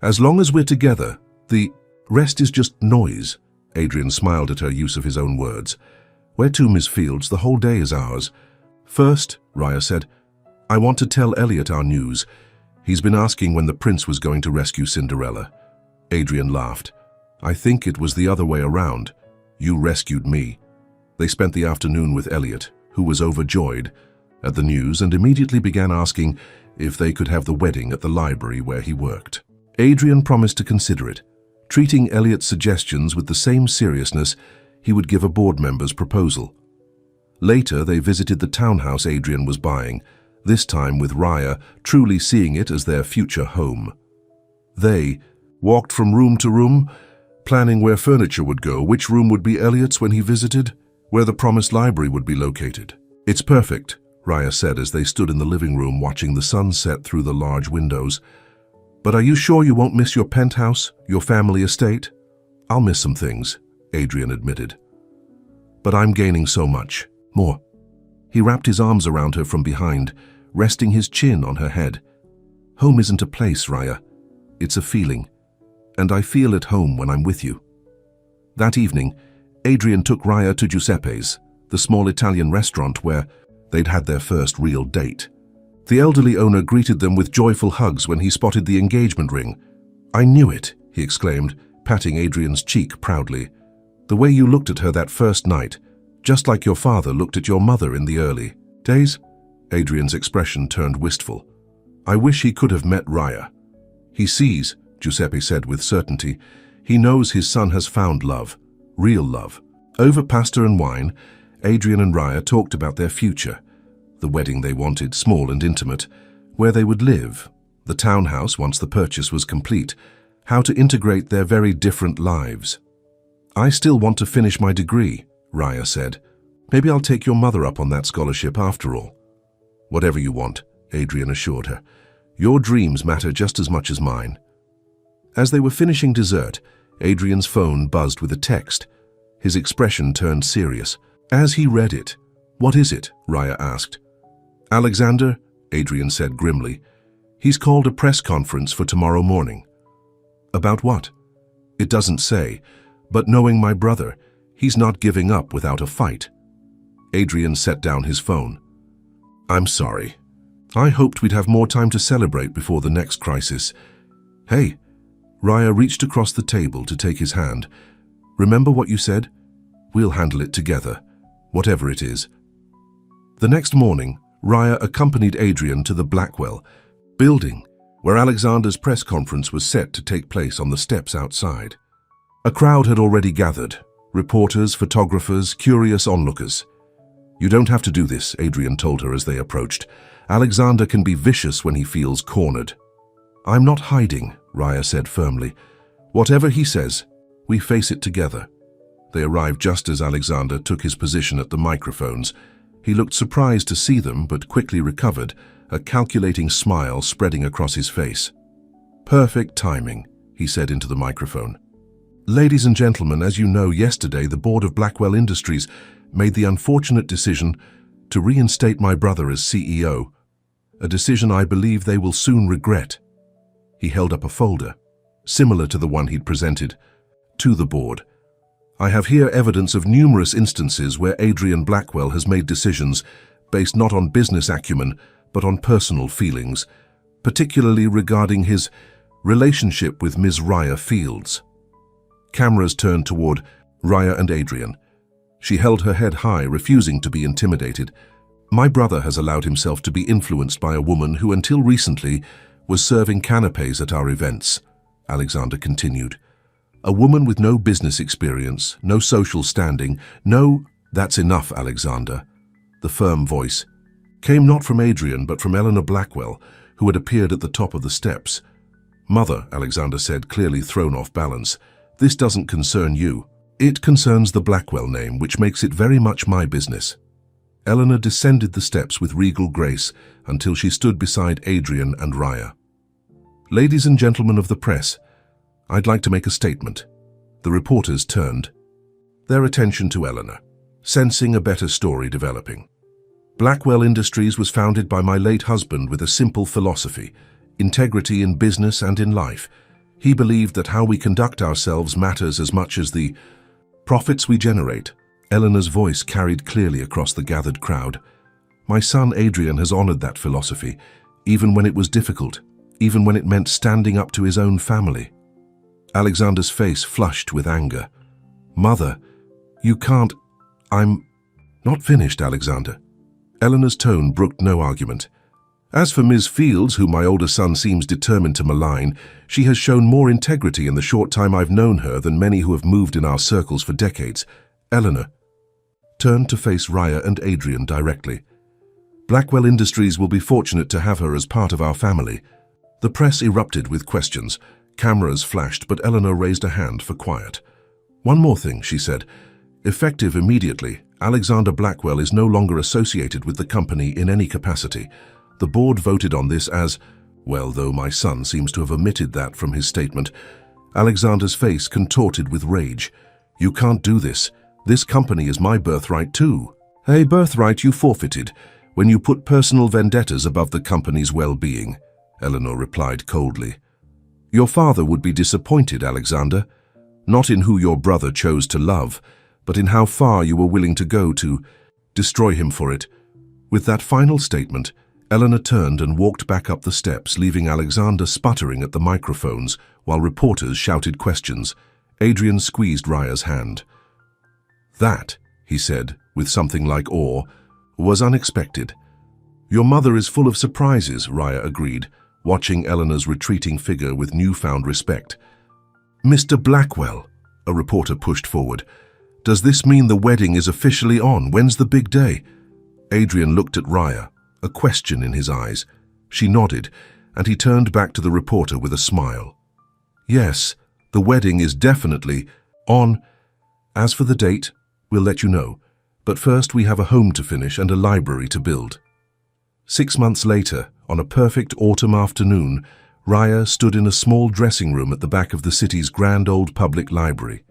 As long as we're together, the rest is just noise. Adrian smiled at her use of his own words. Where to, Miss Fields? The whole day is ours. First, Raya said, I want to tell Elliot our news. He's been asking when the prince was going to rescue Cinderella. Adrian laughed. I think it was the other way around. You rescued me. They spent the afternoon with Elliot, who was overjoyed at the news and immediately began asking if they could have the wedding at the library where he worked. Adrian promised to consider it, treating Elliot's suggestions with the same seriousness he would give a board member's proposal. Later, they visited the townhouse Adrian was buying, this time with Raya truly seeing it as their future home. They walked from room to room, planning where furniture would go, which room would be Elliot's when he visited, where the promised library would be located. It's perfect, Raya said as they stood in the living room watching the sun set through the large windows. But are you sure you won't miss your penthouse, your family estate? I'll miss some things, Adrian admitted. But I'm gaining so much. More. He wrapped his arms around her from behind, resting his chin on her head. Home isn't a place, Raya. It's a feeling. And I feel at home when I'm with you. That evening, Adrian took Raya to Giuseppe's, the small Italian restaurant where they'd had their first real date. The elderly owner greeted them with joyful hugs when he spotted the engagement ring. I knew it, he exclaimed, patting Adrian's cheek proudly. The way you looked at her that first night, just like your father looked at your mother in the early days. Adrian's expression turned wistful. I wish he could have met Raya. He sees, Giuseppe said with certainty. He knows his son has found love, real love. Over pasta and wine, Adrian and Raya talked about their future. The wedding they wanted, small and intimate, where they would live, the townhouse once the purchase was complete, how to integrate their very different lives. I still want to finish my degree, Raya said. Maybe I'll take your mother up on that scholarship after all. Whatever you want, Adrian assured her. Your dreams matter just as much as mine. As they were finishing dessert, Adrian's phone buzzed with a text. His expression turned serious. As he read it, What is it? Raya asked. Alexander, Adrian said grimly. He's called a press conference for tomorrow morning. About what? It doesn't say, but knowing my brother, he's not giving up without a fight. Adrian set down his phone. I'm sorry. I hoped we'd have more time to celebrate before the next crisis. Hey, Raya reached across the table to take his hand. Remember what you said? We'll handle it together, whatever it is. The next morning, Raya accompanied Adrian to the Blackwell building, where Alexander's press conference was set to take place on the steps outside. A crowd had already gathered, reporters, photographers, curious onlookers. You don't have to do this, Adrian told her as they approached. Alexander can be vicious when he feels cornered. I'm not hiding, Raya said firmly. Whatever he says, we face it together. They arrived just as Alexander took his position at the microphones. He looked surprised to see them, but quickly recovered, a calculating smile spreading across his face. Perfect timing, he said into the microphone. Ladies and gentlemen, as you know, yesterday the board of Blackwell Industries made the unfortunate decision to reinstate my brother as CEO, a decision I believe they will soon regret. He held up a folder, similar to the one he'd presented, to the board. I have here evidence of numerous instances where Adrian Blackwell has made decisions based not on business acumen, but on personal feelings, particularly regarding his relationship with Ms. Raya Fields. Cameras turned toward Raya and Adrian. She held her head high, refusing to be intimidated. My brother has allowed himself to be influenced by a woman who until recently was serving canapes at our events, Alexander continued. A woman with no business experience, no social standing, no— That's enough, Alexander. The firm voice came not from Adrian but from Eleanor Blackwell, who had appeared at the top of the steps. Mother, Alexander said, clearly thrown off balance, this doesn't concern you. It concerns the Blackwell name, which makes it very much my business. Eleanor descended the steps with regal grace until she stood beside Adrian and Raya. Ladies and gentlemen of the press, I'd like to make a statement. The reporters turned their attention to Eleanor. sensing a better story developing. Blackwell Industries was founded by my late husband with a simple philosophy: integrity in business and in life. He believed that how we conduct ourselves matters as much as the profits we generate. Eleanor's voice carried clearly across the gathered crowd. My son Adrian has honored that philosophy, even when it was difficult, even when it meant standing up to his own family. Alexander's face flushed with anger. Mother, you can't... I'm not finished, Alexander. Eleanor's tone brooked no argument. As for Ms. Fields, whom my older son seems determined to malign, she has shown more integrity in the short time I've known her than many who have moved in our circles for decades. Eleanor turned to face Raya and Adrian directly. Blackwell Industries will be fortunate to have her as part of our family. The press erupted with questions. Cameras flashed, but Eleanor raised a hand for quiet. One more thing, she said. Effective immediately, Alexander Blackwell is no longer associated with the company in any capacity. The board voted on this as, well, though my son seems to have omitted that from his statement. Alexander's face contorted with rage. You can't do this. This company is my birthright too. A birthright you forfeited when you put personal vendettas above the company's well-being, Eleanor replied coldly. Your father would be disappointed, Alexander, not in who your brother chose to love, but in how far you were willing to go to destroy him for it. With that final statement, Eleanor turned and walked back up the steps, leaving Alexander sputtering at the microphones while reporters shouted questions. Adrian squeezed Raya's hand. That, he said, with something like awe, was unexpected. Your mother is full of surprises, Raya agreed, watching Eleanor's retreating figure with newfound respect. Mr. Blackwell, a reporter pushed forward. Does this mean the wedding is officially on? When's the big day? Adrian looked at Raya, a question in his eyes. She nodded, and he turned back to the reporter with a smile. Yes, the wedding is definitely on. As for the date, we'll let you know. But first we have a home to finish and a library to build. 6 months later, on a perfect autumn afternoon, Raya stood in a small dressing room at the back of the city's grand old public library.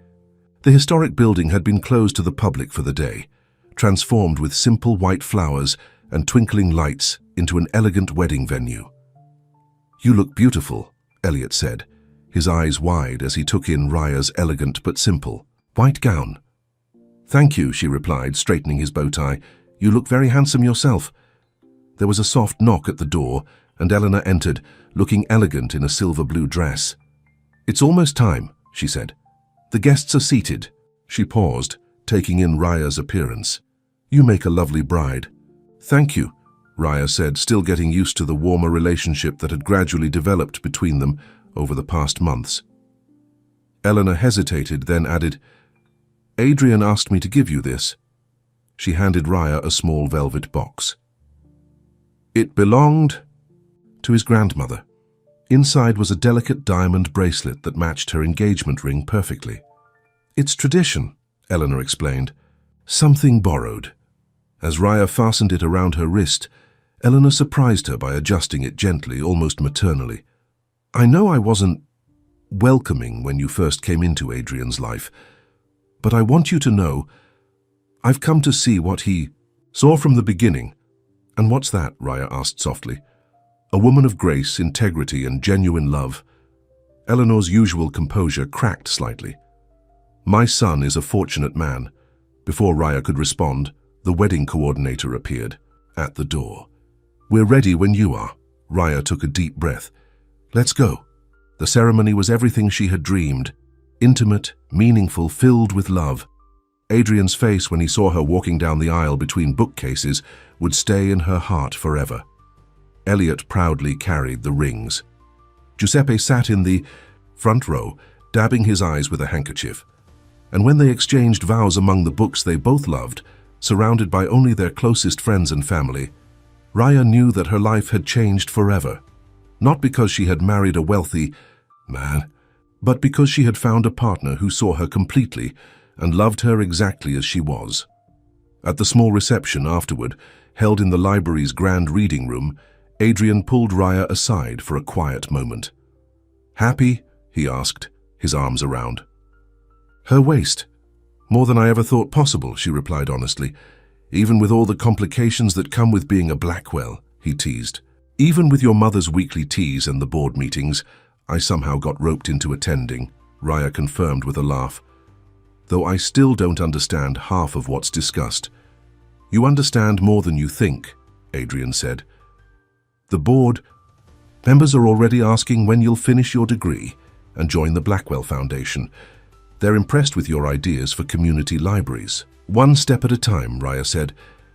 The historic building had been closed to the public for the day, transformed with simple white flowers and twinkling lights into an elegant wedding venue. You look beautiful, Elliot said, his eyes wide as he took in Raya's elegant but simple white gown. Thank you, she replied, straightening his bow tie. You look very handsome yourself. There was a soft knock at the door, and Eleanor entered, looking elegant in a silver blue dress. It's almost time, she said. The guests are seated. She paused, taking in Raya's appearance. You make a lovely bride. Thank you, Raya said, still getting used to the warmer relationship that had gradually developed between them over the past months. Eleanor hesitated, then added, Adrian asked me to give you this. She handed Raya a small velvet box. It belonged to his grandmother. Inside was a delicate diamond bracelet that matched her engagement ring perfectly. It's tradition, Eleanor explained. Something borrowed. As Raya fastened it around her wrist, Eleanor surprised her by adjusting it gently, almost maternally. I know I wasn't welcoming when you first came into Adrian's life, but I want you to know I've come to see what he saw from the beginning. And what's that? Raya asked softly. A woman of grace, integrity, and genuine love. Eleanor's usual composure cracked slightly. My son is a fortunate man. Before Raya could respond, the wedding coordinator appeared at the door. We're ready when you are. Raya took a deep breath. Let's go. The ceremony was everything she had dreamed. Intimate, meaningful, filled with love. Adrian's face when he saw her walking down the aisle between bookcases would stay in her heart forever. Elliot proudly carried the rings. Giuseppe sat in the front row, dabbing his eyes with a handkerchief. And when they exchanged vows among the books they both loved, surrounded by only their closest friends and family, Raya knew that her life had changed forever. Not because she had married a wealthy man, but because she had found a partner who saw her completely and loved her exactly as she was. At the small reception afterward, held in the library's grand reading room, Adrian pulled Raya aside for a quiet moment. Happy? He asked, his arms around her waist. More than I ever thought possible, she replied honestly. Even with all the complications that come with being a Blackwell, he teased. Even with your mother's weekly teas and the board meetings, I somehow got roped into attending, Raya confirmed with a laugh. Though I still don't understand half of what's discussed. You understand more than you think, Adrian said. The board members are already asking when you'll finish your degree and join the Blackwell Foundation. They're impressed with your ideas for community libraries. One step at a time, Raya said.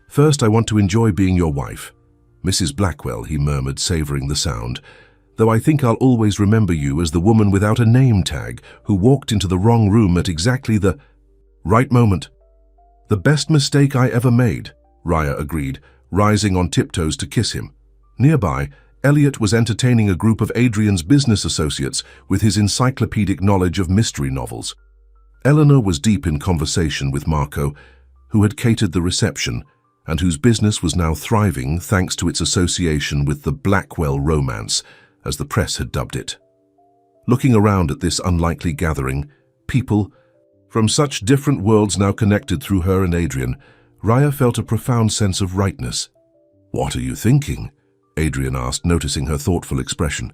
First, I want to enjoy being your wife. Mrs. Blackwell, he murmured, savoring the sound. Though I think I'll always remember you as the woman without a name tag who walked into the wrong room at exactly the right moment. The best mistake I ever made, Raya agreed, rising on tiptoes to kiss him. Nearby, Elliot was entertaining a group of Adrian's business associates with his encyclopedic knowledge of mystery novels. Eleanor was deep in conversation with Marco, who had catered the reception and whose business was now thriving thanks to its association with the Blackwell romance, as the press had dubbed it. Looking around at this unlikely gathering, people from such different worlds now connected through her and Adrian, Raya felt a profound sense of rightness. What are you thinking? Adrian asked, noticing her thoughtful expression.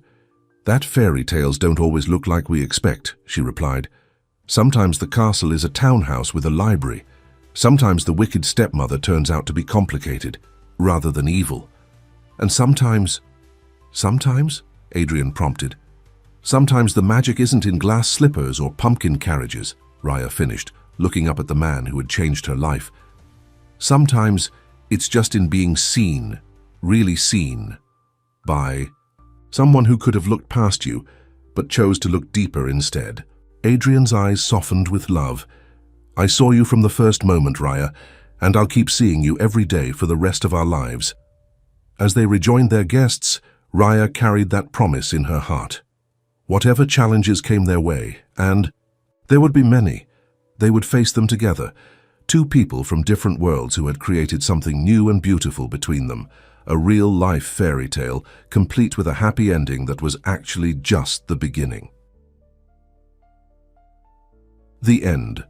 That fairy tales don't always look like we expect, she replied. Sometimes the castle is a townhouse with a library. Sometimes the wicked stepmother turns out to be complicated, rather than evil. And sometimes, Adrian prompted. Sometimes the magic isn't in glass slippers or pumpkin carriages, Raya finished, looking up at the man who had changed her life. Sometimes it's just in being seen, really seen, by someone who could have looked past you, but chose to look deeper instead. Adrian's eyes softened with love. I saw you from the first moment, Raya, and I'll keep seeing you every day for the rest of our lives. As they rejoined their guests, Raya carried that promise in her heart. Whatever challenges came their way, and there would be many, they would face them together, two people from different worlds who had created something new and beautiful between them, a real-life fairy tale, complete with a happy ending that was actually just the beginning. The end.